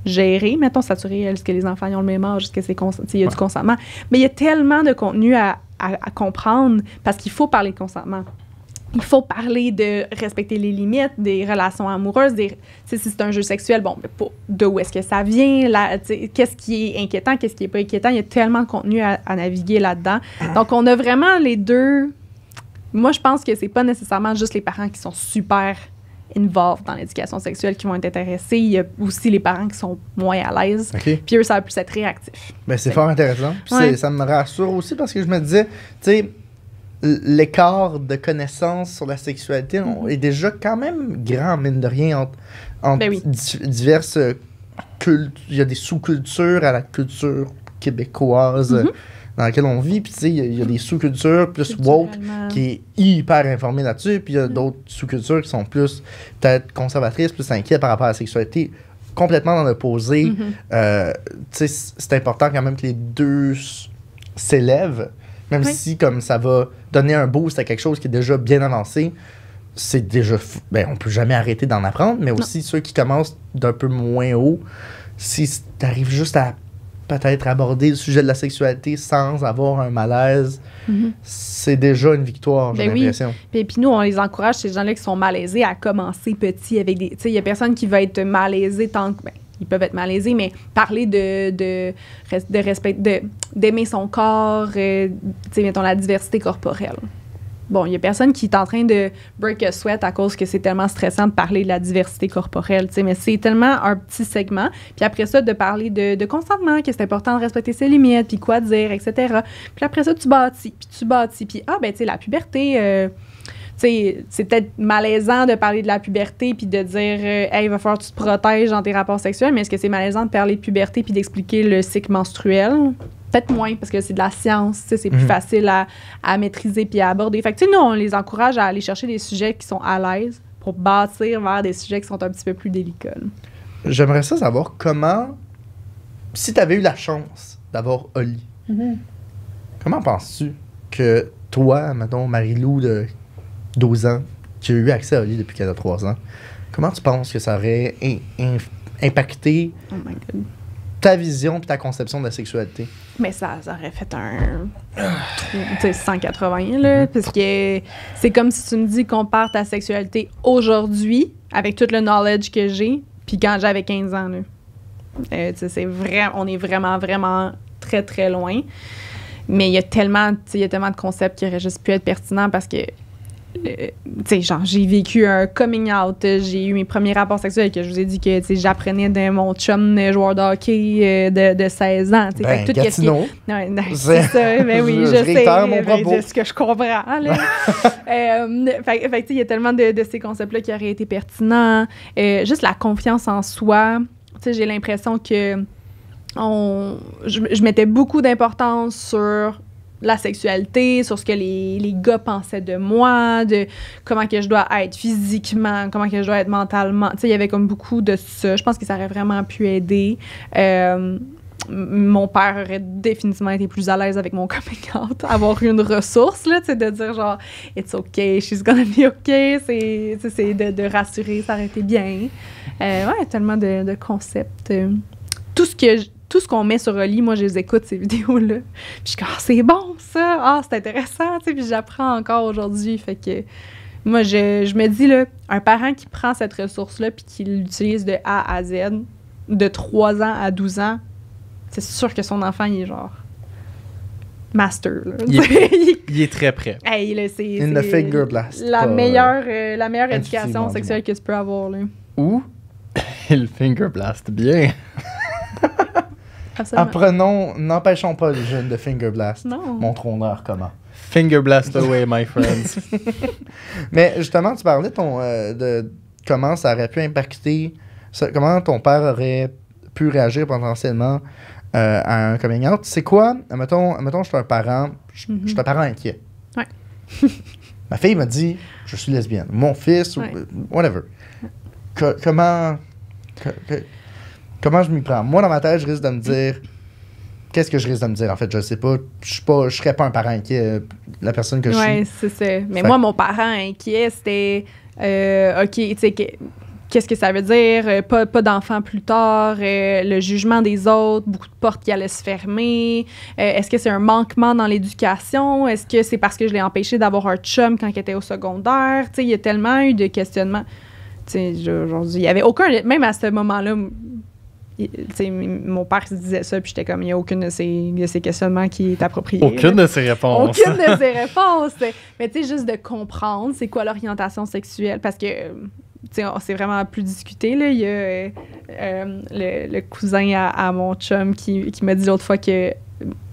D: géré, mettons, s'assurer est-ce que les enfants ont le même âge, est-ce qu'il y a du consentement. Mais il y a tellement de contenu à comprendre, parce qu'il faut parler de consentement. Il faut parler de respecter les limites des relations amoureuses. Si c'est un jeu sexuel, de où est-ce que ça vient? Qu'est-ce qui est inquiétant? Qu'est-ce qui n'est pas inquiétant? Il y a tellement de contenu à naviguer là-dedans. Donc, on a vraiment les deux. Moi, je pense que c'est pas nécessairement juste les parents qui sont super involved dans l'éducation sexuelle qui vont être intéressés. Il y a aussi les parents qui sont moins à l'aise. Puis eux, ça va plus être réactif.
B: Ben, c'est fort intéressant. Puis ça me rassure aussi parce que je me disais, tu sais, l'écart de connaissances sur la sexualité est déjà quand même grand, mine de rien, entre diverses cultures. Il y a des sous-cultures à la culture québécoise dans laquelle on vit. Puis, tu sais, il y a des sous-cultures plus woke qui est hyper informée là-dessus. Puis, il y a d'autres sous-cultures qui sont plus, peut-être, conservatrices, plus inquiètes par rapport à la sexualité, complètement dans l'opposé. Tu sais, c'est important quand même que les deux s'élèvent. Même si comme ça va donner un boost à quelque chose qui est déjà bien avancé, c'est déjà... Ben, on peut jamais arrêter d'en apprendre, mais aussi ceux qui commencent d'un peu moins haut, si t'arrives juste à peut-être aborder le sujet de la sexualité sans avoir un malaise, c'est déjà une victoire, j'ai
D: Ben oui.
B: l'impression.
D: Puis nous, on les encourage, ces gens-là qui sont malaisés, à commencer petit avec des... Tu sais, il y a personne qui va être malaisé tant que... Ben, ils peuvent être malaisés, mais parler de respect, d'aimer son corps, tu sais, mettons, la diversité corporelle. Bon, il y a personne qui est en train de break a sweat à cause que c'est tellement stressant de parler de la diversité corporelle, tu sais, mais c'est tellement un petit segment. Puis après ça, de parler de consentement, que c'est important de respecter ses limites, puis quoi dire, etc. Puis après ça, tu bâtis. Puis ben, tu sais, la puberté... tu sais, c'est peut-être malaisant de parler de la puberté puis de dire hey, il va falloir que tu te protèges dans tes rapports sexuels, mais est-ce que c'est malaisant de parler de puberté puis d'expliquer le cycle menstruel? Peut-être moins, parce que c'est de la science, tu sais, c'est plus facile à maîtriser puis à aborder. Fait que, tu sais, nous, on les encourage à aller chercher des sujets qui sont à l'aise pour bâtir vers des sujets qui sont un petit peu plus délicats.
B: J'aimerais ça savoir comment, si tu avais eu la chance d'avoir Oli, comment penses-tu que toi, mettons, Marie-Lou de 12 ans, qui a eu accès à Oli depuis qu'elle a 3 ans, comment tu penses que ça aurait impacté
D: Oh my God.
B: ta vision et ta conception de la sexualité?
D: Mais ça aurait fait un 180, là, parce que c'est comme si tu me dis qu'on compare ta sexualité aujourd'hui, avec tout le knowledge que j'ai, puis quand j'avais 15 ans, là. On est vraiment, vraiment très, très loin. Mais il y a tellement de concepts qui auraient juste pu être pertinents parce que genre, j'ai vécu un coming out, j'ai eu mes premiers rapports sexuels que je vous ai dit que j'apprenais de mon chum joueur de hockey de 16 ans.
B: Ben,
D: tout
B: Gatineau.
D: C'est ça, mais oui, je sais,
B: réitère mon propos.
D: de ce que je comprends. Là. Fait il y a tellement de ces concepts-là qui auraient été pertinents. Juste la confiance en soi. J'ai l'impression que je mettais beaucoup d'importance sur la sexualité, sur ce que les gars pensaient de moi, de comment que je dois être physiquement, comment que je dois être mentalement. Il y avait comme beaucoup de ça. Je pense que ça aurait vraiment pu aider. Mon père aurait définitivement été plus à l'aise avec mon coming out, avoir une ressource, là, de dire genre « It's okay, she's gonna be okay », c'est de rassurer, ça aurait été bien. Ouais, tellement de concepts. Tout ce qu'on met sur Oli, moi, je les écoute, ces vidéos-là. Puis je suis comme, c'est bon, ça! Ah, c'est intéressant, tu sais, puis j'apprends encore aujourd'hui. Fait que moi, je me dis, là, un parent qui prend cette ressource-là puis qui l'utilise de A à Z, de 3 ans à 12 ans, c'est sûr que son enfant, il est genre master, là.
A: Il est très prêt.
D: Hey, là, c'est
B: In the finger blast.
D: la meilleure éducation
B: intuitivement,
D: sexuelle que tu peux avoir, là.
A: Ou il finger blast bien.
D: Absolument.
B: N'empêchons pas les jeunes de finger blast.
D: Non.
B: Montrons-leur comment.
A: Finger blast away, my friends.
B: Mais justement, tu parlais de comment ça aurait pu impacter, comment ton père aurait pu réagir potentiellement à un coming out. C'est quoi, mettons, je suis un parent, je suis un parent inquiet.
D: Ouais.
B: Ma fille m'a dit, je suis lesbienne. Mon fils,
D: Ouais.
B: whatever. Comment je m'y prends? Moi, dans ma tête, je risque de me dire... Qu'est-ce que je risque de me dire? En fait, je sais pas. Je serais pas un parent inquiet, la personne que je suis.
D: Oui, c'est ça. Mais
B: Fait-
D: moi, mon parent inquiet, c'était... OK, tu sais, qu'est-ce que ça veut dire? Pas d'enfants plus tard, le jugement des autres, beaucoup de portes qui allaient se fermer. Est-ce que c'est un manquement dans l'éducation? Est-ce que c'est parce que je l'ai empêché d'avoir un chum quand il était au secondaire? Tu sais, il y a tellement eu de questionnements. Tu sais, aujourd'hui, il y avait aucun... Même à ce moment-là... mon père se disait ça, puis j'étais comme, il n'y a aucune de ces questionnements qui est approprié.
A: Aucune
D: là.
A: de ses réponses.
D: Aucune de ces réponses. Mais tu sais, juste de comprendre c'est quoi l'orientation sexuelle, parce que, tu sais, c'est vraiment plus discuté, là. Il y a le cousin à mon chum qui m'a dit l'autre fois que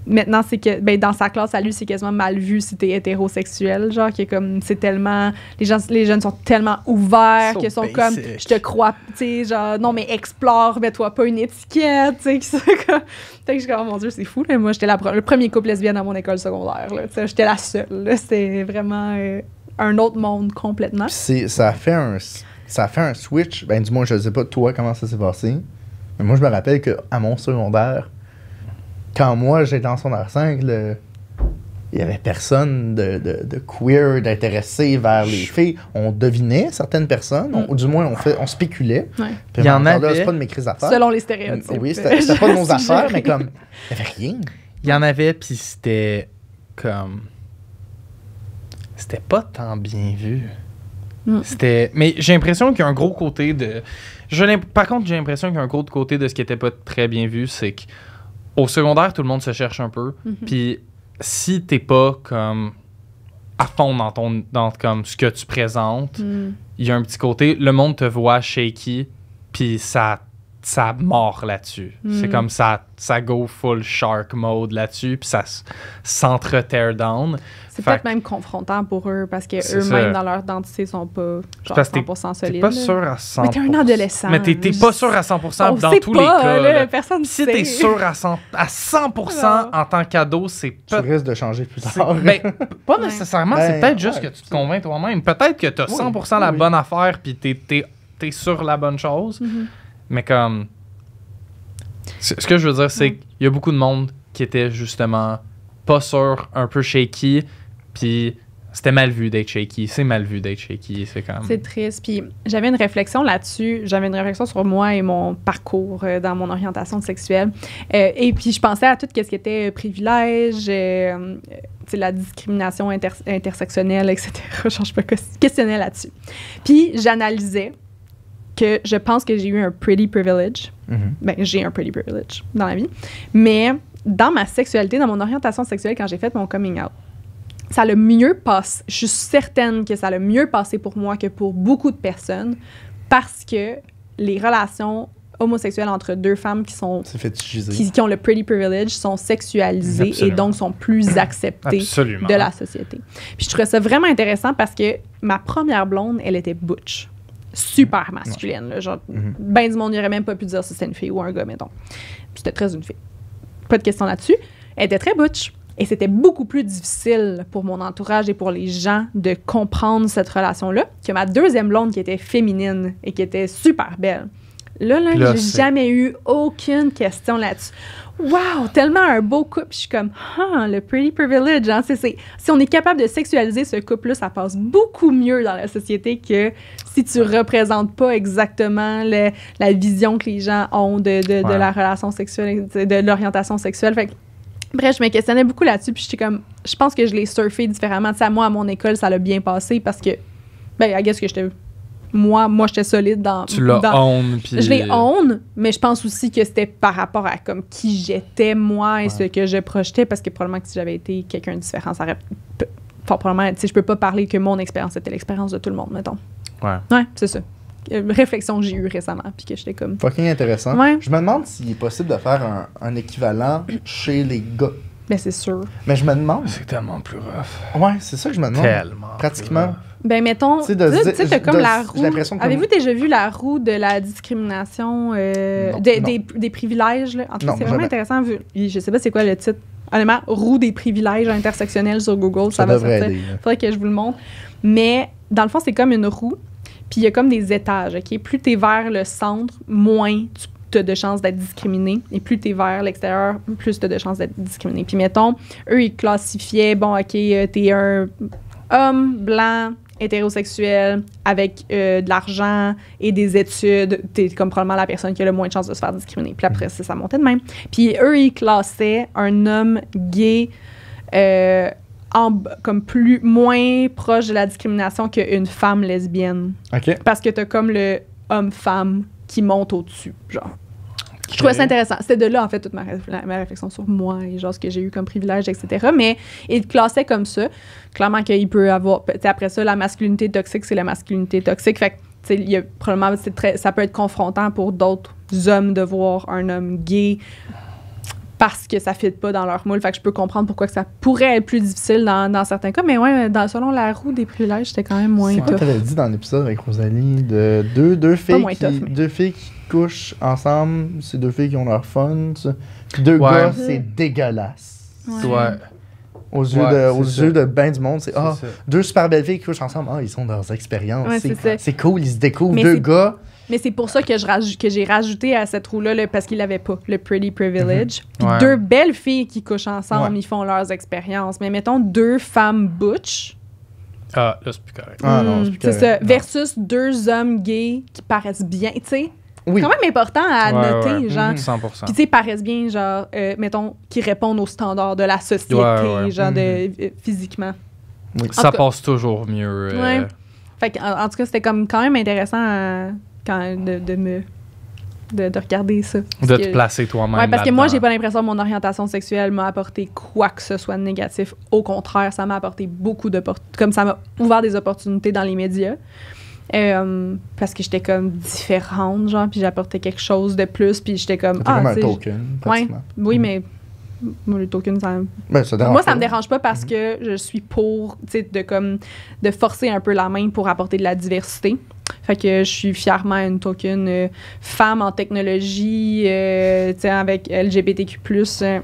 D: maintenant, c'est que dans sa classe, à lui, c'est quasiment mal vu si t'es hétérosexuel. Genre, que comme, c'est tellement... Les jeunes sont tellement ouverts
A: So
D: qu'ils sont
A: basic.
D: comme, je te crois, tu sais, genre, non, mais explore, mets-toi pas une étiquette, tu sais, que ça, comme... Fait que je suis comme, oh mon Dieu, c'est fou, là. Moi, j'étais le premier couple lesbienne à mon école secondaire, là. Tu sais, j'étais la seule, là. C'était vraiment un autre monde complètement.
B: Puis ça a fait un switch. Ben, du moins, je sais pas, toi, comment ça s'est passé. Mais moi, je me rappelle qu'à mon secondaire, quand moi, j'étais en secondaire 5, il y avait personne de queer, d'intéressé vers les filles. On devinait certaines personnes, ou du moins on spéculait.
D: Ouais.
B: Puis
A: Il y en
B: encore là,
A: avait-
B: c'est pas de mes crises affaires.
D: Selon les stéréotypes.
B: Oui, c'était pas de nos
D: Je
B: affaires,
D: dirais.
B: mais comme, il n'y avait rien.
A: Il y en avait, puis c'était comme... C'était pas tant bien vu.
D: Mm.
A: C'était... Mais j'ai l'impression qu'il y a un gros côté de... Par contre, j'ai l'impression qu'il y a un gros côté de ce qui était pas très bien vu, c'est qu'au secondaire, tout le monde se cherche un peu.
D: Mhm.
A: Puis si t'es pas comme à fond dans comme ce que tu présentes,
D: Mm.
A: il y a un petit côté, le monde te voit shaky, puis ça mord là-dessus. C'est comme ça go full shark mode là-dessus, puis ça s'entre-tear down.
D: C'est
A: Fait
D: peut-être
A: que-
D: même confrontant pour eux parce que
A: C'est
D: eux-mêmes,
A: ça.
D: dans leur identité, sont pas genre,
A: Parce que
D: 100%
A: T'es
D: solides.
A: pas
D: là.
A: sûr à 100%.
D: Mais t'es un adolescent.
A: Mais t'es pas sûr à 100%
D: On
A: dans
D: sait
A: tous
D: pas,
A: les cas.
D: là,
A: là.
D: personne
A: Si
D: sait.
A: t'es sûr à 100% en tant qu'ado, c'est
B: Tu
A: peut
B: risques de changer plus tard.
A: ben, pas
D: Ouais.
A: nécessairement,
B: Ben,
A: c'est peut-être juste
B: ouais,
A: que tu te convaincs toi-même. Peut-être que t'as
B: Oui,
A: 100% la
B: oui.
A: bonne affaire puis t'es sur la bonne chose.
D: Mhm.
A: Mais comme... Ce que je veux dire, c'est qu'il y a beaucoup de monde qui était justement pas sûr, un peu shaky, puis c'était mal vu d'être shaky. C'est mal vu d'être shaky, c'est comme...
D: C'est triste. Puis j'avais une réflexion là-dessus. J'avais une réflexion sur moi et mon parcours dans mon orientation sexuelle. Et puis je pensais à tout ce qui était privilège, tu sais, la discrimination intersectionnelle, etc. Genre, je me questionnais là-dessus. Puis j'analysais que je pense que j'ai eu un pretty privilege.
B: Mhm.
D: Ben, j'ai un pretty privilege dans la vie. Mais dans ma sexualité, dans mon orientation sexuelle, quand j'ai fait mon coming out, ça l'a mieux passé. Je suis certaine que ça l'a mieux passé pour moi que pour beaucoup de personnes parce que les relations homosexuelles entre deux femmes qui sont
B: C'est fétichisé.
D: qui ont le pretty privilege sont sexualisées
A: Absolument.
D: et donc sont plus acceptées
A: Absolument.
D: de la société. Puis je trouvais ça vraiment intéressant parce que ma première blonde, elle était butch. Super masculine. Là, genre, ben du monde n'aurait même pas pu dire si c'était une fille ou un gars, mettons. Puis c'était très une fille. Pas de question là-dessus. Elle était très butch. Et c'était beaucoup plus difficile pour mon entourage et pour les gens de comprendre cette relation-là que ma deuxième blonde qui était féminine et qui était super belle. Là,
A: Puis là,
D: j'ai
A: c'est-
D: jamais eu aucune question là-dessus. Wow, tellement un beau couple. Je suis comme, le pretty privilege. Hein? Si on est capable de sexualiser ce couple-là, ça passe beaucoup mieux dans la société que si tu représentes pas exactement la vision que les gens ont de
A: Ouais.
D: la relation sexuelle, de l'orientation sexuelle. Fait que, bref, je me questionnais beaucoup là-dessus. Puis j'étais comme, je pense que je l'ai surfé différemment. Tu sais, moi, à mon école, ça l'a bien passé parce que, ben, I guess que j'étais. Moi, j'étais solide dans.
A: Tu l'as
D: dans-
A: own, puis...
D: je l'ai own, mais je pense aussi que c'était par rapport à comme qui j'étais moi et ce que je projetais, parce que probablement que si j'avais été quelqu'un de différent, ça aurait fort probablement, tu sais, je peux pas parler que mon expérience était l'expérience de tout le monde, mettons.
A: Ouais.
D: Ouais, c'est ça. Réflexion que j'ai eue récemment, puis que j'étais comme...
B: Fucking intéressant.
D: Ouais.
B: Je me demande s'il est possible de faire un équivalent chez les gars.
D: Ben c'est sûr.
B: Mais je me demande.
A: C'est tellement plus rough.
B: Ouais, c'est ça que je me demande.
A: Tellement.
B: Pratiquement.
D: Ben mettons,
B: Tu sais,
D: tu
B: de-
D: sais, t'as
B: de-
D: comme
B: de-
D: la
B: j'ai
D: roue...
B: l'impression que-
D: Avez-vous déjà vu la roue de la discrimination,
B: Non,
D: des,
B: non.
D: des privilèges, là? En tout cas,
B: Non,
D: c'est vraiment
B: jamais.
D: intéressant. Je sais pas c'est quoi le titre. Honnêtement, roue des privilèges intersectionnels sur Google, ça,
B: Ça
D: va
B: devrait
D: sortir.
B: aider. là.
D: Faudrait que je vous le montre. Mais dans le fond, c'est comme une roue. Puis il y a comme des étages, OK? Plus t'es vers le centre, moins tu as de chances d'être discriminé. Et plus t'es vers l'extérieur, plus t'as de chances d'être discriminé. Puis mettons, eux, ils classifiaient, bon, OK, t'es un homme blanc, hétérosexuel, avec de l'argent et des études. T'es comme probablement la personne qui a le moins de chances de se faire discriminer. Puis après, ça montait de même. Puis eux, ils classaient un homme gay... comme moins proche de la discrimination qu'une femme lesbienne.
B: OK.
D: Parce que t'as comme le homme-femme qui monte au-dessus, genre. Je trouvais ça intéressant. C'était de là, en fait, toute ma réflexion sur moi et genre ce que j'ai eu comme privilège, etc. Mais il te classait comme ça. Clairement qu'il peut avoir... tu sais, après ça, la masculinité toxique, c'est la masculinité toxique. Fait que, tu sais, il y a probablement... ça peut être confrontant pour d'autres hommes de voir un homme gay parce que ça ne fit pas dans leur moule. Fait que je peux comprendre pourquoi que ça pourrait être plus difficile dans certains cas. Mais ouais, selon la roue des privilèges, c'était quand même moins
B: C'est quoi
D: tough.
B: t'avais dit dans l'épisode avec Rosalie de deux filles
D: moins tough, mais-
B: deux filles qui couchent ensemble, c'est deux filles qui ont leur fun, ça. Puis deux
A: Ouais.
B: gars, c'est dégueulasse.
A: Ouais.
B: Aux yeux
A: Ouais,
B: de
A: c'est
B: aux
A: ça.
B: yeux de ben du monde, c'est
A: C'est ça.
B: deux super belles filles qui couchent ensemble, ils sont dans leurs expériences.
D: Ouais, c'est ça.
B: C'est cool, ils se découvrent.
D: Mais
B: Deux
D: c'est-
B: gars,
D: Mais c'est pour ça que j'ai rajouté à cette roue-là, parce qu'il l'avait pas, le Pretty Privilege. Puis
A: Ouais.
D: 2 belles filles qui couchent ensemble,
B: Ouais.
D: ils font leurs expériences. Mais mettons 2 femmes butch.
A: Ah, là, c'est plus correct.
B: Ah non, c'est plus
D: c'est ça.
B: correct. Non.
D: Versus 2 hommes gays qui paraissent bien. Tu sais,
B: Oui.
D: quand même important à
A: Ouais,
D: noter,
A: ouais.
D: genre.
A: 100%.
D: Puis tu sais, paraissent bien, genre, mettons, qui répondent aux standards de la société,
A: Ouais.
D: genre, physiquement.
A: Ça
D: En tout cas-
A: passe toujours mieux.
D: Ouais. Fait que, en tout cas, c'était comme quand même intéressant de regarder ça.
A: De
D: Parce
A: te
D: que-
A: placer toi-même.
D: Ouais, parce que moi,
A: là-dedans.
D: j'ai pas l'impression que mon orientation sexuelle m'a apporté quoi que ce soit de négatif. Au contraire, ça m'a apporté beaucoup d'opportunités. Comme ça m'a ouvert des opportunités dans les médias. Parce que j'étais comme différente, genre, puis j'apportais quelque chose de plus, puis j'étais comme.
B: C'était comme un
D: tu sais,
B: token, pratiquement.
D: oui, mais. Moi, le token, ça
B: Ben, ça dérange
D: moi, ça
B: pas.
D: me dérange pas parce que je suis pour, tu sais, de forcer un peu la main pour apporter de la diversité. Fait que je suis fièrement une token femme en technologie, tu sais, avec LGBTQ+. Je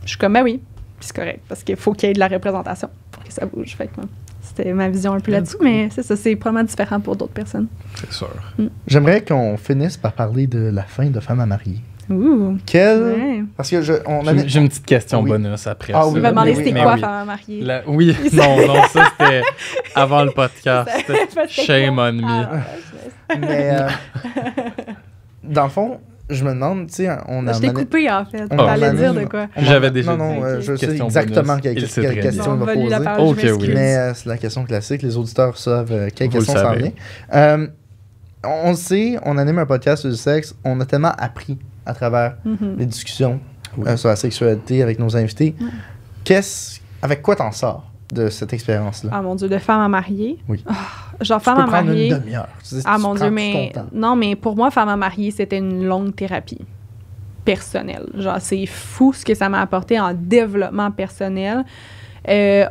D: suis comme, ben oui, puis c'est correct, parce qu'il faut qu'il y ait de la représentation pour que ça bouge. Fait que c'était ma vision un peu là-dessus, mais c'est ça, c'est probablement différent pour d'autres personnes.
A: C'est sûr.
B: J'aimerais qu'on finisse par parler de la fin de Femme à marier.
D: Ouh!
B: Quelle...
D: Ouais.
B: Parce que
A: J'ai une petite question
B: Oui.
A: bonus après
B: Ah
A: ça.
B: oui,
D: Il m'a demandé
B: oui,
D: c'était
B: mais
D: quoi,
A: oui.
D: femme à marier.
A: Oui, non, ça c'était avant le podcast.
D: C'était
A: Shame
D: quoi?
A: on me.
D: Ah, ouais,
B: Mais dans le fond, je me demande, tu sais, on a
D: je t'ai
B: amené-
D: coupé, en fait.
B: on
D: T'allais
B: a
D: dire
B: amené-
D: de quoi?
B: on m'a-
A: J'avais déjà
B: Non,
A: dit.
B: je sais
A: Question
B: exactement
A: bonus.
B: quelle
A: Il sait très bien.
B: question il
D: On
B: va
D: va lui la
B: poser.
D: parole, je
A: Ok, oui.
D: m'excuse.
B: Mais c'est la question classique. Les auditeurs savent quelle
A: Vous le
B: question s'en
A: savez.
B: vient. On le sait, on anime un podcast sur le sexe. On a tellement appris à travers
D: Mhm.
B: les discussions
A: Oui.
B: sur la sexualité avec nos invités. Avec quoi t'en sors de cette expérience-là?
D: Ah mon Dieu, de femme à marier.
B: Oui.
D: Genre
B: Tu
D: femme
B: peux
D: à
B: prendre
D: marier.
B: une demi-heure.
D: Ah
B: Tu
D: mon
B: prends
D: Dieu,
B: tout
D: mais
B: ton temps.
D: non, mais pour moi, femme à marier, c'était une longue thérapie personnelle. Genre, c'est fou ce que ça m'a apporté en développement personnel.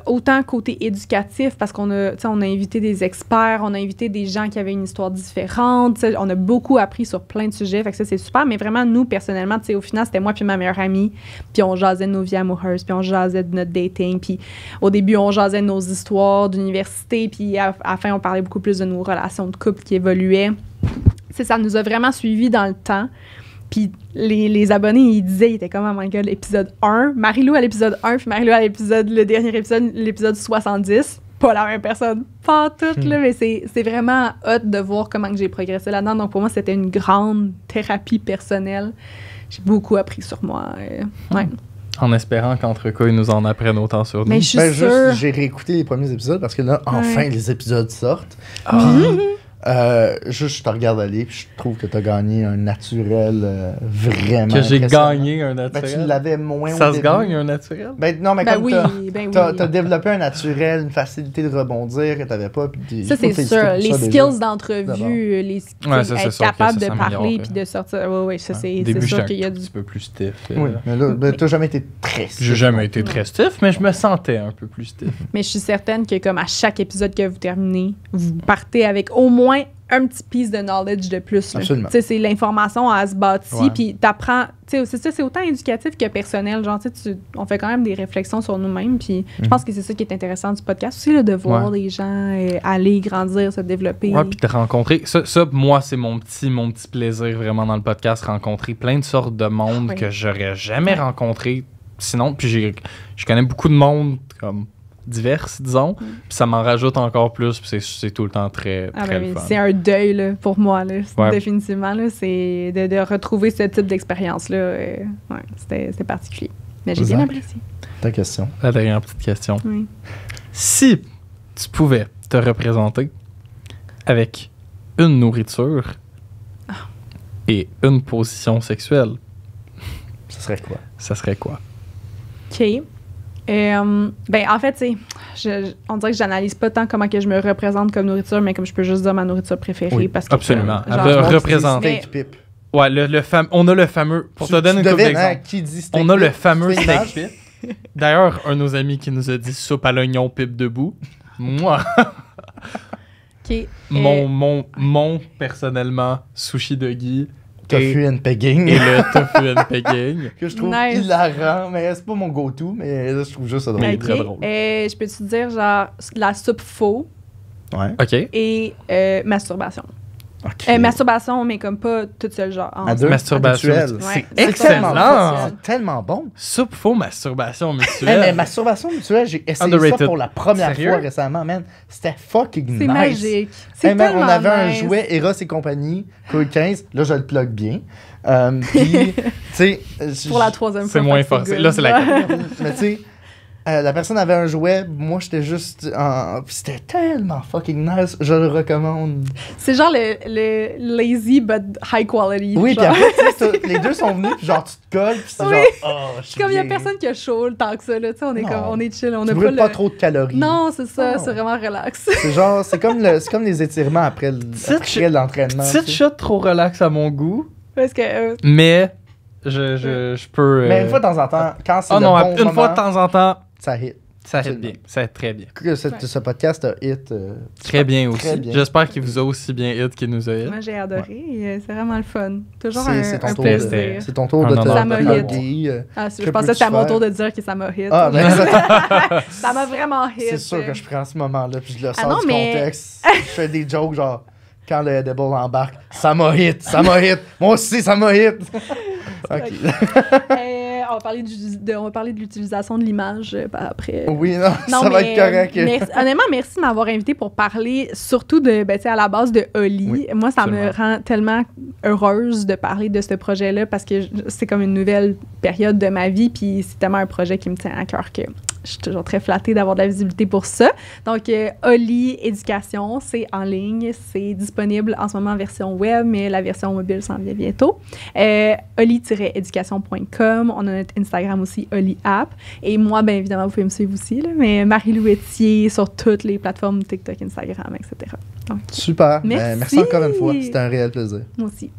D: Autant côté éducatif, parce qu'on a, tu sais, on a invité des experts, on a invité des gens qui avaient une histoire différente. Tu sais, on a beaucoup appris sur plein de sujets, fait que ça, c'est super. Mais vraiment, nous, personnellement, tu sais, au final, c'était moi puis ma meilleure amie, puis on jasait de nos vies amoureuses, puis on jasait de notre dating, puis au début, on jasait de nos histoires d'université, puis à la fin, on parlait beaucoup plus de nos relations de couple qui évoluaient. Tu sais, ça nous a vraiment suivis dans le temps. Puis les abonnés, ils disaient, ils étaient comme, oh my god, l'épisode 1, Marie-Lou à l'épisode 1, puis Marie-Lou à le dernier épisode, l'épisode 70. Pas la même personne, pas toutes, là, mais c'est vraiment hot de voir comment que j'ai progressé là-dedans. Donc pour moi, c'était une grande thérapie personnelle. J'ai beaucoup appris sur moi. Ouais.
A: En espérant qu'entre cas, ils nous en apprennent autant sur nous.
D: Mais je suis
B: Ben,
D: sûre.
B: juste, j'ai réécouté les premiers épisodes parce que là, enfin,
D: Ouais.
B: les épisodes sortent.
A: Ah.
B: Juste, je te regarde aller, puis je trouve que tu as gagné un naturel vraiment.
A: Que j'ai
B: impressionnant.
A: gagné un
B: Ben, tu
A: naturel.
B: l'avais moins au
A: Ça se
B: début.
A: gagne un naturel?
B: Ben, non, mais
D: Ben
B: comme
D: oui,
B: t'as
D: ben oui.
B: développé un naturel, une facilité de rebondir que t'avais pas. Puis
D: Ça,
B: je peux
D: c'est
B: te féliciter
D: sûr.
B: pour
D: Les
B: ça,
D: skills
B: déjà. D'abord.
D: d'entrevue, les
A: Ouais, ça, c'est
D: être
A: sûr que
D: capable
A: ça
D: de
A: s'améliore,
D: parler
A: ouais.
D: puis de sortir. Oui, ça,
A: Au
D: c'est
A: début,
D: sûr
A: j'étais
D: qu'il y a
A: un
D: du.
A: petit peu plus stiff.
B: Oui, mais là, ben, t'as jamais été très stiff.
A: J'ai jamais été très stiff, mais je me sentais un peu plus stiff.
D: Mais je suis certaine que, comme à chaque épisode que vous terminez, vous partez avec au moins un petit piece de knowledge de plus. là.
B: Absolument.
D: Tu sais, c'est l'information à se bâtir,
A: Ouais.
D: puis t'apprends. Tu sais, c'est ça, c'est autant éducatif que personnel. Genre, tu sais, on fait quand même des réflexions sur nous-mêmes, puis je pense que c'est ça qui est intéressant du podcast aussi, là, de voir
A: Ouais.
D: des gens aller, grandir, se développer.
A: Ouais, puis de rencontrer. Ça, moi, c'est mon petit plaisir vraiment dans le podcast, rencontrer plein de sortes de monde
D: Ouais.
A: que j'aurais jamais rencontré sinon. Puis je connais beaucoup de monde comme divers, disons. Puis ça m'en rajoute encore plus, puis c'est tout le temps très,
D: Ah
A: très
D: ben,
A: le fun.
D: c'est un deuil là, pour moi, là,
A: Ouais.
D: définitivement. Là, c'est de retrouver ce type d'expérience-là. Ouais, c'était particulier. Mais j'ai bien
B: Zach.
D: apprécié.
B: Ta question.
A: La dernière petite question.
D: Oui.
A: Si tu pouvais te représenter avec une nourriture et une position sexuelle,
B: Ce serait quoi?
A: ça serait quoi?
D: OK. Ben, en fait, tu sais, on dirait que j'analyse pas tant comment que je me représente comme nourriture, mais comme je peux juste dire ma nourriture préférée.
B: Oui,
D: parce que,
A: absolument.
D: genre,
A: Re-
B: Tout le monde
A: représente.
B: dit steak pipe.
A: Ouais, on a le fameux. Pour te donner une couple
B: devines, hein,
A: d'exemples.
B: qui dit steak
A: On a le
B: pip?
A: fameux
B: Tu fais une
A: steak pip. D'ailleurs, un de nos amis qui nous a dit soupe à l'oignon pipe debout. Moi,
D: OK.
A: mon personnellement sushi de Guy
B: Tofu and pegging.
A: et le tofu and pegging.
B: que je trouve
D: Nice.
B: hilarant, mais c'est pas mon go-to, mais là, je trouve juste ça drôle.
A: Mais il est
D: OK.
A: très drôle.
D: Je peux te dire, genre, la soupe faux
B: Ouais.
A: OK.
D: et masturbation.
B: Ok.
D: Masturbation, mais comme pas toute seule, genre.
B: À deux?
A: Masturbation.
B: Mutuelle.
A: C'est
D: Ouais.
B: C'est tellement
A: excellent.
B: bon. C'est tellement bon.
A: Soupe faux masturbation
B: Hey,
A: mutuelle.
B: mais masturbation mutuelle, j'ai essayé
A: Underrated.
B: ça pour la première
A: Sérieux?
B: fois récemment, man. C'était fucking nice.
D: C'est magique. C'est
B: Hey, man,
D: tellement
B: on avait
D: nice.
B: un jouet Eros et compagnie, Code 15. Là, je le plug bien. Puis, tu sais.
D: Pour la troisième fois.
A: C'est moins
D: fait que
A: forcé.
D: good.
A: Là, c'est la
B: Mais tu sais, la personne avait un jouet, moi j'étais juste en. Puis c'était tellement fucking nice, je le recommande.
D: C'est genre le lazy but high quality.
B: Oui, puis
D: genre.
B: après, tu sais, les deux sont venus, puis genre tu te colles, puis c'est
D: Oui.
B: genre. Oh, je suis
D: Comme il y a
B: bien.
D: personne qui a chaud le temps que ça, là. Tu sais, on est
B: Non.
D: comme, on est chill, on
B: Tu
D: a
B: brûles
D: pas
B: pas
D: le...
B: trop de calories.
D: Non, c'est ça,
B: Non.
D: c'est vraiment relax.
B: C'est genre, c'est comme les étirements après l'entraînement.
A: Petite
B: tu sais.
A: shot trop relax à mon goût,
D: Parce que
A: mais je peux.
B: Mais une fois de temps en temps, quand c'est
A: Oh
B: le
A: non,
B: bon
A: une
B: moment,
A: fois de temps en temps,
B: ça hit.
A: ça hit
B: Absolument.
A: bien. Ça hit très bien.
B: Que ce podcast a hit.
A: Très bien aussi.
B: Très bien.
A: J'espère qu'il vous a aussi bien hit qu'il nous a hit.
D: moi, j'ai adoré. C'est vraiment le fun. Toujours
B: C'est ton
D: un
B: tour
A: plaisir.
D: plaisir.
B: C'est ton tour
A: Un
B: de te
A: honneur.
D: Ça m'a hit.
B: plugger.
D: Ah,
B: Que
D: je pensais que
B: peux-tu
D: c'était à mon
B: faire?
D: tour de dire que ça m'a hit.
B: Ah, ben ça,
D: Ça m'a vraiment hit.
B: c'est sûr que je prends ce moment-là, puis je le sors
D: non,
B: du
D: mais-
B: contexte. Je fais des jokes genre, quand le Edible embarque, ça m'a hit, ça m'a hit. Moi aussi, ça m'a hit. Ok.
D: On va parler de l'utilisation de l'image après.
B: Oui, non,
D: Non,
B: ça va
D: mais,
B: être correct.
D: honnêtement, merci de m'avoir invité pour parler surtout de, tu sais, à la base de Oli.
B: Oui,
D: Moi, ça me
A: absolument.
D: rend tellement heureuse de parler de ce projet-là parce que c'est comme une nouvelle période de ma vie, puis c'est tellement un projet qui me tient à cœur que je suis toujours très flattée d'avoir de la visibilité pour ça. Donc, Oli Éducation, c'est en ligne, c'est disponible en ce moment en version web, mais la version mobile s'en vient bientôt. Oli-éducation.com, on a notre Instagram aussi, Oli App. Et moi, bien évidemment, vous pouvez me suivre aussi, là, mais Marie-Lou Etier sur toutes les plateformes TikTok, Instagram, etc. Donc,
B: Super.
D: Merci.
B: Merci encore une fois. C'était un réel plaisir.
D: moi aussi.